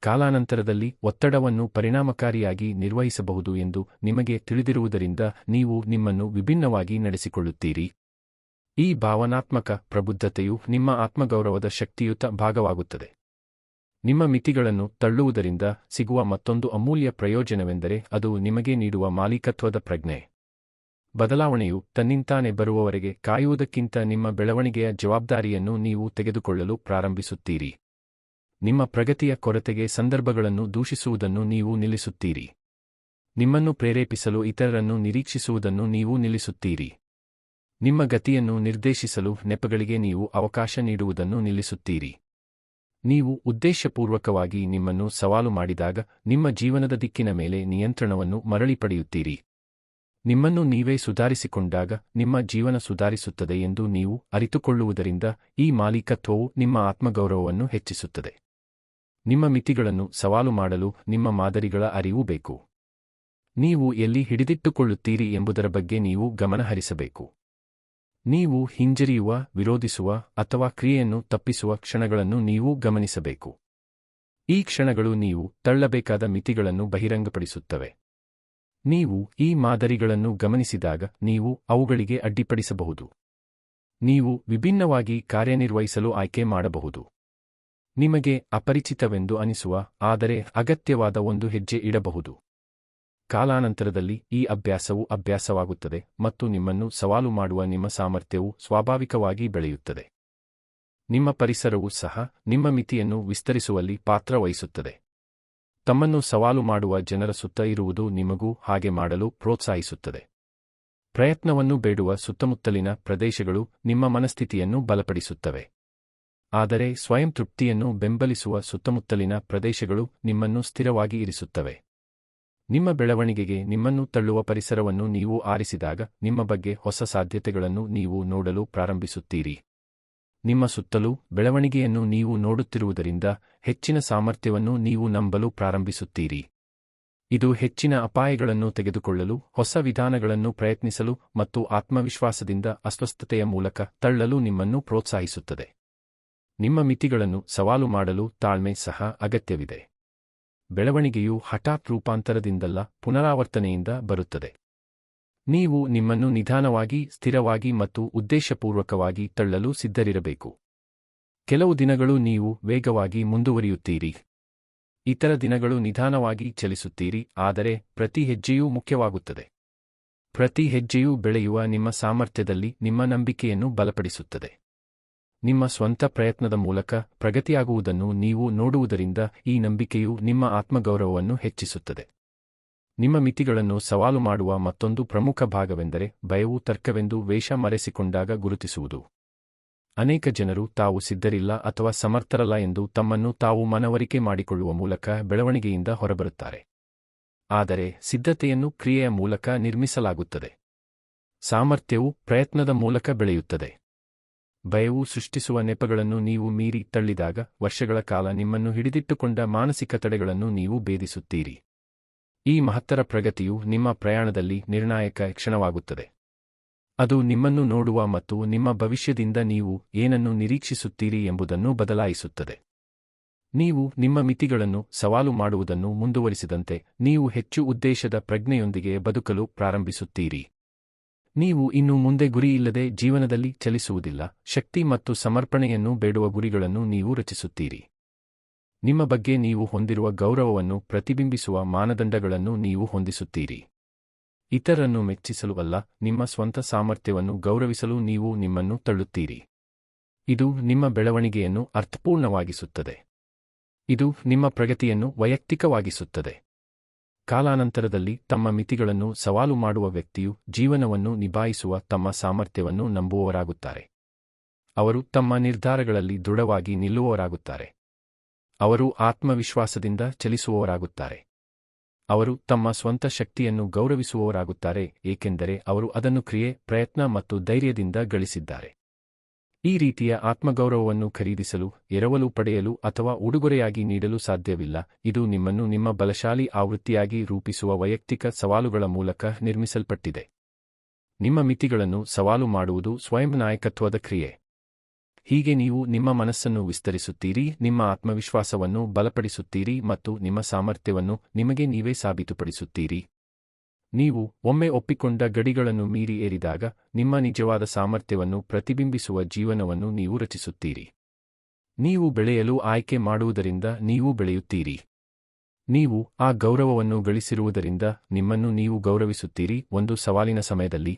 ಕಾಲಾನಂತರದಲ್ಲಿ ಒತ್ತಡವನ್ನು ಪರಿಣಾಮಕಾರಿಯಾಗಿ ನಿರ್ವಹಿಸಬಹುದು ಎಂದು ನಿಮಗೆ ತಿಳಿದಿರುವುದರಿಂದ ನೀವು ನಿಮ್ಮನ್ನು ವಿಭಿನ್ನವಾಗಿ ನಡೆಸಿಕೊಳ್ಳುತ್ತೀರಿ. ಈ ಭಾವನಾತ್ಮಕ ಪ್ರಬುದ್ಧತೆಯು ನಿಮ್ಮ ಆತ್ಮಗೌರವದ ಶಕ್ತಿಯುತ ಭಾಗವಾಗುತ್ತದೆ. ನಿಮ್ಮ ಮಿತಿಗಳನ್ನು ತಳ್ಳುವುದರಿಂದ ಸಿಗುವ ಮತ್ತೊಂದು ಅಮೂಲ್ಯ ಪ್ರಯೋಜನವೆಂದರೆ ಅದು ನಿಮಗೆ ನೀಡುವ ಮಾಲೀಕತ್ವದ ಪ್ರಜ್ಞೆ. ಬದಲಾವಣೆಯು ತನ್ನಿಂತಾನೆ ಬರುವವರೆಗೆ ಕಾಯುವುದಕ್ಕಿಂತ ನಿಮ್ಮ ಬೆಳವಣಿಗೆಯ ಜವಾಬ್ದಾರಿಯನ್ನು ನೀವು ತೆಗೆದುಕೊಳ್ಳಲು ಪ್ರಾರಂಭಿಸುತ್ತೀರಿ. ನಿಮ್ಮ ಪ್ರಗತಿಯ ಕೊರತೆಗೆ ಸಂದರ್ಭಗಳನ್ನು ದೂಷಿಸುವುದನ್ನು ನೀವು ನಿಲ್ಲಿಸುತ್ತೀರಿ. ನಿಮ್ಮನ್ನು ಪ್ರೇರೇಪಿಸಲು ಇತರರನ್ನು ನಿರೀಕ್ಷಿಸುವುದನ್ನು ನೀವು ನಿಲ್ಲಿಸುತ್ತೀರಿ. ನಿಮ್ಮ ಗತಿಯನ್ನು ನಿರ್ದೇಶಿಸಲು ನೆಪಗಳಿಗೆ ನೀವು ಅವಕಾಶ ನೀಡುವುದನ್ನು ನಿಲ್ಲಿಸುತ್ತೀರಿ. ನೀವು ಉದ್ದೇಶಪೂರ್ವಕವಾಗಿ ನಿಮ್ಮನ್ನು ಸವಾಲು ಮಾಡಿದಾಗ ನಿಮ್ಮ ಜೀವನದ ದಿಕ್ಕಿನ ಮೇಲೆ ನಿಯಂತ್ರಣವನ್ನು ಮರಳಿ ಪಡೆಯುತ್ತೀರಿ. ನಿಮ್ಮನ್ನು ನೀವೇ ಸುಧಾರಿಸಿಕೊಂಡಾಗ ನಿಮ್ಮ ಜೀವನ ಸುಧಾರಿಸುತ್ತದೆ ಎಂದು ನೀವು ಅರಿತುಕೊಳ್ಳುವುದರಿಂದ ಈ ಮಾಲೀಕತ್ವವು ನಿಮ್ಮ ಆತ್ಮಗೌರವವನ್ನು ಹೆಚ್ಚಿಸುತ್ತದೆ. ನಿಮ್ಮ ಮಿತಿಗಳನ್ನು ಸವಾಲು ಮಾಡಲು ನಿಮ್ಮ ಮಾದರಿಗಳ ಅರಿವು ಬೇಕು. ನೀವು ಎಲ್ಲಿ ಹಿಡಿದಿಟ್ಟುಕೊಳ್ಳುತ್ತೀರಿ ಎಂಬುದರ ಬಗ್ಗೆ ನೀವು ಗಮನಹರಿಸಬೇಕು. ನೀವು ಹಿಂಜರಿಯುವ, ವಿರೋಧಿಸುವ ಅಥವಾ ಕ್ರಿಯೆಯನ್ನು ತಪ್ಪಿಸುವ ಕ್ಷಣಗಳನ್ನು ನೀವು ಗಮನಿಸಬೇಕು. ಈ ಕ್ಷಣಗಳು ನೀವು ತಳ್ಳಬೇಕಾದ ಮಿತಿಗಳನ್ನು ಬಹಿರಂಗಪಡಿಸುತ್ತವೆ. ನೀವು ಈ ಮಾದರಿಗಳನ್ನು ಗಮನಿಸಿದಾಗ ನೀವು ಅವುಗಳಿಗೆ ಅಡ್ಡಿಪಡಿಸಬಹುದು. ನೀವು ವಿಭಿನ್ನವಾಗಿ ಕಾರ್ಯನಿರ್ವಹಿಸಲು ಆಯ್ಕೆ ಮಾಡಬಹುದು. ನಿಮಗೆ ಅಪರಿಚಿತವೆಂದು ಅನಿಸುವ ಆದರೆ ಅಗತ್ಯವಾದ ಒಂದು ಹೆಜ್ಜೆ ಇಡಬಹುದು. ಕಾಲಾನಂತರದಲ್ಲಿ ಈ ಅಭ್ಯಾಸವು ಅಭ್ಯಾಸವಾಗುತ್ತದೆ ಮತ್ತು ನಿಮ್ಮನ್ನು ಸವಾಲು ಮಾಡುವ ನಿಮ್ಮ ಸಾಮರ್ಥ್ಯವು ಸ್ವಾಭಾವಿಕವಾಗಿ ಬೆಳೆಯುತ್ತದೆ. ನಿಮ್ಮ ಪರಿಸರವೂ ಸಹ ನಿಮ್ಮ ಮಿತಿಯನ್ನು ವಿಸ್ತರಿಸುವಲ್ಲಿ ಪಾತ್ರ ವಹಿಸುತ್ತದೆ. ತಮ್ಮನ್ನು ಸವಾಲು ಮಾಡುವ ಜನರ ಸುತ್ತ ಇರುವುದು ನಿಮಗೂ ಹಾಗೆ ಮಾಡಲು ಪ್ರೋತ್ಸಾಹಿಸುತ್ತದೆ. ಪ್ರಯತ್ನವನ್ನು ಬೇಡುವ ಸುತ್ತಮುತ್ತಲಿನ ಪ್ರದೇಶಗಳು ನಿಮ್ಮ ಮನಸ್ಥಿತಿಯನ್ನು ಬಲಪಡಿಸುತ್ತವೆ. ಆದರೆ ಸ್ವಯಂ ತೃಪ್ತಿಯನ್ನು ಬೆಂಬಲಿಸುವ ಸುತ್ತಮುತ್ತಲಿನ ಪ್ರದೇಶಗಳು ನಿಮ್ಮನ್ನು ಸ್ಥಿರವಾಗಿ ಇರಿಸುತ್ತವೆ. ನಿಮ್ಮ ಬೆಳವಣಿಗೆಗೆ ನಿಮ್ಮನ್ನು ತಳ್ಳುವ ಪರಿಸರವನ್ನು ನೀವು ಆರಿಸಿದಾಗ ನಿಮ್ಮ ಬಗ್ಗೆ ಹೊಸ ಸಾಧ್ಯತೆಗಳನ್ನು ನೀವು ನೋಡಲು ಪ್ರಾರಂಭಿಸುತ್ತೀರಿ. ನಿಮ್ಮ ಸುತ್ತಲೂ ಬೆಳವಣಿಗೆಯನ್ನು ನೀವು ನೋಡುತ್ತಿರುವುದರಿಂದ ಹೆಚ್ಚಿನ ಸಾಮರ್ಥ್ಯವನ್ನು ನೀವು ನಂಬಲು ಪ್ರಾರಂಭಿಸುತ್ತೀರಿ. ಇದು ಹೆಚ್ಚಿನ ಅಪಾಯಗಳನ್ನು ತೆಗೆದುಕೊಳ್ಳಲು, ಹೊಸ ವಿಧಾನಗಳನ್ನು ಪ್ರಯತ್ನಿಸಲು ಮತ್ತು ಆತ್ಮವಿಶ್ವಾಸದಿಂದ ಅಸ್ವಸ್ಥತೆಯ ಮೂಲಕ ತಳ್ಳಲು ನಿಮ್ಮನ್ನು ಪ್ರೋತ್ಸಾಹಿಸುತ್ತದೆ. ನಿಮ್ಮ ಮಿತಿಗಳನ್ನು ಸವಾಲು ಮಾಡಲು ತಾಳ್ಮೆ ಸಹ ಅಗತ್ಯವಿದೆ. ಬೆಳವಣಿಗೆಯು ಹಠಾತ್ ರೂಪಾಂತರದಿಂದಲ್ಲ, ಪುನರಾವರ್ತನೆಯಿಂದ ಬರುತ್ತದೆ. ನೀವು ನಿಮ್ಮನ್ನು ನಿಧಾನವಾಗಿ, ಸ್ಥಿರವಾಗಿ ಮತ್ತು ಉದ್ದೇಶಪೂರ್ವಕವಾಗಿ ತಳ್ಳಲು ಸಿದ್ಧರಿರಬೇಕು. ಕೆಲವು ದಿನಗಳು ನೀವು ವೇಗವಾಗಿ ಮುಂದುವರಿಯುತ್ತೀರಿ. ಇತರ ದಿನಗಳು ನಿಧಾನವಾಗಿ ಚಲಿಸುತ್ತೀರಿ, ಆದರೆ ಪ್ರತಿ ಹೆಜ್ಜೆಯೂ ಮುಖ್ಯವಾಗುತ್ತದೆ. ಪ್ರತಿ ಹೆಜ್ಜೆಯೂ ಬೆಳೆಯುವ ನಿಮ್ಮ ಸಾಮರ್ಥ್ಯದಲ್ಲಿ ನಿಮ್ಮ ನಂಬಿಕೆಯನ್ನು ಬಲಪಡಿಸುತ್ತದೆ. ನಿಮ್ಮ ಸ್ವಂತ ಪ್ರಯತ್ನದ ಮೂಲಕ ಪ್ರಗತಿಯಾಗುವುದನ್ನು ನೀವು ನೋಡುವುದರಿಂದ ಈ ನಂಬಿಕೆಯು ನಿಮ್ಮ ಆತ್ಮಗೌರವವನ್ನು ಹೆಚ್ಚಿಸುತ್ತದೆ. ನಿಮ್ಮ ಮಿತಿಗಳನ್ನು ಸವಾಲು ಮಾಡುವ ಮತ್ತೊಂದು ಪ್ರಮುಖ ಭಾಗವೆಂದರೆ ಭಯವು ತರ್ಕವೆಂದು ವೇಷ ಮರೆಸಿಕೊಂಡಾಗ ಗುರುತಿಸುವುದು. ಅನೇಕ ಜನರು ತಾವು ಸಿದ್ಧರಿಲ್ಲ ಅಥವಾ ಸಮರ್ಥರಲ್ಲ ಎಂದು ತಮ್ಮನ್ನು ತಾವು ಮನವರಿಕೆ ಮಾಡಿಕೊಳ್ಳುವ ಮೂಲಕ ಬೆಳವಣಿಗೆಯಿಂದ ಹೊರಬರುತ್ತಾರೆ. ಆದರೆ ಸಿದ್ಧತೆಯನ್ನು ಕ್ರಿಯೆಯ ಮೂಲಕ ನಿರ್ಮಿಸಲಾಗುತ್ತದೆ. ಸಾಮರ್ಥ್ಯವು ಪ್ರಯತ್ನದ ಮೂಲಕ ಬೆಳೆಯುತ್ತದೆ. ಭಯವು ಸೃಷ್ಟಿಸುವ ನೆಪಗಳನ್ನು ನೀವು ಮೀರಿ ತಳ್ಳಿದಾಗ ವರ್ಷಗಳ ಕಾಲ ನಿಮ್ಮನ್ನು ಹಿಡಿದಿಟ್ಟುಕೊಂಡ ಮಾನಸಿಕ ತಡೆಗಳನ್ನು ನೀವು ಭೇದಿಸುತ್ತೀರಿ. ಈ ಮಹತ್ತರ ಪ್ರಗತಿಯು ನಿಮ್ಮ ಪ್ರಯಾಣದಲ್ಲಿ ನಿರ್ಣಾಯಕ ಕ್ಷಣವಾಗುತ್ತದೆ. ಅದು ನಿಮ್ಮನ್ನು ನೋಡುವ ಮತ್ತು ನಿಮ್ಮ ಭವಿಷ್ಯದಿಂದ ನೀವು ಏನನ್ನು ನಿರೀಕ್ಷಿಸುತ್ತೀರಿ ಎಂಬುದನ್ನು ಬದಲಾಯಿಸುತ್ತದೆ. ನೀವು ನಿಮ್ಮ ಮಿತಿಗಳನ್ನು ಸವಾಲು ಮಾಡುವುದನ್ನು ಮುಂದುವರಿಸಿದಂತೆ ನೀವು ಹೆಚ್ಚು ಉದ್ದೇಶದ ಪ್ರಜ್ಞೆಯೊಂದಿಗೆ ಬದುಕಲು ಪ್ರಾರಂಭಿಸುತ್ತೀರಿ. ನೀವು ಇನ್ನು ಮುಂದೆ ಗುರಿಯಿಲ್ಲದೆ ಜೀವನದಲ್ಲಿ ಚಲಿಸುವುದಿಲ್ಲ, ಶಕ್ತಿ ಮತ್ತು ಸಮರ್ಪಣೆಯನ್ನು ಬೇಡುವ ಗುರಿಗಳನ್ನು ನೀವು ರಚಿಸುತ್ತೀರಿ. ನಿಮ್ಮ ಬಗ್ಗೆ ನೀವು ಹೊಂದಿರುವ ಗೌರವವನ್ನು ಪ್ರತಿಬಿಂಬಿಸುವ ಮಾನದಂಡಗಳನ್ನು ನೀವು ಹೊಂದಿಸುತ್ತೀರಿ. ಇತರರನ್ನು ಮೆಚ್ಚಿಸಲು ಅಲ್ಲ, ನಿಮ್ಮ ಸ್ವಂತ ಸಾಮರ್ಥ್ಯವನ್ನು ಗೌರವಿಸಲು ನೀವು ನಿಮ್ಮನ್ನು ತಳ್ಳುತ್ತೀರಿ. ಇದು ನಿಮ್ಮ ಬೆಳವಣಿಗೆಯನ್ನು ಅರ್ಥಪೂರ್ಣವಾಗಿಸುತ್ತದೆ. ಇದು ನಿಮ್ಮ ಪ್ರಗತಿಯನ್ನು ವೈಯಕ್ತಿಕವಾಗಿಸುತ್ತದೆ. ಕಾಲಾನಂತರದಲ್ಲಿ ತಮ್ಮ ಮಿತಿಗಳನ್ನು ಸವಾಲು ಮಾಡುವ ವ್ಯಕ್ತಿಯು ಜೀವನವನ್ನು ನಿಭಾಯಿಸುವ ತಮ್ಮ ಸಾಮರ್ಥ್ಯವನ್ನು ನಂಬುವವರಾಗುತ್ತಾರೆ. ಅವರು ತಮ್ಮ ನಿರ್ಧಾರಗಳಲ್ಲಿ ದೃಢವಾಗಿ ನಿಲ್ಲುವವರಾಗುತ್ತಾರೆ. ಅವರು ಆತ್ಮವಿಶ್ವಾಸದಿಂದ ಚಲಿಸುವವರಾಗುತ್ತಾರೆ. ಅವರು ತಮ್ಮ ಸ್ವಂತ ಶಕ್ತಿಯನ್ನು ಗೌರವಿಸುವವರಾಗುತ್ತಾರೆ, ಏಕೆಂದರೆ ಅವರು ಅದನ್ನು ಕ್ರಿಯೆ, ಪ್ರಯತ್ನ ಮತ್ತು ಧೈರ್ಯದಿಂದ ಗಳಿಸಿದ್ದಾರೆ. ಈ ರೀತಿಯ ಆತ್ಮಗೌರವವನ್ನು ಖರೀದಿಸಲು, ಎರವಲು ಪಡೆಯಲು ಅಥವಾ ಉಡುಗೊರೆಯಾಗಿ ನೀಡಲು ಸಾಧ್ಯವಿಲ್ಲ. ಇದು ನಿಮ್ಮನ್ನು ನಿಮ್ಮ ಬಲಶಾಲಿ ಆವೃತ್ತಿಯಾಗಿ ರೂಪಿಸುವ ವೈಯಕ್ತಿಕ ಸವಾಲುಗಳ ಮೂಲಕ ನಿರ್ಮಿಸಲ್ಪಟ್ಟಿದೆ. ನಿಮ್ಮ ಮಿತಿಗಳನ್ನು ಸವಾಲು ಮಾಡುವುದು ಸ್ವಯಂ ನಾಯಕತ್ವದ ಕ್ರಿಯೆ. ಹೀಗೆ ನೀವು ನಿಮ್ಮ ಮನಸ್ಸನ್ನು ವಿಸ್ತರಿಸುತ್ತೀರಿ, ನಿಮ್ಮ ಆತ್ಮವಿಶ್ವಾಸವನ್ನು ಬಲಪಡಿಸುತ್ತೀರಿ ಮತ್ತು ನಿಮ್ಮ ಸಾಮರ್ಥ್ಯವನ್ನು ನಿಮಗೆ ನೀವೇ ಸಾಬೀತುಪಡಿಸುತ್ತೀರಿ. ನೀವು ಒಮ್ಮೆ ಒಪ್ಪಿಕೊಂಡ ಗಡಿಗಳನ್ನು ಮೀರಿ ಏರಿದಾಗ ನಿಮ್ಮ ನಿಜವಾದ ಸಾಮರ್ಥ್ಯವನ್ನು ಪ್ರತಿಬಿಂಬಿಸುವ ಜೀವನವನ್ನು ನೀವು ರಚಿಸುತ್ತೀರಿ. ನೀವು ಬೆಳೆಯಲು ಆಯ್ಕೆ ಮಾಡುವುದರಿಂದ ನೀವು ಬೆಳೆಯುತ್ತೀರಿ. ನೀವು ಆ ಗೌರವವನ್ನು ಗಳಿಸಿರುವುದರಿಂದ ನಿಮ್ಮನ್ನು ನೀವು ಗೌರವಿಸುತ್ತೀರಿ. ಒಂದು ಸವಾಲಿನ ಸಮಯದಲ್ಲಿ.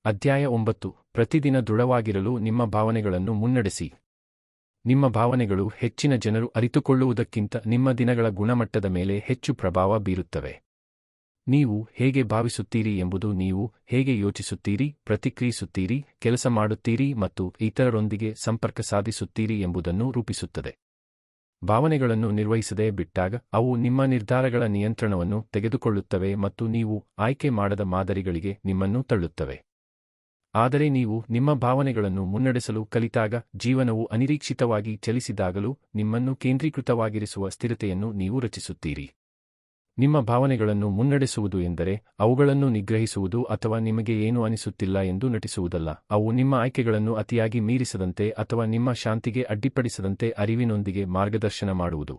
ಅಧ್ಯಾಯ 9. ಪ್ರತಿದಿನ ದೃಢವಾಗಿರಲು ನಿಮ್ಮ ಭಾವನೆಗಳನ್ನು ಮುನ್ನಡೆಸಿ. ನಿಮ್ಮ ಭಾವನೆಗಳು ಹೆಚ್ಚಿನ ಜನರು ಅರಿತುಕೊಳ್ಳುವುದಕ್ಕಿಂತ ನಿಮ್ಮ ದಿನಗಳ ಗುಣಮಟ್ಟದ ಮೇಲೆ ಹೆಚ್ಚು ಪ್ರಭಾವ ಬೀರುತ್ತವೆ. ನೀವು ಹೇಗೆ ಭಾವಿಸುತ್ತೀರಿ ಎಂಬುದು ನೀವು ಹೇಗೆ ಯೋಚಿಸುತ್ತೀರಿ, ಪ್ರತಿಕ್ರಿಯಿಸುತ್ತೀರಿ, ಕೆಲಸ ಮಾಡುತ್ತೀರಿ ಮತ್ತು ಇತರರೊಂದಿಗೆ ಸಂಪರ್ಕ ಸಾಧಿಸುತ್ತೀರಿ ಎಂಬುದನ್ನು ರೂಪಿಸುತ್ತದೆ. ಭಾವನೆಗಳನ್ನು ನಿರ್ವಹಿಸದೆ ಬಿಟ್ಟಾಗ ಅವು ನಿಮ್ಮ ನಿರ್ಧಾರಗಳ ನಿಯಂತ್ರಣವನ್ನು ತೆಗೆದುಕೊಳ್ಳುತ್ತವೆ ಮತ್ತು ನೀವು ಆಯ್ಕೆ ಮಾಡದ ಮಾದರಿಗಳಿಗೆ ನಿಮ್ಮನ್ನು ತಳ್ಳುತ್ತವೆ. ಆದರೆ ನೀವು ನಿಮ್ಮ ಭಾವನೆಗಳನ್ನು ಮುನ್ನಡೆಸಲು ಕಲಿತಾಗ, ಜೀವನವು ಅನಿರೀಕ್ಷಿತವಾಗಿ ಚಲಿಸಿದಾಗಲೂ ನಿಮ್ಮನ್ನು ಕೇಂದ್ರೀಕೃತವಾಗಿರಿಸುವ ಸ್ಥಿರತೆಯನ್ನು ನೀವು ರಚಿಸುತ್ತೀರಿ. ನಿಮ್ಮ ಭಾವನೆಗಳನ್ನು ಮುನ್ನಡೆಸುವುದು ಎಂದರೆ ಅವುಗಳನ್ನು ನಿಗ್ರಹಿಸುವುದು ಅಥವಾ ನಿಮಗೆ ಏನು ಅನಿಸುತ್ತಿಲ್ಲ ಎಂದು ನಟಿಸುವುದಲ್ಲ. ಅವು ನಿಮ್ಮ ಆಯ್ಕೆಗಳನ್ನು ಅತಿಯಾಗಿ ಮೀರಿಸದಂತೆ ಅಥವಾ ನಿಮ್ಮ ಶಾಂತಿಗೆ ಅಡ್ಡಿಪಡಿಸದಂತೆ ಅರಿವಿನೊಂದಿಗೆ ಮಾರ್ಗದರ್ಶನ ಮಾಡುವುದು.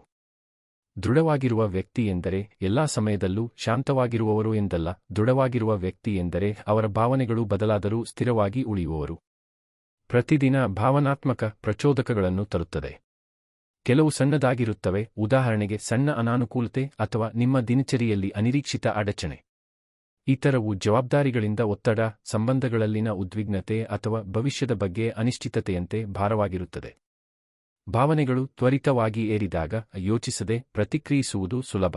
ದೃಢವಾಗಿರುವ ವ್ಯಕ್ತಿ ಎಂದರೆ ಎಲ್ಲಾ ಸಮಯದಲ್ಲೂ ಶಾಂತವಾಗಿರುವವರು ಎಂದಲ್ಲ. ದೃಢವಾಗಿರುವ ವ್ಯಕ್ತಿ ಎಂದರೆ ಅವರ ಭಾವನೆಗಳು ಬದಲಾದರೂ ಸ್ಥಿರವಾಗಿ ಉಳಿಯುವವರು. ಪ್ರತಿದಿನ ಭಾವನಾತ್ಮಕ ಪ್ರಚೋದಕಗಳನ್ನು ತರುತ್ತದೆ. ಕೆಲವು ಸಣ್ಣದಾಗಿರುತ್ತವೆ, ಉದಾಹರಣೆಗೆ ಸಣ್ಣ ಅನಾನುಕೂಲತೆ ಅಥವಾ ನಿಮ್ಮ ದಿನಚರಿಯಲ್ಲಿ ಅನಿರೀಕ್ಷಿತ ಅಡಚಣೆ. ಇತರವು ಜವಾಬ್ದಾರಿಗಳಿಂದ ಒತ್ತಡ, ಸಂಬಂಧಗಳಲ್ಲಿನ ಉದ್ವಿಗ್ನತೆ ಅಥವಾ ಭವಿಷ್ಯದ ಬಗ್ಗೆ ಅನಿಶ್ಚಿತತೆಯಂತೆ ಭಾರವಾಗಿರುತ್ತದೆ. ಭಾವನೆಗಳು ತ್ವರಿತವಾಗಿ ಏರಿದಾಗ ಯೋಚಿಸದೆ ಪ್ರತಿಕ್ರಿಯಿಸುವುದು ಸುಲಭ.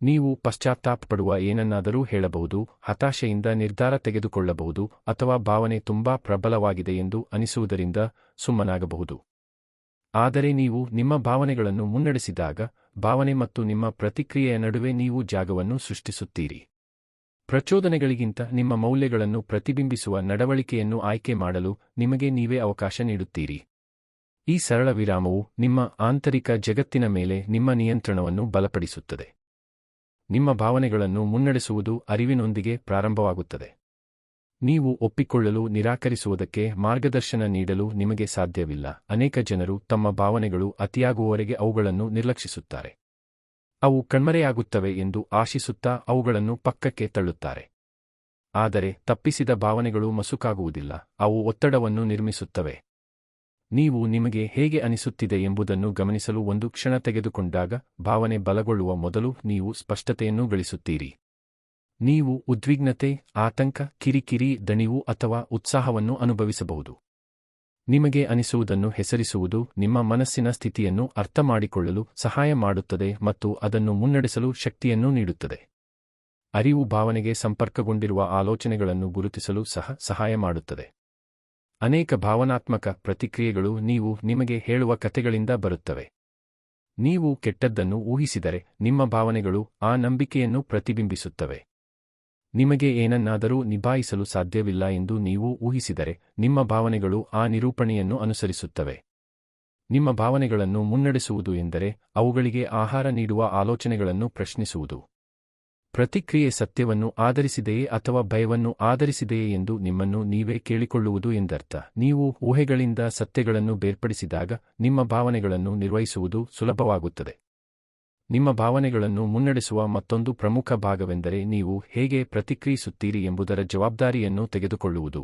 ನೀವು ಪಶ್ಚಾತ್ತಾಪಪಡುವ ಏನನ್ನಾದರೂ ಹೇಳಬಹುದು, ಹತಾಶೆಯಿಂದ ನಿರ್ಧಾರ ತೆಗೆದುಕೊಳ್ಳಬಹುದು ಅಥವಾ ಭಾವನೆ ತುಂಬಾ ಪ್ರಬಲವಾಗಿದೆ ಎಂದು ಅನಿಸುವುದರಿಂದ ಸುಮ್ಮನಾಗಬಹುದು. ಆದರೆ ನೀವು ನಿಮ್ಮ ಭಾವನೆಗಳನ್ನು ಮುನ್ನಡೆಸಿದಾಗ, ಭಾವನೆ ಮತ್ತು ನಿಮ್ಮ ಪ್ರತಿಕ್ರಿಯೆಯ ನಡುವೆ ನೀವು ಜಾಗವನ್ನು ಸೃಷ್ಟಿಸುತ್ತೀರಿ. ಪ್ರಚೋದನೆಗಳಿಗಿಂತ ನಿಮ್ಮ ಮೌಲ್ಯಗಳನ್ನು ಪ್ರತಿಬಿಂಬಿಸುವ ನಡವಳಿಕೆಯನ್ನು ಆಯ್ಕೆ ಮಾಡಲು ನಿಮಗೆ ನೀವೇ ಅವಕಾಶ ನೀಡುತ್ತೀರಿ. ಈ ಸರಳ ವಿರಾಮವು ನಿಮ್ಮ ಆಂತರಿಕ ಜಗತ್ತಿನ ಮೇಲೆ ನಿಮ್ಮ ನಿಯಂತ್ರಣವನ್ನು ಬಲಪಡಿಸುತ್ತದೆ. ನಿಮ್ಮ ಭಾವನೆಗಳನ್ನು ಮುನ್ನಡೆಸುವುದು ಅರಿವಿನೊಂದಿಗೆ ಪ್ರಾರಂಭವಾಗುತ್ತದೆ. ನೀವು ಒಪ್ಪಿಕೊಳ್ಳಲು ನಿರಾಕರಿಸುವುದಕ್ಕೆ ಮಾರ್ಗದರ್ಶನ ನೀಡಲು ನಿಮಗೆ ಸಾಧ್ಯವಿಲ್ಲ. ಅನೇಕ ಜನರು ತಮ್ಮ ಭಾವನೆಗಳು ಅತಿಯಾಗುವವರೆಗೆ ಅವುಗಳನ್ನು ನಿರ್ಲಕ್ಷಿಸುತ್ತಾರೆ. ಅವು ಕಣ್ಮರೆಯಾಗುತ್ತವೆ ಎಂದು ಆಶಿಸುತ್ತಾ ಅವುಗಳನ್ನು ಪಕ್ಕಕ್ಕೆ ತಳ್ಳುತ್ತಾರೆ. ಆದರೆ ತಪ್ಪಿಸಿದ ಭಾವನೆಗಳು ಮಸುಕಾಗುವುದಿಲ್ಲ, ಅವು ಒತ್ತಡವನ್ನು ನಿರ್ಮಿಸುತ್ತವೆ. ನೀವು ನಿಮಗೆ ಹೇಗೆ ಅನಿಸುತ್ತಿದೆ ಎಂಬುದನ್ನು ಗಮನಿಸಲು ಒಂದು ಕ್ಷಣ ತೆಗೆದುಕೊಂಡಾಗ ಭಾವನೆ ಬಲಗೊಳ್ಳುವ ಮೊದಲು ನೀವು ಸ್ಪಷ್ಟತೆಯನ್ನು ಗಳಿಸುತ್ತೀರಿ. ನೀವು ಉದ್ವಿಗ್ನತೆ, ಆತಂಕ, ಕಿರಿಕಿರಿ, ದಣಿವು ಅಥವಾ ಉತ್ಸಾಹವನ್ನು ಅನುಭವಿಸಬಹುದು. ನಿಮಗೆ ಅನಿಸುವುದನ್ನು ಹೆಸರಿಸುವುದು ನಿಮ್ಮ ಮನಸ್ಸಿನ ಸ್ಥಿತಿಯನ್ನು ಅರ್ಥಮಾಡಿಕೊಳ್ಳಲು ಸಹಾಯ ಮಾಡುತ್ತದೆ ಮತ್ತು ಅದನ್ನು ಮುನ್ನಡೆಸಲು ಶಕ್ತಿಯನ್ನು ನೀಡುತ್ತದೆ. ಅರಿವು ಭಾವನೆಗೆ ಸಂಪರ್ಕಗೊಂಡಿರುವ ಆಲೋಚನೆಗಳನ್ನು ಗುರುತಿಸಲು ಸಹ ಸಹಾಯ ಮಾಡುತ್ತದೆ. ಅನೇಕ ಭಾವನಾತ್ಮಕ ಪ್ರತಿಕ್ರಿಯೆಗಳು ನೀವು ನಿಮಗೆ ಹೇಳುವ ಕಥೆಗಳಿಂದ ಬರುತ್ತವೆ. ನೀವು ಕೆಟ್ಟದ್ದನ್ನು ಊಹಿಸಿದರೆ ನಿಮ್ಮ ಭಾವನೆಗಳು ಆ ನಂಬಿಕೆಯನ್ನು ಪ್ರತಿಬಿಂಬಿಸುತ್ತವೆ. ನಿಮಗೆ ಏನನ್ನಾದರೂ ನಿಭಾಯಿಸಲು ಸಾಧ್ಯವಿಲ್ಲ ಎಂದು ನೀವು ಊಹಿಸಿದರೆ ನಿಮ್ಮ ಭಾವನೆಗಳು ಆ ನಿರೂಪಣೆಯನ್ನು ಅನುಸರಿಸುತ್ತವೆ. ನಿಮ್ಮ ಭಾವನೆಗಳನ್ನು ಮುನ್ನಡೆಸುವುದು ಎಂದರೆ ಅವುಗಳಿಗೆ ಆಹಾರ ನೀಡುವ ಆಲೋಚನೆಗಳನ್ನು ಪ್ರಶ್ನಿಸುವುದು. ಪ್ರತಿಕ್ರಿಯೆ ಸತ್ಯವನ್ನು ಆಧರಿಸಿದೆಯೇ ಅಥವಾ ಭಯವನ್ನು ಆಧರಿಸಿದೆಯೇ ಎಂದು ನಿಮ್ಮನ್ನು ನೀವೇ ಕೇಳಿಕೊಳ್ಳುವುದು ಎಂದರ್ಥ. ನೀವು ಊಹೆಗಳಿಂದ ಸತ್ಯಗಳನ್ನು ಬೇರ್ಪಡಿಸಿದಾಗ ನಿಮ್ಮ ಭಾವನೆಗಳನ್ನು ನಿರ್ವಹಿಸುವುದು ಸುಲಭವಾಗುತ್ತದೆ. ನಿಮ್ಮ ಭಾವನೆಗಳನ್ನು ಮುನ್ನಡೆಸುವ ಮತ್ತೊಂದು ಪ್ರಮುಖ ಭಾಗವೆಂದರೆ ನೀವು ಹೇಗೆ ಪ್ರತಿಕ್ರಿಯಿಸುತ್ತೀರಿ ಎಂಬುದರ ಜವಾಬ್ದಾರಿಯನ್ನು ತೆಗೆದುಕೊಳ್ಳುವುದು.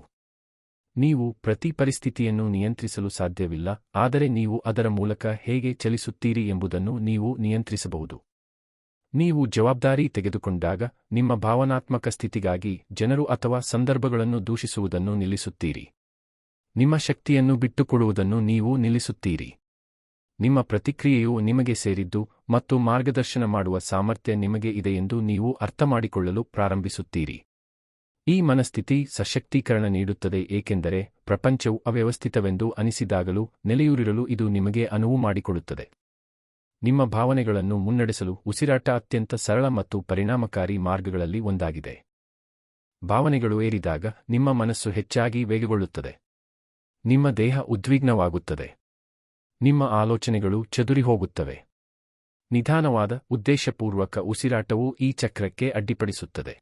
ನೀವು ಪ್ರತಿ ಪರಿಸ್ಥಿತಿಯನ್ನು ನಿಯಂತ್ರಿಸಲು ಸಾಧ್ಯವಿಲ್ಲ, ಆದರೆ ನೀವು ಅದರ ಮೂಲಕ ಹೇಗೆ ಚಲಿಸುತ್ತೀರಿ ಎಂಬುದನ್ನು ನೀವು ನಿಯಂತ್ರಿಸಬಹುದು. ನೀವು ಜವಾಬ್ದಾರಿ ತೆಗೆದುಕೊಂಡಾಗ ನಿಮ್ಮ ಭಾವನಾತ್ಮಕ ಸ್ಥಿತಿಗಾಗಿ ಜನರು ಅಥವಾ ಸಂದರ್ಭಗಳನ್ನು ದೂಷಿಸುವುದನ್ನು ನಿಲ್ಲಿಸುತ್ತೀರಿ. ನಿಮ್ಮ ಶಕ್ತಿಯನ್ನು ಬಿಟ್ಟುಕೊಡುವುದನ್ನು ನೀವು ನಿಲ್ಲಿಸುತ್ತೀರಿ. ನಿಮ್ಮ ಪ್ರತಿಕ್ರಿಯೆಯು ನಿಮಗೆ ಸೇರಿದ್ದು ಮತ್ತು ಮಾರ್ಗದರ್ಶನ ಮಾಡುವ ಸಾಮರ್ಥ್ಯ ನಿಮಗೆ ಇದೆ ಎಂದು ನೀವು ಅರ್ಥಮಾಡಿಕೊಳ್ಳಲು ಪ್ರಾರಂಭಿಸುತ್ತೀರಿ. ಈ ಮನಸ್ಥಿತಿ ಸಶಕ್ತೀಕರಣ ನೀಡುತ್ತದೆ, ಏಕೆಂದರೆ ಪ್ರಪಂಚವು ಅವ್ಯವಸ್ಥಿತವೆಂದು ಅನಿಸಿದಾಗಲೂ ನೆಲೆಯೂರಿರಲು ಇದು ನಿಮಗೆ ಅನುವು ಮಾಡಿಕೊಡುತ್ತದೆ. ನಿಮ್ಮ ಭಾವನೆಗಳನ್ನು ಮುನ್ನಡೆಸಲು ಉಸಿರಾಟ ಅತ್ಯಂತ ಸರಳ ಮತ್ತು ಪರಿಣಾಮಕಾರಿ ಮಾರ್ಗಗಳಲ್ಲಿ ಒಂದಾಗಿದೆ. ಭಾವನೆಗಳು ಏರಿದಾಗ ನಿಮ್ಮ ಮನಸ್ಸು ಹೆಚ್ಚಾಗಿ ವೇಗಗೊಳ್ಳುತ್ತದೆ. ನಿಮ್ಮ ದೇಹ ಉದ್ವಿಗ್ನವಾಗುತ್ತದೆ. ನಿಮ್ಮ ಆಲೋಚನೆಗಳು ಚದುರಿಹೋಗುತ್ತವೆ. ನಿಧಾನವಾದ, ಉದ್ದೇಶಪೂರ್ವಕ ಉಸಿರಾಟವು ಈ ಚಕ್ರಕ್ಕೆ ಅಡ್ಡಿಪಡಿಸುತ್ತದೆ.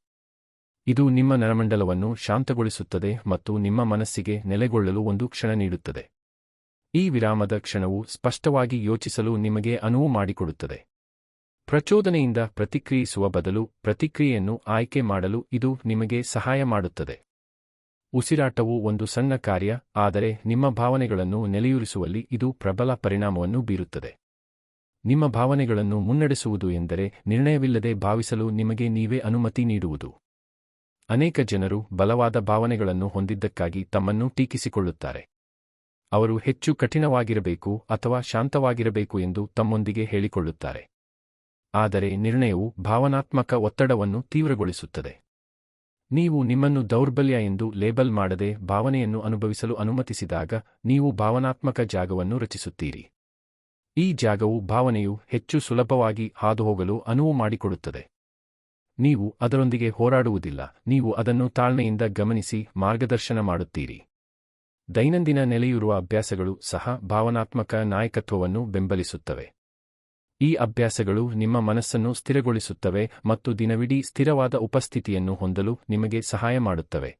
ಇದು ನಿಮ್ಮ ನರಮಂಡಲವನ್ನು ಶಾಂತಗೊಳಿಸುತ್ತದೆ ಮತ್ತು ನಿಮ್ಮ ಮನಸ್ಸಿಗೆ ನೆಲೆಗೊಳ್ಳಲು ಒಂದು ಕ್ಷಣ ನೀಡುತ್ತದೆ. ಈ ವಿರಾಮದ ಕ್ಷಣವು ಸ್ಪಷ್ಟವಾಗಿ ಯೋಚಿಸಲು ನಿಮಗೆ ಅನುವು ಮಾಡಿಕೊಡುತ್ತದೆ. ಪ್ರಚೋದನೆಯಿಂದ ಪ್ರತಿಕ್ರಿಯಿಸುವ ಬದಲು ಪ್ರತಿಕ್ರಿಯೆಯನ್ನು ಆಯ್ಕೆ ಮಾಡಲು ಇದು ನಿಮಗೆ ಸಹಾಯ ಮಾಡುತ್ತದೆ. ಉಸಿರಾಟವು ಒಂದು ಸಣ್ಣ ಕಾರ್ಯ, ಆದರೆ ನಿಮ್ಮ ಭಾವನೆಗಳನ್ನು ನೆಲೆಯೂರಿಸುವಲ್ಲಿ ಇದು ಪ್ರಬಲ ಪರಿಣಾಮವನ್ನು ಬೀರುತ್ತದೆ. ನಿಮ್ಮ ಭಾವನೆಗಳನ್ನು ಮುನ್ನಡೆಸುವುದು ಎಂದರೆ ನಿರ್ಣಯವಿಲ್ಲದೆ ಭಾವಿಸಲು ನಿಮಗೆ ನೀವೇ ಅನುಮತಿ ನೀಡುವುದು. ಅನೇಕ ಜನರು ಬಲವಾದ ಭಾವನೆಗಳನ್ನು ಹೊಂದಿದ್ದಕ್ಕಾಗಿ ತಮ್ಮನ್ನು ಟೀಕಿಸಿಕೊಳ್ಳುತ್ತಾರೆ. ಅವರು ಹೆಚ್ಚು ಕಠಿಣವಾಗಿರಬೇಕು ಅಥವಾ ಶಾಂತವಾಗಿರಬೇಕು ಎಂದು ತಮ್ಮೊಂದಿಗೆ ಹೇಳಿಕೊಳ್ಳುತ್ತಾರೆ. ಆದರೆ ನಿರ್ಣಯವು ಭಾವನಾತ್ಮಕ ಒತ್ತಡವನ್ನು ತೀವ್ರಗೊಳಿಸುತ್ತದೆ. ನೀವು ನಿಮ್ಮನ್ನು ದೌರ್ಬಲ್ಯ ಎಂದು ಲೇಬಲ್ ಮಾಡದೆ ಭಾವನೆಯನ್ನು ಅನುಭವಿಸಲು ಅನುಮತಿಸಿದಾಗ ನೀವು ಭಾವನಾತ್ಮಕ ಜಾಗವನ್ನು ರಚಿಸುತ್ತೀರಿ. ಈ ಜಾಗವು ಭಾವನೆಯು ಹೆಚ್ಚು ಸುಲಭವಾಗಿ ಹಾದುಹೋಗಲು ಅನುವು ಮಾಡಿಕೊಡುತ್ತದೆ. ನೀವು ಅದರೊಂದಿಗೆ ಹೋರಾಡುವುದಿಲ್ಲ, ನೀವು ಅದನ್ನು ತಾಳ್ಮೆಯಿಂದ ಗಮನಿಸಿ ಮಾರ್ಗದರ್ಶನ ಮಾಡುತ್ತೀರಿ. ದೈನಂದಿನ ನೆಲೆಯೂರುವ ಅಭ್ಯಾಸಗಳು ಸಹ ಭಾವನಾತ್ಮಕ ನಾಯಕತ್ವವನ್ನು ಬೆಂಬಲಿಸುತ್ತವೆ. ಈ ಅಭ್ಯಾಸಗಳು ನಿಮ್ಮ ಮನಸ್ಸನ್ನು ಸ್ಥಿರಗೊಳಿಸುತ್ತವೆ ಮತ್ತು ದಿನವಿಡೀ ಸ್ಥಿರವಾದ ಉಪಸ್ಥಿತಿಯನ್ನು ಹೊಂದಲು ನಿಮಗೆ ಸಹಾಯ ಮಾಡುತ್ತವೆ.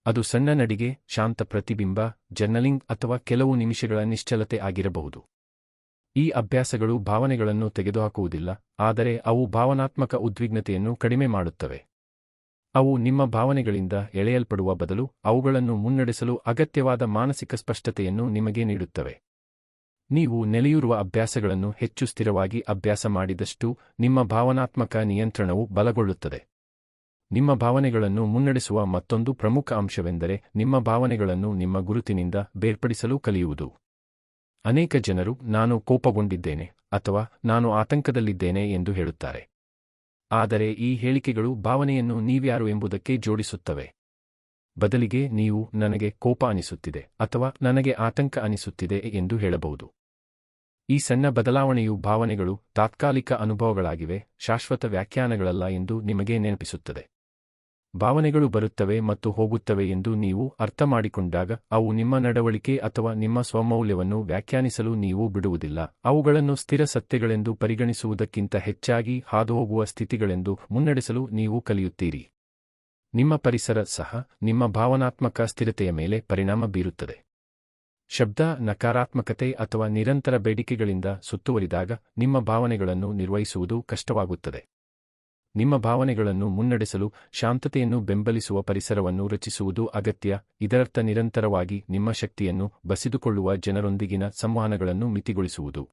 ಅದು ಸಣ್ಣ ನಡಿಗೆ, ಶಾಂತ ಪ್ರತಿಬಿಂಬ, ಜರ್ನಲಿಂಗ್ ಅಥವಾ ಕೆಲವು ನಿಮಿಷಗಳ ನಿಶ್ಚಲತೆ ಆಗಿರಬಹುದು. ಈ ಅಭ್ಯಾಸಗಳು ಭಾವನೆಗಳನ್ನು ತೆಗೆದುಹಾಕುವುದಿಲ್ಲ, ಆದರೆ ಅವು ಭಾವನಾತ್ಮಕ ಉದ್ವಿಗ್ನತೆಯನ್ನು ಕಡಿಮೆ ಮಾಡುತ್ತವೆ. ಅವು ನಿಮ್ಮ ಭಾವನೆಗಳಿಂದ ಎಳೆಯಲ್ಪಡುವ ಬದಲು ಅವುಗಳನ್ನು ಮುನ್ನಡೆಸಲು ಅಗತ್ಯವಾದ ಮಾನಸಿಕ ಸ್ಪಷ್ಟತೆಯನ್ನು ನಿಮಗೆ ನೀಡುತ್ತವೆ. ನೀವು ನೆಲೆಯೂರುವ ಅಭ್ಯಾಸಗಳನ್ನು ಹೆಚ್ಚು ಸ್ಥಿರವಾಗಿ ಅಭ್ಯಾಸ ಮಾಡಿದಷ್ಟು ನಿಮ್ಮ ಭಾವನಾತ್ಮಕ ನಿಯಂತ್ರಣವು ಬಲಗೊಳ್ಳುತ್ತದೆ. ನಿಮ್ಮ ಭಾವನೆಗಳನ್ನು ಮುನ್ನಡೆಸುವ ಮತ್ತೊಂದು ಪ್ರಮುಖ ಅಂಶವೆಂದರೆ ನಿಮ್ಮ ಭಾವನೆಗಳನ್ನು ನಿಮ್ಮ ಗುರುತಿನಿಂದ ಬೇರ್ಪಡಿಸಲು ಕಲಿಯುವುದು. ಅನೇಕ ಜನರು ನಾನು ಕೋಪಗೊಂಡಿದ್ದೇನೆ ಅಥವಾ ನಾನು ಆತಂಕದಲ್ಲಿದ್ದೇನೆ ಎಂದು ಹೇಳುತ್ತಾರೆ. ಆದರೆ ಈ ಹೇಳಿಕೆಗಳು ಭಾವನೆಯನ್ನು ನೀವ್ಯಾರು ಎಂಬುದಕ್ಕೆ ಜೋಡಿಸುತ್ತವೆ. ಬದಲಿಗೆ ನೀವು ನನಗೆ ಕೋಪ ಅನಿಸುತ್ತಿದೆ ಅಥವಾ ನನಗೆ ಆತಂಕ ಅನಿಸುತ್ತಿದೆ ಎಂದು ಹೇಳಬಹುದು. ಈ ಸಣ್ಣ ಬದಲಾವಣೆಯು ಭಾವನೆಗಳು ತಾತ್ಕಾಲಿಕ ಅನುಭವಗಳಾಗಿವೆ, ಶಾಶ್ವತ ವ್ಯಾಖ್ಯಾನಗಳಲ್ಲ ಎಂದು ನಿಮಗೆ ನೆನಪಿಸುತ್ತದೆ. ಭಾವನೆಗಳು ಬರುತ್ತವೆ ಮತ್ತು ಹೋಗುತ್ತವೆ ಎಂದು ನೀವು ಅರ್ಥಮಾಡಿಕೊಂಡಾಗ ಅವು ನಿಮ್ಮ ನಡವಳಿಕೆ ಅಥವಾ ನಿಮ್ಮ ಸ್ವಮೌಲ್ಯವನ್ನು ವ್ಯಾಖ್ಯಾನಿಸಲು ನೀವು ಬಿಡುವುದಿಲ್ಲ. ಅವುಗಳನ್ನು ಸ್ಥಿರ ಸತ್ಯಗಳೆಂದು ಪರಿಗಣಿಸುವುದಕ್ಕಿಂತ ಹೆಚ್ಚಾಗಿ ಹಾದುಹೋಗುವ ಸ್ಥಿತಿಗಳೆಂದು ಮುನ್ನಡೆಸಲು ನೀವು ಕಲಿಯುತ್ತೀರಿ. ನಿಮ್ಮ ಪರಿಸರ ಸಹ ನಿಮ್ಮ ಭಾವನಾತ್ಮಕ ಸ್ಥಿರತೆಯ ಮೇಲೆ ಪರಿಣಾಮ ಬೀರುತ್ತದೆ. ಶಬ್ದ, ನಕಾರಾತ್ಮಕತೆ ಅಥವಾ ನಿರಂತರ ಬೇಡಿಕೆಗಳಿಂದ ಸುತ್ತುವರಿದಾಗ ನಿಮ್ಮ ಭಾವನೆಗಳನ್ನು ನಿರ್ವಹಿಸುವುದು ಕಷ್ಟವಾಗುತ್ತದೆ. ನಿಮ್ಮ ಭಾವನೆಗಳನ್ನು ಮುನ್ನಡೆಸಲು ಶಾಂತತೆಯನ್ನು ಬೆಂಬಲಿಸುವ ಪರಿಸರವನ್ನು ರಚಿಸುವುದು ಅಗತ್ಯ. ಇದರರ್ಥ ನಿರಂತರವಾಗಿ ನಿಮ್ಮ ಶಕ್ತಿಯನ್ನು ಬಸಿದುಕೊಳ್ಳುವ ಜನರೊಂದಿಗಿನ ಸಂವಹನಗಳನ್ನು ಮಿತಿಗೊಳಿಸುವುದು.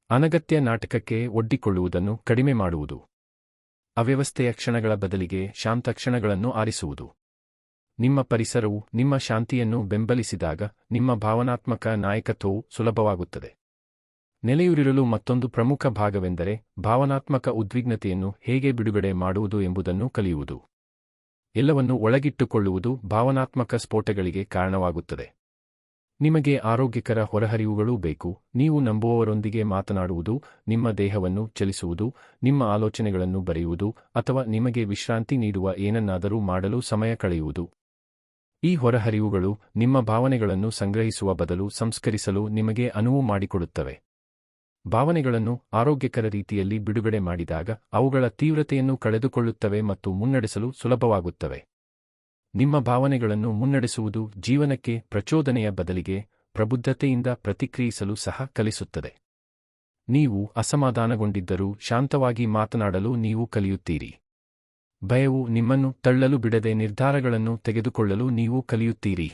ಅನಗತ್ಯ ನಾಟಕಕ್ಕೆ ಒಡ್ಡಿಕೊಳ್ಳುವುದನ್ನು ಕಡಿಮೆ ಮಾಡುವುದು. ಅವ್ಯವಸ್ಥೆಯ ಕ್ಷಣಗಳ ಬದಲಿಗೆ ಶಾಂತ ಕ್ಷಣಗಳನ್ನು ಆರಿಸುವುದು. ನಿಮ್ಮ ಪರಿಸರವು ನಿಮ್ಮ ಶಾಂತಿಯನ್ನು ಬೆಂಬಲಿಸಿದಾಗ ನಿಮ್ಮ ಭಾವನಾತ್ಮಕ ನಾಯಕತ್ವವು ಸುಲಭವಾಗುತ್ತದೆ. ನೆಲೆಯೂರಿರಲು ಮತ್ತೊಂದು ಪ್ರಮುಖ ಭಾಗವೆಂದರೆ ಭಾವನಾತ್ಮಕ ಉದ್ವಿಗ್ನತೆಯನ್ನು ಹೇಗೆ ಬಿಡುಗಡೆ ಮಾಡುವುದು ಎಂಬುದನ್ನು ಕಲಿಯುವುದು. ಎಲ್ಲವನ್ನೂ ಒಳಗಿಟ್ಟುಕೊಳ್ಳುವುದು ಭಾವನಾತ್ಮಕ ಸ್ಫೋಟಗಳಿಗೆ ಕಾರಣವಾಗುತ್ತದೆ. ನಿಮಗೆ ಆರೋಗ್ಯಕರ ಹೊರಹರಿವುಗಳೂ ಬೇಕು. ನೀವು ನಂಬುವವರೊಂದಿಗೆ ಮಾತನಾಡುವುದು, ನಿಮ್ಮ ದೇಹವನ್ನು ಚಲಿಸುವುದು, ನಿಮ್ಮ ಆಲೋಚನೆಗಳನ್ನು ಬರೆಯುವುದು ಅಥವಾ ನಿಮಗೆ ವಿಶ್ರಾಂತಿ ನೀಡುವ ಏನನ್ನಾದರೂ ಮಾಡಲು ಸಮಯ ಕಳೆಯುವುದು. ಈ ಹೊರಹರಿವುಗಳು ನಿಮ್ಮ ಭಾವನೆಗಳನ್ನು ಸಂಗ್ರಹಿಸುವ ಬದಲು ಸಂಸ್ಕರಿಸಲು ನಿಮಗೆ ಅನುವು ಮಾಡಿಕೊಡುತ್ತವೆ. ಭಾವನೆಗಳನ್ನು ಆರೋಗ್ಯಕರ ರೀತಿಯಲ್ಲಿ ಬಿಡುಗಡೆ ಮಾಡಿದಾಗ ಅವುಗಳ ತೀವ್ರತೆಯನ್ನು ಕಳೆದುಕೊಳ್ಳುತ್ತವೆ ಮತ್ತು ಮುನ್ನಡೆಸಲು ಸುಲಭವಾಗುತ್ತವೆ. ನಿಮ್ಮ ಭಾವನೆಗಳನ್ನು ಮುನ್ನಡೆಸುವುದು ಜೀವನಕ್ಕೆ ಪ್ರಚೋದನೆಯ ಬದಲಿಗೆ ಪ್ರಬುದ್ಧತೆಯಿಂದ ಪ್ರತಿಕ್ರಿಯಿಸಲು ಸಹ ಕಲಿಸುತ್ತದೆ. ನೀವು ಅಸಮಾಧಾನಗೊಂಡಿದ್ದರೂ ಶಾಂತವಾಗಿ ಮಾತನಾಡಲು ನೀವು ಕಲಿಯುತ್ತೀರಿ. ಭಯವು ನಿಮ್ಮನ್ನು ತಳ್ಳಲು ಬಿಡದೆ ನಿರ್ಧಾರಗಳನ್ನು ತೆಗೆದುಕೊಳ್ಳಲು ನೀವು ಕಲಿಯುತ್ತೀರಿ.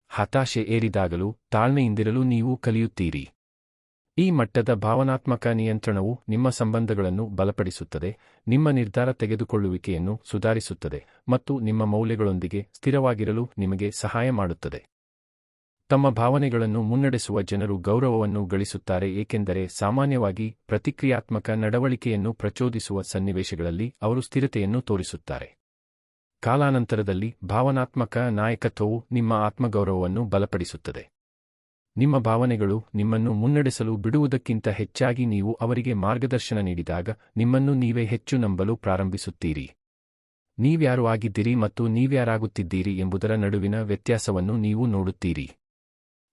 ಹತಾಶೆ ಏರಿದಾಗಲೂ ತಾಳ್ಮೆಯಿಂದಿರಲು ನೀವು ಕಲಿಯುತ್ತೀರಿ. ಈ ಮಟ್ಟದ ಭಾವನಾತ್ಮಕ ನಿಯಂತ್ರಣವು ನಿಮ್ಮ ಸಂಬಂಧಗಳನ್ನು ಬಲಪಡಿಸುತ್ತದೆ, ನಿಮ್ಮ ನಿರ್ಧಾರ ತೆಗೆದುಕೊಳ್ಳುವಿಕೆಯನ್ನು ಸುಧಾರಿಸುತ್ತದೆ ಮತ್ತು ನಿಮ್ಮ ಮೌಲ್ಯಗಳೊಂದಿಗೆ ಸ್ಥಿರವಾಗಿರಲು ನಿಮಗೆ ಸಹಾಯ ಮಾಡುತ್ತದೆ. ತಮ್ಮ ಭಾವನೆಗಳನ್ನು ಮುನ್ನಡೆಸುವ ಜನರು ಗೌರವವನ್ನು ಗಳಿಸುತ್ತಾರೆ ಏಕೆಂದರೆ ಸಾಮಾನ್ಯವಾಗಿ ಪ್ರತಿಕ್ರಿಯಾತ್ಮಕ ನಡವಳಿಕೆಯನ್ನು ಪ್ರಚೋದಿಸುವ ಸನ್ನಿವೇಶಗಳಲ್ಲಿ ಅವರು ಸ್ಥಿರತೆಯನ್ನು ತೋರಿಸುತ್ತಾರೆ. ಕಾಲಾನಂತರದಲ್ಲಿ ಭಾವನಾತ್ಮಕ ನಾಯಕತ್ವವು ನಿಮ್ಮ ಆತ್ಮಗೌರವವನ್ನು ಬಲಪಡಿಸುತ್ತದೆ. ನಿಮ್ಮ ಭಾವನೆಗಳು ನಿಮ್ಮನ್ನು ಮುನ್ನಡೆಸಲು ಬಿಡುವುದಕ್ಕಿಂತ ಹೆಚ್ಚಾಗಿ ನೀವು ಅವರಿಗೆ ಮಾರ್ಗದರ್ಶನ ನೀಡಿದಾಗ ನಿಮ್ಮನ್ನು ನೀವೇ ಹೆಚ್ಚು ನಂಬಲು ಪ್ರಾರಂಭಿಸುತ್ತೀರಿ. ನೀವ್ಯಾರು ಆಗಿದ್ದೀರಿ ಮತ್ತು ನೀವ್ಯಾರಾಗುತ್ತಿದ್ದೀರಿ ಎಂಬುದರ ನಡುವಿನ ವ್ಯತ್ಯಾಸವನ್ನು ನೀವು ನೋಡುತ್ತೀರಿ.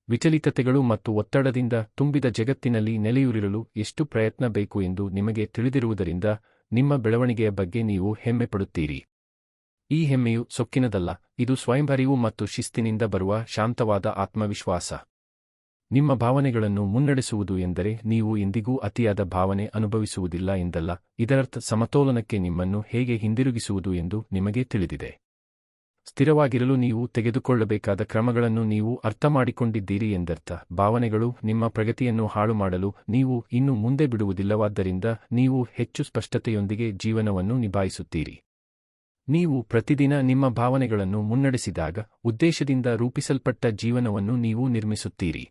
ವಿಚಲಿತತೆಗಳು ಮತ್ತು ಒತ್ತಡದಿಂದ ತುಂಬಿದ ಜಗತ್ತಿನಲ್ಲಿ ನೆಲೆಯೂರಿರಲು ಎಷ್ಟು ಪ್ರಯತ್ನ ಬೇಕು ಎಂದು ನಿಮಗೆ ತಿಳಿದಿರುವುದರಿಂದ ನಿಮ್ಮ ಬೆಳವಣಿಗೆಯ ಬಗ್ಗೆ ನೀವು ಹೆಮ್ಮೆಪಡುತ್ತೀರಿ. ಈ ಹೆಮ್ಮೆಯು ಸೊಕ್ಕಿನದಲ್ಲ, ಇದು ಸ್ವಯಂಅರಿವು ಮತ್ತು ಶಿಸ್ತಿನಿಂದ ಬರುವ ಶಾಂತವಾದ ಆತ್ಮವಿಶ್ವಾಸ. ನಿಮ್ಮ ಭಾವನೆಗಳನ್ನು ಮುನ್ನಡೆಸುವುದು ಎಂದರೆ ನೀವು ಎಂದಿಗೂ ಅತಿಯಾದ ಭಾವನೆ ಅನುಭವಿಸುವುದಿಲ್ಲ ಎಂದಲ್ಲ, ಇದರರ್ಥ ಸಮತೋಲನಕ್ಕೆ ನಿಮ್ಮನ್ನು ಹೇಗೆ ಹಿಂದಿರುಗಿಸುವುದು ಎಂದು ನಿಮಗೆ ತಿಳಿದಿದೆ. ಸ್ಥಿರವಾಗಿರಲು ನೀವು ತೆಗೆದುಕೊಳ್ಳಬೇಕಾದ ಕ್ರಮಗಳನ್ನು ನೀವು ಅರ್ಥಮಾಡಿಕೊಂಡಿದ್ದೀರಿ ಎಂದರ್ಥ. ಭಾವನೆಗಳು ನಿಮ್ಮ ಪ್ರಗತಿಯನ್ನು ಹಾಳುಮಾಡಲು ನೀವು ಇನ್ನು ಮುಂದೆ ಬಿಡುವುದಿಲ್ಲವಾದ್ದರಿಂದ ನೀವು ಹೆಚ್ಚು ಸ್ಪಷ್ಟತೆಯೊಂದಿಗೆ ಜೀವನವನ್ನು ನಿಭಾಯಿಸುತ್ತೀರಿ. ನೀವು ಪ್ರತಿದಿನ ನಿಮ್ಮ ಭಾವನೆಗಳನ್ನು ಮುನ್ನಡೆಸಿದಾಗ ಉದ್ದೇಶದಿಂದ ರೂಪಿಸಲ್ಪಟ್ಟ ಜೀವನವನ್ನು ನೀವು ನಿರ್ಮಿಸುತ್ತೀರಿ.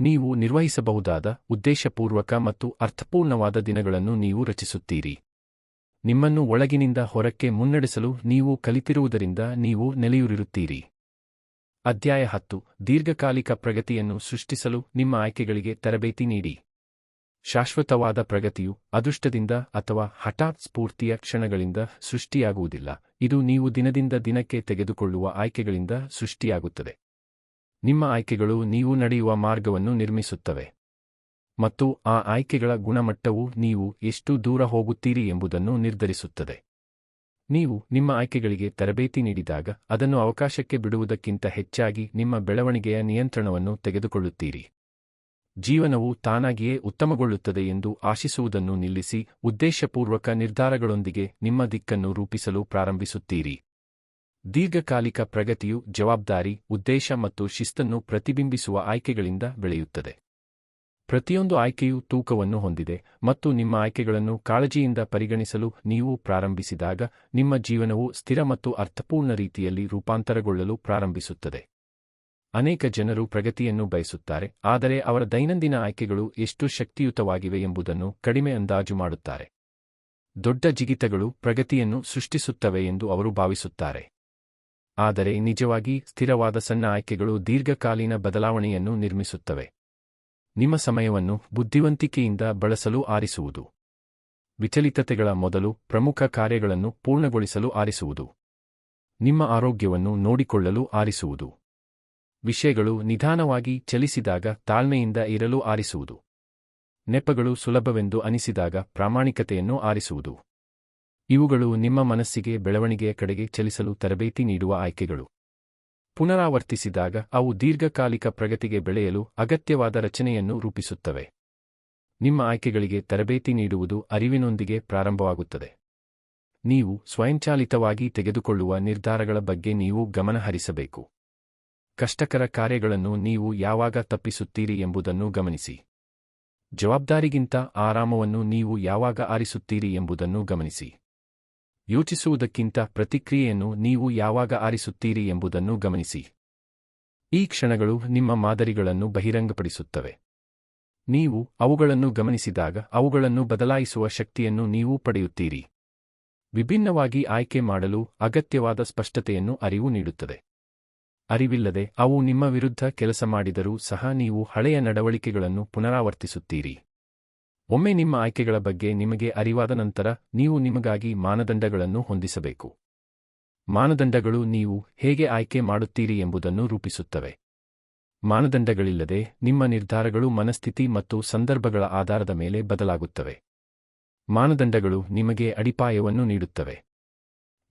ನೀವು ನಿರ್ವಹಿಸಬಹುದಾದ ಉದ್ದೇಶಪೂರ್ವಕ ಮತ್ತು ಅರ್ಥಪೂರ್ಣವಾದ ದಿನಗಳನ್ನು ನೀವು ರಚಿಸುತ್ತೀರಿ. ನಿಮ್ಮನ್ನು ಒಳಗಿನಿಂದ ಹೊರಕ್ಕೆ ಮುನ್ನಡೆಸಲು ನೀವು ಕಲಿತಿರುವುದರಿಂದ ನೀವು ನೆಲೆಯೂರಿರುತ್ತೀರಿ. ಅಧ್ಯಾಯ 10. ದೀರ್ಘಕಾಲಿಕ ಪ್ರಗತಿಯನ್ನು ಸೃಷ್ಟಿಸಲು ನಿಮ್ಮ ಆಯ್ಕೆಗಳಿಗೆ ತರಬೇತಿ ನೀಡಿ. ಶಾಶ್ವತವಾದ ಪ್ರಗತಿಯು ಅದೃಷ್ಟದಿಂದ ಅಥವಾ ಹಠಾತ್ ಸ್ಫೂರ್ತಿಯ ಕ್ಷಣಗಳಿಂದ ಸೃಷ್ಟಿಯಾಗುವುದಿಲ್ಲ, ಇದು ನೀವು ದಿನದಿಂದ ದಿನಕ್ಕೆ ತೆಗೆದುಕೊಳ್ಳುವ ಆಯ್ಕೆಗಳಿಂದ ಸೃಷ್ಟಿಯಾಗುತ್ತದೆ. ನಿಮ್ಮ ಆಯ್ಕೆಗಳು ನೀವು ನಡೆಯುವ ಮಾರ್ಗವನ್ನು ನಿರ್ಮಿಸುತ್ತವೆ. ಮತ್ತು ಆ ಆಯ್ಕೆಗಳ ಗುಣಮಟ್ಟವು ನೀವು ಎಷ್ಟು ದೂರ ಹೋಗುತ್ತೀರಿ ಎಂಬುದನ್ನು ನಿರ್ಧರಿಸುತ್ತದೆ. ನೀವು ನಿಮ್ಮ ಆಯ್ಕೆಗಳಿಗೆ ತರಬೇತಿ ನೀಡಿದಾಗ ಅದನ್ನು ಅವಕಾಶಕ್ಕೆ ಬಿಡುವುದಕ್ಕಿಂತ ಹೆಚ್ಚಾಗಿ ನಿಮ್ಮ ಬೆಳವಣಿಗೆಯ ನಿಯಂತ್ರಣವನ್ನು ತೆಗೆದುಕೊಳ್ಳುತ್ತೀರಿ. ಜೀವನವು ತಾನಾಗಿಯೇ ಉತ್ತಮಗೊಳ್ಳುತ್ತದೆ ಎಂದು ಆಶಿಸುವುದನ್ನು ನಿಲ್ಲಿಸಿ ಉದ್ದೇಶಪೂರ್ವಕ ನಿರ್ಧಾರಗಳೊಂದಿಗೆ ನಿಮ್ಮ ದಿಕ್ಕನ್ನು ರೂಪಿಸಲು ಪ್ರಾರಂಭಿಸುತ್ತೀರಿ. ದೀರ್ಘಕಾಲಿಕ ಪ್ರಗತಿಯು ಜವಾಬ್ದಾರಿ, ಉದ್ದೇಶ ಮತ್ತು ಶಿಸ್ತನ್ನು ಪ್ರತಿಬಿಂಬಿಸುವ ಆಯ್ಕೆಗಳಿಂದ ಬೆಳೆಯುತ್ತದೆ. ಪ್ರತಿಯೊಂದು ಆಯ್ಕೆಯೂ ತೂಕವನ್ನು ಹೊಂದಿದೆ ಮತ್ತು ನಿಮ್ಮ ಆಯ್ಕೆಗಳನ್ನು ಕಾಳಜಿಯಿಂದ ಪರಿಗಣಿಸಲು ನೀವು ಪ್ರಾರಂಭಿಸಿದಾಗ ನಿಮ್ಮ ಜೀವನವು ಸ್ಥಿರ ಮತ್ತು ಅರ್ಥಪೂರ್ಣ ರೀತಿಯಲ್ಲಿ ರೂಪಾಂತರಗೊಳ್ಳಲು ಪ್ರಾರಂಭಿಸುತ್ತದೆ. ಅನೇಕ ಜನರು ಪ್ರಗತಿಯನ್ನು ಬಯಸುತ್ತಾರೆ, ಆದರೆ ಅವರ ದೈನಂದಿನ ಆಯ್ಕೆಗಳು ಎಷ್ಟು ಶಕ್ತಿಯುತವಾಗಿವೆ ಎಂಬುದನ್ನು ಕಡಿಮೆ ಅಂದಾಜು ಮಾಡುತ್ತಾರೆ. ದೊಡ್ಡ ಜಿಗಿತಗಳು ಪ್ರಗತಿಯನ್ನು ಸೃಷ್ಟಿಸುತ್ತವೆ ಎಂದು ಅವರು ಭಾವಿಸುತ್ತಾರೆ. ಆದರೆ ನಿಜವಾಗಿ ಸ್ಥಿರವಾದ ಸಣ್ಣ ಆಯ್ಕೆಗಳು ದೀರ್ಘಕಾಲೀನ ಬದಲಾವಣೆಯನ್ನು ನಿರ್ಮಿಸುತ್ತವೆ. ನಿಮ್ಮ ಸಮಯವನ್ನು ಬುದ್ಧಿವಂತಿಕೆಯಿಂದ ಬಳಸಲು ಆರಿಸುವುದು. ವಿಚಲಿತತೆಗಳ ಮೊದಲು ಪ್ರಮುಖ ಕಾರ್ಯಗಳನ್ನು ಪೂರ್ಣಗೊಳಿಸಲು ಆರಿಸುವುದು. ನಿಮ್ಮ ಆರೋಗ್ಯವನ್ನು ನೋಡಿಕೊಳ್ಳಲು ಆರಿಸುವುದು. ವಿಷಯಗಳು ನಿಧಾನವಾಗಿ ಚಲಿಸಿದಾಗ ತಾಳ್ಮೆಯಿಂದ ಇರಲು ಆರಿಸುವುದು. ನೆಪಗಳು ಸುಲಭವೆಂದು ಅನಿಸಿದಾಗ ಪ್ರಾಮಾಣಿಕತೆಯನ್ನು ಆರಿಸುವುದು. ಇವುಗಳು ನಿಮ್ಮ ಮನಸ್ಸಿಗೆ ಬೆಳವಣಿಗೆಯ ಕಡೆಗೆ ಚಲಿಸಲು ತರಬೇತಿ ನೀಡುವ ಆಯ್ಕೆಗಳು. ಪುನರಾವರ್ತಿಸಿದಾಗ ಅವು ದೀರ್ಘಕಾಲಿಕ ಪ್ರಗತಿಗೆ ಬೆಳೆಯಲು ಅಗತ್ಯವಾದ ರಚನೆಯನ್ನು ರೂಪಿಸುತ್ತವೆ. ನಿಮ್ಮ ಆಯ್ಕೆಗಳಿಗೆ ತರಬೇತಿ ನೀಡುವುದು ಅರಿವಿನೊಂದಿಗೆ ಪ್ರಾರಂಭವಾಗುತ್ತದೆ. ನೀವು ಸ್ವಯಂಚಾಲಿತವಾಗಿ ತೆಗೆದುಕೊಳ್ಳುವ ನಿರ್ಧಾರಗಳ ಬಗ್ಗೆ ನೀವು ಗಮನಹರಿಸಬೇಕು. ಕಷ್ಟಕರ ಕಾರ್ಯಗಳನ್ನು ನೀವು ಯಾವಾಗ ತಪ್ಪಿಸುತ್ತೀರಿ ಎಂಬುದನ್ನು ಗಮನಿಸಿ. ಜವಾಬ್ದಾರಿಗಿಂತ ಆರಾಮವನ್ನು ನೀವು ಯಾವಾಗ ಆರಿಸುತ್ತೀರಿ ಎಂಬುದನ್ನು ಗಮನಿಸಿ. ಯೋಚಿಸುವುದಕ್ಕಿಂತ ಪ್ರತಿಕ್ರಿಯೆಯನ್ನು ನೀವು ಯಾವಾಗ ಆರಿಸುತ್ತೀರಿ ಎಂಬುದನ್ನು ಗಮನಿಸಿ. ಈ ಕ್ಷಣಗಳು ನಿಮ್ಮ ಮಾದರಿಗಳನ್ನು ಬಹಿರಂಗಪಡಿಸುತ್ತವೆ. ನೀವು ಅವುಗಳನ್ನು ಗಮನಿಸಿದಾಗ ಅವುಗಳನ್ನು ಬದಲಾಯಿಸುವ ಶಕ್ತಿಯನ್ನು ನೀವು ಪಡೆಯುತ್ತೀರಿ. ವಿಭಿನ್ನವಾಗಿ ಆಯ್ಕೆ ಮಾಡಲು ಅಗತ್ಯವಾದ ಸ್ಪಷ್ಟತೆಯನ್ನು ಅರಿವು ನೀಡುತ್ತದೆ. ಅರಿವಿಲ್ಲದೆ ಅವು ನಿಮ್ಮ ವಿರುದ್ಧ ಕೆಲಸ ಮಾಡಿದರೂ ಸಹ ನೀವು ಹಳೆಯ ನಡವಳಿಕೆಗಳನ್ನು ಪುನರಾವರ್ತಿಸುತ್ತೀರಿ. ಒಮ್ಮೆ ನಿಮ್ಮ ಆಯ್ಕೆಗಳ ಬಗ್ಗೆ ನಿಮಗೆ ಅರಿವಾದ ನಂತರ ನೀವು ನಿಮಗಾಗಿ ಮಾನದಂಡಗಳನ್ನು ಹೊಂದಿಸಬೇಕು. ಮಾನದಂಡಗಳು ನೀವು ಹೇಗೆ ಆಯ್ಕೆ ಮಾಡುತ್ತೀರಿ ಎಂಬುದನ್ನು ರೂಪಿಸುತ್ತವೆ. ಮಾನದಂಡಗಳಿಲ್ಲದೆ ನಿಮ್ಮ ನಿರ್ಧಾರಗಳು ಮನಸ್ಥಿತಿ ಮತ್ತು ಸಂದರ್ಭಗಳ ಆಧಾರದ ಮೇಲೆ ಬದಲಾಗುತ್ತವೆ. ಮಾನದಂಡಗಳು ನಿಮಗೆ ಅಡಿಪಾಯವನ್ನು ನೀಡುತ್ತವೆ.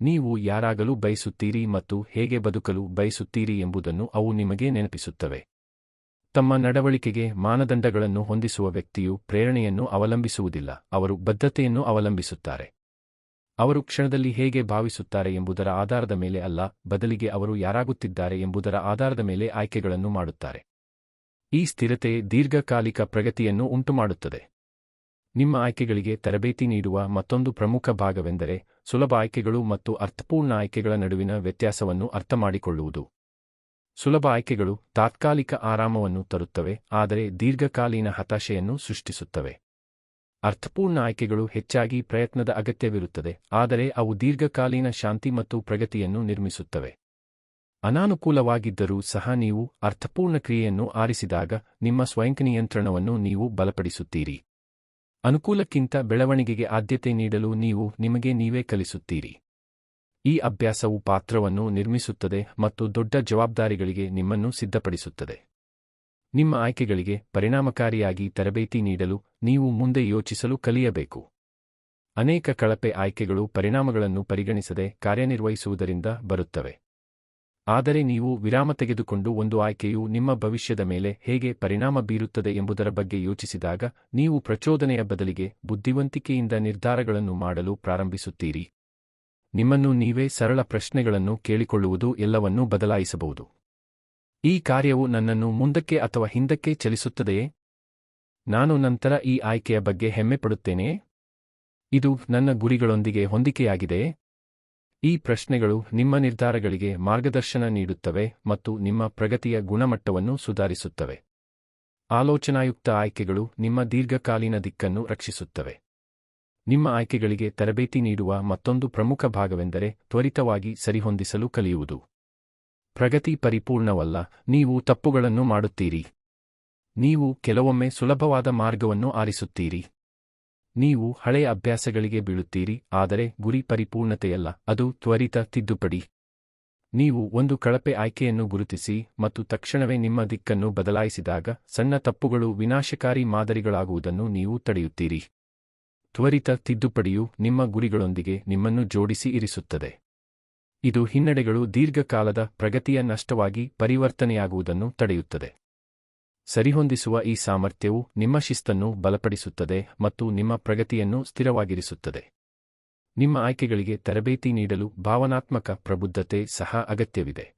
ನೀವು ಯಾರಾಗಲು ಬಯಸುತ್ತೀರಿ ಮತ್ತು ಹೇಗೆ ಬದುಕಲು ಬಯಸುತ್ತೀರಿ ಎಂಬುದನ್ನು ಅವು ನಿಮಗೆ ನೆನಪಿಸುತ್ತವೆ. ತಮ್ಮ ನಡವಳಿಕೆಗೆ ಮಾನದಂಡಗಳನ್ನು ಹೊಂದಿಸುವ ವ್ಯಕ್ತಿಯು ಪ್ರೇರಣೆಯನ್ನು ಅವಲಂಬಿಸುವುದಿಲ್ಲ, ಅವರು ಬದ್ಧತೆಯನ್ನು ಅವಲಂಬಿಸುತ್ತಾರೆ. ಅವರು ಕ್ಷಣದಲ್ಲಿ ಹೇಗೆ ಭಾವಿಸುತ್ತಾರೆ ಎಂಬುದರ ಆಧಾರದ ಮೇಲೆ ಅಲ್ಲ, ಬದಲಿಗೆ ಅವರು ಯಾರಾಗುತ್ತಿದ್ದಾರೆ ಎಂಬುದರ ಆಧಾರದ ಮೇಲೆ ಆಯ್ಕೆಗಳನ್ನು ಮಾಡುತ್ತಾರೆ. ಈ ಸ್ಥಿರತೆ ದೀರ್ಘಕಾಲಿಕ ಪ್ರಗತಿಯನ್ನು ಉಂಟುಮಾಡುತ್ತದೆ. ನಿಮ್ಮ ಆಯ್ಕೆಗಳಿಗೆ ತರಬೇತಿ ನೀಡುವ ಮತ್ತೊಂದು ಪ್ರಮುಖ ಭಾಗವೆಂದರೆ ಸುಲಭ ಆಯ್ಕೆಗಳು ಮತ್ತು ಅರ್ಥಪೂರ್ಣ ಆಯ್ಕೆಗಳ ನಡುವಿನ ವ್ಯತ್ಯಾಸವನ್ನು ಅರ್ಥಮಾಡಿಕೊಳ್ಳುವುದು. ಸುಲಭ ಆಯ್ಕೆಗಳು ತಾತ್ಕಾಲಿಕ ಆರಾಮವನ್ನು ತರುತ್ತವೆ, ಆದರೆ ದೀರ್ಘಕಾಲೀನ ಹತಾಶೆಯನ್ನು ಸೃಷ್ಟಿಸುತ್ತವೆ. ಅರ್ಥಪೂರ್ಣ ಆಯ್ಕೆಗಳು ಹೆಚ್ಚಾಗಿ ಪ್ರಯತ್ನದ ಅಗತ್ಯವಿರುತ್ತದೆ, ಆದರೆ ಅವು ದೀರ್ಘಕಾಲೀನ ಶಾಂತಿ ಮತ್ತು ಪ್ರಗತಿಯನ್ನು ನಿರ್ಮಿಸುತ್ತವೆ. ಅನಾನುಕೂಲವಾಗಿದ್ದರೂ ಸಹ ನೀವು ಅರ್ಥಪೂರ್ಣ ಕ್ರಿಯೆಯನ್ನು ಆರಿಸಿದಾಗ ನಿಮ್ಮ ಸ್ವಯಂನಿಯಂತ್ರಣವನ್ನು ನೀವು ಬಲಪಡಿಸುತ್ತೀರಿ. ಅನುಕೂಲಕ್ಕಿಂತ ಬೆಳವಣಿಗೆಗೆ ಆದ್ಯತೆ ನೀಡಲು ನೀವು ನಿಮಗೆ ನೀವೇ ಕಲಿಸುತ್ತೀರಿ. ಈ ಅಭ್ಯಾಸವು ಪಾತ್ರವನ್ನು ನಿರ್ಮಿಸುತ್ತದೆ ಮತ್ತು ದೊಡ್ಡ ಜವಾಬ್ದಾರಿಗಳಿಗೆ ನಿಮ್ಮನ್ನು ಸಿದ್ಧಪಡಿಸುತ್ತದೆ. ನಿಮ್ಮ ಆಯ್ಕೆಗಳಿಗೆ ಪರಿಣಾಮಕಾರಿಯಾಗಿ ತರಬೇತಿ ನೀಡಲು ನೀವು ಮುಂದೆ ಯೋಚಿಸಲು ಕಲಿಯಬೇಕು. ಅನೇಕ ಕಳಪೆ ಆಯ್ಕೆಗಳು ಪರಿಣಾಮಗಳನ್ನು ಪರಿಗಣಿಸದೆ ಕಾರ್ಯನಿರ್ವಹಿಸುವುದರಿಂದ ಬರುತ್ತವೆ. ಆದರೆ ನೀವು ವಿರಾಮ ತೆಗೆದುಕೊಂಡು ಒಂದು ಆಯ್ಕೆಯು ನಿಮ್ಮ ಭವಿಷ್ಯದ ಮೇಲೆ ಹೇಗೆ ಪರಿಣಾಮ ಬೀರುತ್ತದೆ ಎಂಬುದರ ಬಗ್ಗೆ ಯೋಚಿಸಿದಾಗ ನೀವು ಪ್ರಚೋದನೆಯ ಬದಲಿಗೆ ಬುದ್ಧಿವಂತಿಕೆಯಿಂದ ನಿರ್ಧಾರಗಳನ್ನು ಮಾಡಲು ಪ್ರಾರಂಭಿಸುತ್ತೀರಿ. ನಿಮ್ಮನ್ನು ನೀವೇ ಸರಳ ಪ್ರಶ್ನೆಗಳನ್ನು ಕೇಳಿಕೊಳ್ಳುವುದು ಎಲ್ಲವನ್ನೂ ಬದಲಾಯಿಸಬಹುದು. ಈ ಕಾರ್ಯವು ನನ್ನನ್ನು ಮುಂದಕ್ಕೆ ಅಥವಾ ಹಿಂದಕ್ಕೆ ಚಲಿಸುತ್ತದೆಯೇ? ನಾನು ನಂತರ ಈ ಆಯ್ಕೆಯ ಬಗ್ಗೆ ಹೆಮ್ಮೆಪಡುತ್ತೇನೆಯೇ? ಇದು ನನ್ನ ಗುರಿಗಳೊಂದಿಗೆ ಹೊಂದಿಕೆಯಾಗಿದೆಯೇ? ಈ ಪ್ರಶ್ನೆಗಳು ನಿಮ್ಮ ನಿರ್ಧಾರಗಳಿಗೆ ಮಾರ್ಗದರ್ಶನ ನೀಡುತ್ತವೆ ಮತ್ತು ನಿಮ್ಮ ಪ್ರಗತಿಯ ಗುಣಮಟ್ಟವನ್ನು ಸುಧಾರಿಸುತ್ತವೆ. ಆಲೋಚನಾಯುಕ್ತ ಆಯ್ಕೆಗಳು ನಿಮ್ಮ ದೀರ್ಘಕಾಲೀನ ದಿಕ್ಕನ್ನು ರಕ್ಷಿಸುತ್ತವೆ. ನಿಮ್ಮ ಆಯ್ಕೆಗಳಿಗೆ ತರಬೇತಿ ನೀಡುವ ಮತ್ತೊಂದು ಪ್ರಮುಖ ಭಾಗವೆಂದರೆ ತ್ವರಿತವಾಗಿ ಸರಿಹೊಂದಿಸಲು ಕಲಿಯುವುದು. ಪ್ರಗತಿ ಪರಿಪೂರ್ಣವಲ್ಲ, ನೀವು ತಪ್ಪುಗಳನ್ನು ಮಾಡುತ್ತೀರಿ. ನೀವು ಕೆಲವೊಮ್ಮೆ ಸುಲಭವಾದ ಮಾರ್ಗವನ್ನು ಆರಿಸುತ್ತೀರಿ. ನೀವು ಹಳೆಯ ಅಭ್ಯಾಸಗಳಿಗೆ ಬೀಳುತ್ತೀರಿ, ಆದರೆ ಗುರಿ ಪರಿಪೂರ್ಣತೆಯಲ್ಲ, ಅದು ತ್ವರಿತ ತಿದ್ದುಪಡಿ. ನೀವು ಒಂದು ಕಳಪೆ ಆಯ್ಕೆಯನ್ನು ಗುರುತಿಸಿ ಮತ್ತು ತಕ್ಷಣವೇ ನಿಮ್ಮ ದಿಕ್ಕನ್ನು ಬದಲಾಯಿಸಿದಾಗ ಸಣ್ಣ ತಪ್ಪುಗಳು ವಿನಾಶಕಾರಿ ಮಾದರಿಗಳಾಗುವುದನ್ನು ನೀವು ತಡೆಯುತ್ತೀರಿ. ತ್ವರಿತ ತಿದ್ದುಪಡಿಯು ನಿಮ್ಮ ಗುರಿಗಳೊಂದಿಗೆ ನಿಮ್ಮನ್ನು ಜೋಡಿಸಿ ಇರಿಸುತ್ತದೆ. ಇದು ಹಿನ್ನಡೆಗಳು ದೀರ್ಘಕಾಲದ ಪ್ರಗತಿಯ ನಷ್ಟವಾಗಿ ಪರಿವರ್ತನೆಯಾಗುವುದನ್ನು ತಡೆಯುತ್ತದೆ. ಸರಿಹೊಂದಿಸುವ ಈ ಸಾಮರ್ಥ್ಯವು ನಿಮ್ಮ ಶಿಸ್ತನ್ನು ಬಲಪಡಿಸುತ್ತದೆ ಮತ್ತು ನಿಮ್ಮ ಪ್ರಗತಿಯನ್ನು ಸ್ಥಿರವಾಗಿರಿಸುತ್ತದೆ. ನಿಮ್ಮ ಆಯ್ಕೆಗಳಿಗೆ ತರಬೇತಿ ನೀಡಲು ಭಾವನಾತ್ಮಕ ಪ್ರಬುದ್ಧತೆ ಸಹ ಅಗತ್ಯವಿದೆ.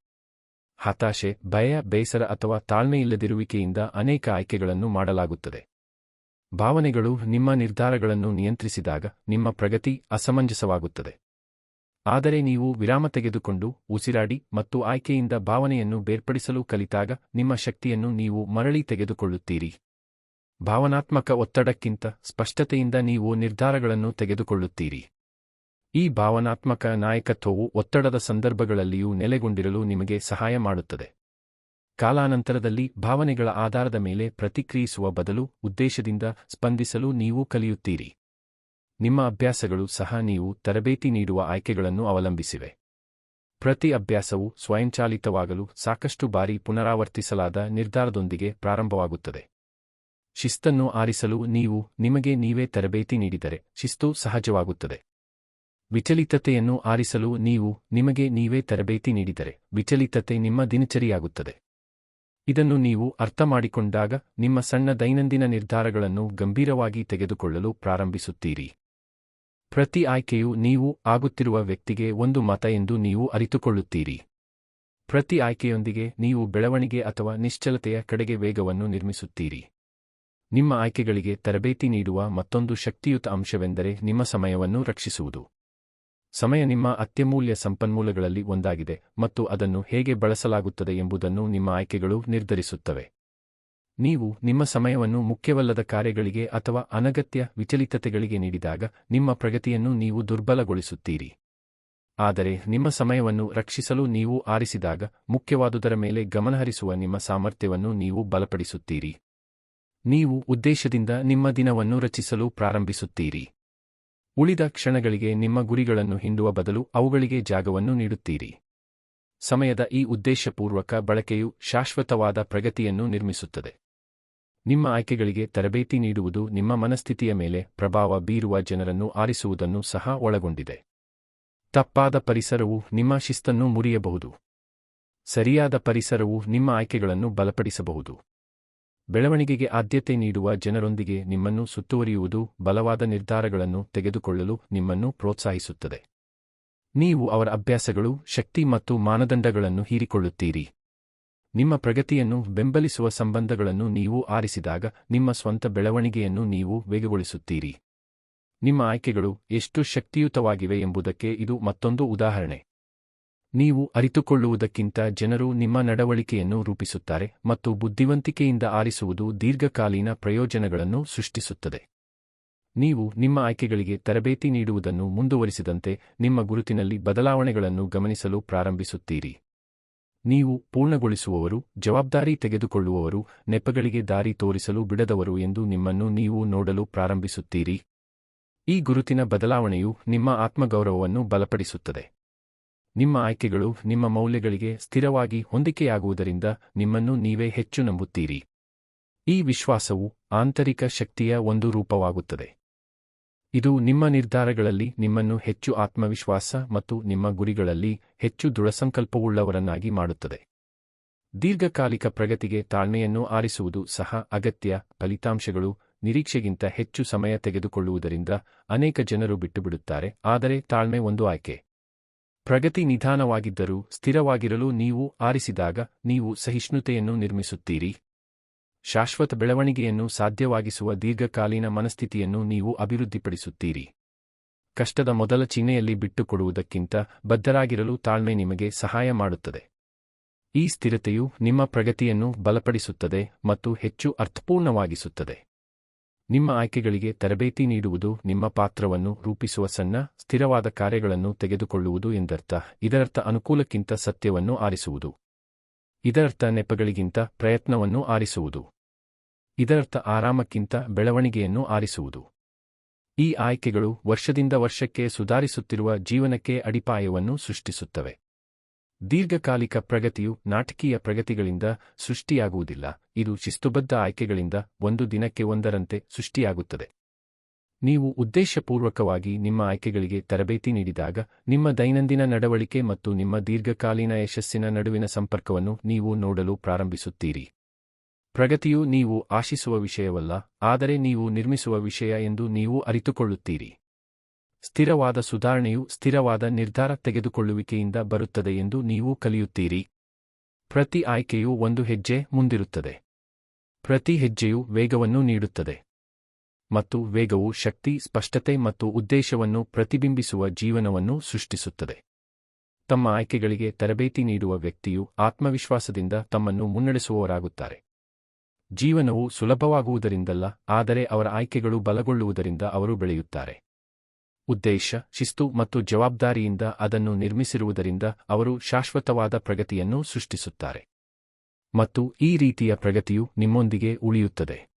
ಹತಾಶೆ, ಭಯ, ಬೇಸರ ಅಥವಾ ತಾಳ್ಮೆಯಿಲ್ಲದಿರುವಿಕೆಯಿಂದ ಅನೇಕ ಆಯ್ಕೆಗಳನ್ನು ಮಾಡಲಾಗುತ್ತದೆ. ಭಾವನೆಗಳು ನಿಮ್ಮ ನಿರ್ಧಾರಗಳನ್ನು ನಿಯಂತ್ರಿಸಿದಾಗ ನಿಮ್ಮ ಪ್ರಗತಿ ಅಸಮಂಜಸವಾಗುತ್ತದೆ. ಆದರೆ ನೀವು ವಿರಾಮ ತೆಗೆದುಕೊಂಡು ಉಸಿರಾಡಿ ಮತ್ತು ಆಯ್ಕೆಯಿಂದ ಭಾವನೆಯನ್ನು ಬೇರ್ಪಡಿಸಲು ಕಲಿತಾಗ ನಿಮ್ಮ ಶಕ್ತಿಯನ್ನು ನೀವು ಮರಳಿ ತೆಗೆದುಕೊಳ್ಳುತ್ತೀರಿ. ಭಾವನಾತ್ಮಕ ಒತ್ತಡಕ್ಕಿಂತ ಸ್ಪಷ್ಟತೆಯಿಂದ ನೀವು ನಿರ್ಧಾರಗಳನ್ನು ತೆಗೆದುಕೊಳ್ಳುತ್ತೀರಿ. ಈ ಭಾವನಾತ್ಮಕ ನಾಯಕತ್ವವು ಒತ್ತಡದ ಸಂದರ್ಭಗಳಲ್ಲಿಯೂ ನೆಲೆಗೊಂಡಿರಲು ನಿಮಗೆ ಸಹಾಯ ಮಾಡುತ್ತದೆ. ಕಾಲಾನಂತರದಲ್ಲಿ ಭಾವನೆಗಳ ಆಧಾರದ ಮೇಲೆ ಪ್ರತಿಕ್ರಿಯಿಸುವ ಬದಲು ಉದ್ದೇಶದಿಂದ ಸ್ಪಂದಿಸಲು ನೀವು ಕಲಿಯುತ್ತೀರಿ. ನಿಮ್ಮ ಅಭ್ಯಾಸಗಳು ಸಹ ನೀವು ತರಬೇತಿ ನೀಡುವ ಆಯ್ಕೆಗಳನ್ನು ಅವಲಂಬಿಸಿವೆ. ಪ್ರತಿ ಅಭ್ಯಾಸವು ಸ್ವಯಂಚಾಲಿತವಾಗಲು ಸಾಕಷ್ಟು ಬಾರಿ ಪುನರಾವರ್ತಿಸಲಾದ ನಿರ್ಧಾರದೊಂದಿಗೆ ಪ್ರಾರಂಭವಾಗುತ್ತದೆ. ಶಿಸ್ತನ್ನು ಆರಿಸಲು ನೀವು ನಿಮಗೆ ನೀವೇ ತರಬೇತಿ ನೀಡಿದರೆ ಶಿಸ್ತು ಸಹಜವಾಗುತ್ತದೆ. ವಿಚಲಿತತೆಯನ್ನು ಆರಿಸಲು ನೀವು ನಿಮಗೆ ನೀವೇ ತರಬೇತಿ ನೀಡಿದರೆ ವಿಚಲಿತತೆ ನಿಮ್ಮ ದಿನಚರಿಯಾಗುತ್ತದೆ. ಇದನ್ನು ನೀವು ಅರ್ಥಮಾಡಿಕೊಂಡಾಗ ನಿಮ್ಮ ಸಣ್ಣ ದೈನಂದಿನ ನಿರ್ಧಾರಗಳನ್ನು ಗಂಭೀರವಾಗಿ ತೆಗೆದುಕೊಳ್ಳಲು ಪ್ರಾರಂಭಿಸುತ್ತೀರಿ. ಪ್ರತಿ ಆಯ್ಕೆಯು ನೀವು ಆಗುತ್ತಿರುವ ವ್ಯಕ್ತಿಗೆ ಒಂದು ಮತ ಎಂದು ನೀವು ಅರಿತುಕೊಳ್ಳುತ್ತೀರಿ. ಪ್ರತಿ ಆಯ್ಕೆಯೊಂದಿಗೆ ನೀವು ಬೆಳವಣಿಗೆ ಅಥವಾ ನಿಶ್ಚಲತೆಯ ಕಡೆಗೆ ವೇಗವನ್ನು ನಿರ್ಮಿಸುತ್ತೀರಿ. ನಿಮ್ಮ ಆಯ್ಕೆಗಳಿಗೆ ತರಬೇತಿ ನೀಡುವ ಮತ್ತೊಂದು ಶಕ್ತಿಯುತ ಅಂಶವೆಂದರೆ ನಿಮ್ಮ ಸಮಯವನ್ನು ರಕ್ಷಿಸುವುದು. ಸಮಯ ನಿಮ್ಮ ಅತ್ಯಮೂಲ್ಯ ಸಂಪನ್ಮೂಲಗಳಲ್ಲಿ ಒಂದಾಗಿದೆ ಮತ್ತು ಅದನ್ನು ಹೇಗೆ ಬಳಸಲಾಗುತ್ತದೆ ಎಂಬುದನ್ನು ನಿಮ್ಮ ಆಯ್ಕೆಗಳು ನಿರ್ಧರಿಸುತ್ತವೆ. ನೀವು ನಿಮ್ಮ ಸಮಯವನ್ನು ಮುಖ್ಯವಲ್ಲದ ಕಾರ್ಯಗಳಿಗೆ ಅಥವಾ ಅನಗತ್ಯ ವಿಚಲಿತತೆಗಳಿಗೆ ನೀಡಿದಾಗ ನಿಮ್ಮ ಪ್ರಗತಿಯನ್ನು ನೀವು ದುರ್ಬಲಗೊಳಿಸುತ್ತೀರಿ. ಆದರೆ ನಿಮ್ಮ ಸಮಯವನ್ನು ರಕ್ಷಿಸಲು ನೀವು ಆರಿಸಿದಾಗ ಮುಖ್ಯವಾದುದರ ಮೇಲೆ ಗಮನಹರಿಸುವ ನಿಮ್ಮ ಸಾಮರ್ಥ್ಯವನ್ನು ನೀವು ಬಲಪಡಿಸುತ್ತೀರಿ. ನೀವು ಉದ್ದೇಶದಿಂದ ನಿಮ್ಮ ದಿನವನ್ನು ರಚಿಸಲು ಪ್ರಾರಂಭಿಸುತ್ತೀರಿ. ಉಳಿದ ಕ್ಷಣಗಳಿಗೆ ನಿಮ್ಮ ಗುರಿಗಳನ್ನು ಹಿಂಡುವ ಬದಲು ಅವುಗಳಿಗೆ ಜಾಗವನ್ನು ನೀಡುತ್ತೀರಿ. ಸಮಯದ ಈ ಉದ್ದೇಶಪೂರ್ವಕ ಬಳಕೆಯು ಶಾಶ್ವತವಾದ ಪ್ರಗತಿಯನ್ನು ನಿರ್ಮಿಸುತ್ತದೆ. ನಿಮ್ಮ ಆಯ್ಕೆಗಳಿಗೆ ತರಬೇತಿ ನೀಡುವುದು ನಿಮ್ಮ ಮನಸ್ಥಿತಿಯ ಮೇಲೆ ಪ್ರಭಾವ ಬೀರುವ ಜನರನ್ನು ಆರಿಸುವುದನ್ನು ಸಹ ಒಳಗೊಂಡಿದೆ. ತಪ್ಪಾದ ಪರಿಸರವು ನಿಮ್ಮ ಶಿಸ್ತನ್ನು ಮುರಿಯಬಹುದು. ಸರಿಯಾದ ಪರಿಸರವು ನಿಮ್ಮ ಆಯ್ಕೆಗಳನ್ನು ಬಲಪಡಿಸಬಹುದು. ಬೆಳವಣಿಗೆಗೆ ಆದ್ಯತೆ ನೀಡುವ ಜನರೊಂದಿಗೆ ನಿಮ್ಮನ್ನು ಸುತ್ತುವರಿಯುವುದು ಬಲವಾದ ನಿರ್ಧಾರಗಳನ್ನು ತೆಗೆದುಕೊಳ್ಳಲು ನಿಮ್ಮನ್ನು ಪ್ರೋತ್ಸಾಹಿಸುತ್ತದೆ. ನೀವು ಅವರ ಅಭ್ಯಾಸಗಳು, ಶಕ್ತಿ ಮತ್ತು ಮಾನದಂಡಗಳನ್ನು ಹೀರಿಕೊಳ್ಳುತ್ತೀರಿ. ನಿಮ್ಮ ಪ್ರಗತಿಯನ್ನು ಬೆಂಬಲಿಸುವ ಸಂಬಂಧಗಳನ್ನು ನೀವು ಆರಿಸಿದಾಗ ನಿಮ್ಮ ಸ್ವಂತ ಬೆಳವಣಿಗೆಯನ್ನು ನೀವು ವೇಗಗೊಳಿಸುತ್ತೀರಿ. ನಿಮ್ಮ ಆಯ್ಕೆಗಳು ಎಷ್ಟು ಶಕ್ತಿಯುತವಾಗಿವೆ ಎಂಬುದಕ್ಕೆ ಇದು ಮತ್ತೊಂದು ಉದಾಹರಣೆ. ನೀವು ಅರಿತುಕೊಳ್ಳುವುದಕ್ಕಿಂತ ಜನರು ನಿಮ್ಮ ನಡವಳಿಕೆಯನ್ನು ರೂಪಿಸುತ್ತಾರೆ ಮತ್ತು ಬುದ್ಧಿವಂತಿಕೆಯಿಂದ ಆರಿಸುವುದು ದೀರ್ಘಕಾಲೀನ ಪ್ರಯೋಜನಗಳನ್ನು ಸೃಷ್ಟಿಸುತ್ತದೆ. ನೀವು ನಿಮ್ಮ ಆಯ್ಕೆಗಳಿಗೆ ತರಬೇತಿ ನೀಡುವುದನ್ನು ಮುಂದುವರಿಸಿದಂತೆ ನಿಮ್ಮ ಗುರುತಿನಲ್ಲಿ ಬದಲಾವಣೆಗಳನ್ನು ಗಮನಿಸಲು ಪ್ರಾರಂಭಿಸುತ್ತೀರಿ. ನೀವು ಪೂರ್ಣಗೊಳಿಸುವವರು, ಜವಾಬ್ದಾರಿ ತೆಗೆದುಕೊಳ್ಳುವವರು, ನೆಪಗಳಿಗೆ ದಾರಿ ತೋರಿಸಲು ಬಿಡದವರು ಎಂದು ನಿಮ್ಮನ್ನು ನೀವು ನೋಡಲು ಪ್ರಾರಂಭಿಸುತ್ತೀರಿ. ಈ ಗುರುತಿನ ಬದಲಾವಣೆಯು ನಿಮ್ಮ ಆತ್ಮಗೌರವವನ್ನು ಬಲಪಡಿಸುತ್ತದೆ. ನಿಮ್ಮ ಆಯ್ಕೆಗಳು ನಿಮ್ಮ ಮೌಲ್ಯಗಳಿಗೆ ಸ್ಥಿರವಾಗಿ ಹೊಂದಿಕೆಯಾಗುವುದರಿಂದ ನಿಮ್ಮನ್ನು ನೀವೇ ಹೆಚ್ಚು ನಂಬುತ್ತೀರಿ. ಈ ವಿಶ್ವಾಸವು ಆಂತರಿಕ ಶಕ್ತಿಯ ಒಂದು ರೂಪವಾಗುತ್ತದೆ. ಇದು ನಿಮ್ಮ ನಿರ್ಧಾರಗಳಲ್ಲಿ ನಿಮ್ಮನ್ನು ಹೆಚ್ಚು ಆತ್ಮವಿಶ್ವಾಸ ಮತ್ತು ನಿಮ್ಮ ಗುರಿಗಳಲ್ಲಿ ಹೆಚ್ಚು ದೃಢಸಂಕಲ್ಪವುಳ್ಳವರನ್ನಾಗಿ ಮಾಡುತ್ತದೆ. ದೀರ್ಘಕಾಲಿಕ ಪ್ರಗತಿಗೆ ತಾಳ್ಮೆಯನ್ನು ಆರಿಸುವುದು ಸಹ ಅಗತ್ಯ. ಫಲಿತಾಂಶಗಳು ನಿರೀಕ್ಷೆಗಿಂತ ಹೆಚ್ಚು ಸಮಯ ತೆಗೆದುಕೊಳ್ಳುವುದರಿಂದ ಅನೇಕ ಜನರು ಬಿಟ್ಟುಬಿಡುತ್ತಾರೆ, ಆದರೆ ತಾಳ್ಮೆ ಒಂದು ಆಯ್ಕೆ. ಪ್ರಗತಿ ನಿಧಾನವಾಗಿದ್ದರೂ ಸ್ಥಿರವಾಗಿರಲು ನೀವು ಆರಿಸಿದಾಗ ನೀವು ಸಹಿಷ್ಣುತೆಯನ್ನು ನಿರ್ಮಿಸುತ್ತೀರಿ. ಶಾಶ್ವತ ಬೆಳವಣಿಗೆಯನ್ನು ಸಾಧ್ಯವಾಗಿಸುವ ದೀರ್ಘಕಾಲೀನ ಮನಸ್ಥಿತಿಯನ್ನು ನೀವು ಅಭಿವೃದ್ಧಿಪಡಿಸುತ್ತೀರಿ. ಕಷ್ಟದ ಮೊದಲ ಚಿಹ್ನೆಯಲ್ಲಿ ಬಿಟ್ಟುಕೊಡುವುದಕ್ಕಿಂತ ಬದ್ಧರಾಗಿರಲು ತಾಳ್ಮೆ ನಿಮಗೆ ಸಹಾಯ ಮಾಡುತ್ತದೆ. ಈ ಸ್ಥಿರತೆಯು ನಿಮ್ಮ ಪ್ರಗತಿಯನ್ನು ಬಲಪಡಿಸುತ್ತದೆ ಮತ್ತು ಹೆಚ್ಚು ಅರ್ಥಪೂರ್ಣವಾಗಿಸುತ್ತದೆ. ನಿಮ್ಮ ಆಯ್ಕೆಗಳಿಗೆ ತರಬೇತಿ ನೀಡುವುದು ನಿಮ್ಮ ಪಾತ್ರವನ್ನು ರೂಪಿಸುವ ಸಣ್ಣ, ಸ್ಥಿರವಾದ ಕಾರ್ಯಗಳನ್ನು ತೆಗೆದುಕೊಳ್ಳುವುದು ಎಂದರ್ಥ. ಇದರರ್ಥ ಅನುಕೂಲಕ್ಕಿಂತ ಸತ್ಯವನ್ನು ಆರಿಸುವುದು. ಇದರರ್ಥ ನೆಪಗಳಿಗಿಂತ ಪ್ರಯತ್ನವನ್ನು ಆರಿಸುವುದು. ಇದರರ್ಥ ಆರಾಮಕ್ಕಿಂತ ಬೆಳವಣಿಗೆಯನ್ನು ಆರಿಸುವುದು. ಈ ಆಯ್ಕೆಗಳು ವರ್ಷದಿಂದ ವರ್ಷಕ್ಕೆ ಸುಧಾರಿಸುತ್ತಿರುವ ಜೀವನಕ್ಕೆ ಅಡಿಪಾಯವನ್ನು ಸೃಷ್ಟಿಸುತ್ತವೆ. ದೀರ್ಘಕಾಲಿಕ ಪ್ರಗತಿಯು ನಾಟಕೀಯ ಪ್ರಗತಿಗಳಿಂದ ಸೃಷ್ಟಿಯಾಗುವುದಿಲ್ಲ, ಇದು ಶಿಸ್ತುಬದ್ಧ ಆಯ್ಕೆಗಳಿಂದ ಒಂದು ದಿನಕ್ಕೆ ಒಂದರಂತೆ ಸೃಷ್ಟಿಯಾಗುತ್ತದೆ. ನೀವು ಉದ್ದೇಶಪೂರ್ವಕವಾಗಿ ನಿಮ್ಮ ಆಯ್ಕೆಗಳಿಗೆ ತರಬೇತಿ ನೀಡಿದಾಗ ನಿಮ್ಮ ದೈನಂದಿನ ನಡವಳಿಕೆ ಮತ್ತು ನಿಮ್ಮ ದೀರ್ಘಕಾಲೀನ ಯಶಸ್ಸಿನ ನಡುವಿನ ಸಂಪರ್ಕವನ್ನು ನೀವು ನೋಡಲು ಪ್ರಾರಂಭಿಸುತ್ತೀರಿ. ಪ್ರಗತಿಯು ನೀವು ಆಶಿಸುವ ವಿಷಯವಲ್ಲ, ಆದರೆ ನೀವು ನಿರ್ಮಿಸುವ ವಿಷಯ ಎಂದು ನೀವು ಅರಿತುಕೊಳ್ಳುತ್ತೀರಿ. ಸ್ಥಿರವಾದ ಸುಧಾರಣೆಯು ಸ್ಥಿರವಾದ ನಿರ್ಧಾರ ತೆಗೆದುಕೊಳ್ಳುವಿಕೆಯಿಂದ ಬರುತ್ತದೆ ಎಂದು ನೀವು ಕಲಿಯುತ್ತೀರಿ. ಪ್ರತಿ ಆಯ್ಕೆಯು ಒಂದು ಹೆಜ್ಜೆ ಮುಂದಿರುತ್ತದೆ. ಪ್ರತಿ ಹೆಜ್ಜೆಯು ವೇಗವನ್ನು ನೀಡುತ್ತದೆ. ಮತ್ತು ವೇಗವು ಶಕ್ತಿ, ಸ್ಪಷ್ಟತೆ ಮತ್ತು ಉದ್ದೇಶವನ್ನು ಪ್ರತಿಬಿಂಬಿಸುವ ಜೀವನವನ್ನು ಸೃಷ್ಟಿಸುತ್ತದೆ. ತಮ್ಮ ಆಯ್ಕೆಗಳಿಗೆ ತರಬೇತಿ ನೀಡುವ ವ್ಯಕ್ತಿಯು ಆತ್ಮವಿಶ್ವಾಸದಿಂದ ತಮ್ಮನ್ನು ಮುನ್ನಡೆಸುವವರಾಗುತ್ತಾರೆ. ಜೀವನವು ಸುಲಭವಾಗುವುದರಿಂದಲ್ಲ, ಆದರೆ ಅವರ ಆಯ್ಕೆಗಳು ಬಲಗೊಳ್ಳುವುದರಿಂದ ಅವರು ಬೆಳೆಯುತ್ತಾರೆ. ಉದ್ದೇಶ, ಶಿಸ್ತು ಮತ್ತು ಜವಾಬ್ದಾರಿಯಿಂದ ಅದನ್ನು ನಿರ್ಮಿಸಿರುವುದರಿಂದ ಅವರು ಶಾಶ್ವತವಾದ ಪ್ರಗತಿಯನ್ನು ಸೃಷ್ಟಿಸುತ್ತಾರೆ. ಮತ್ತು ಈ ರೀತಿಯ ಪ್ರಗತಿಯು ನಿಮ್ಮೊಂದಿಗೆ ಉಳಿಯುತ್ತದೆ.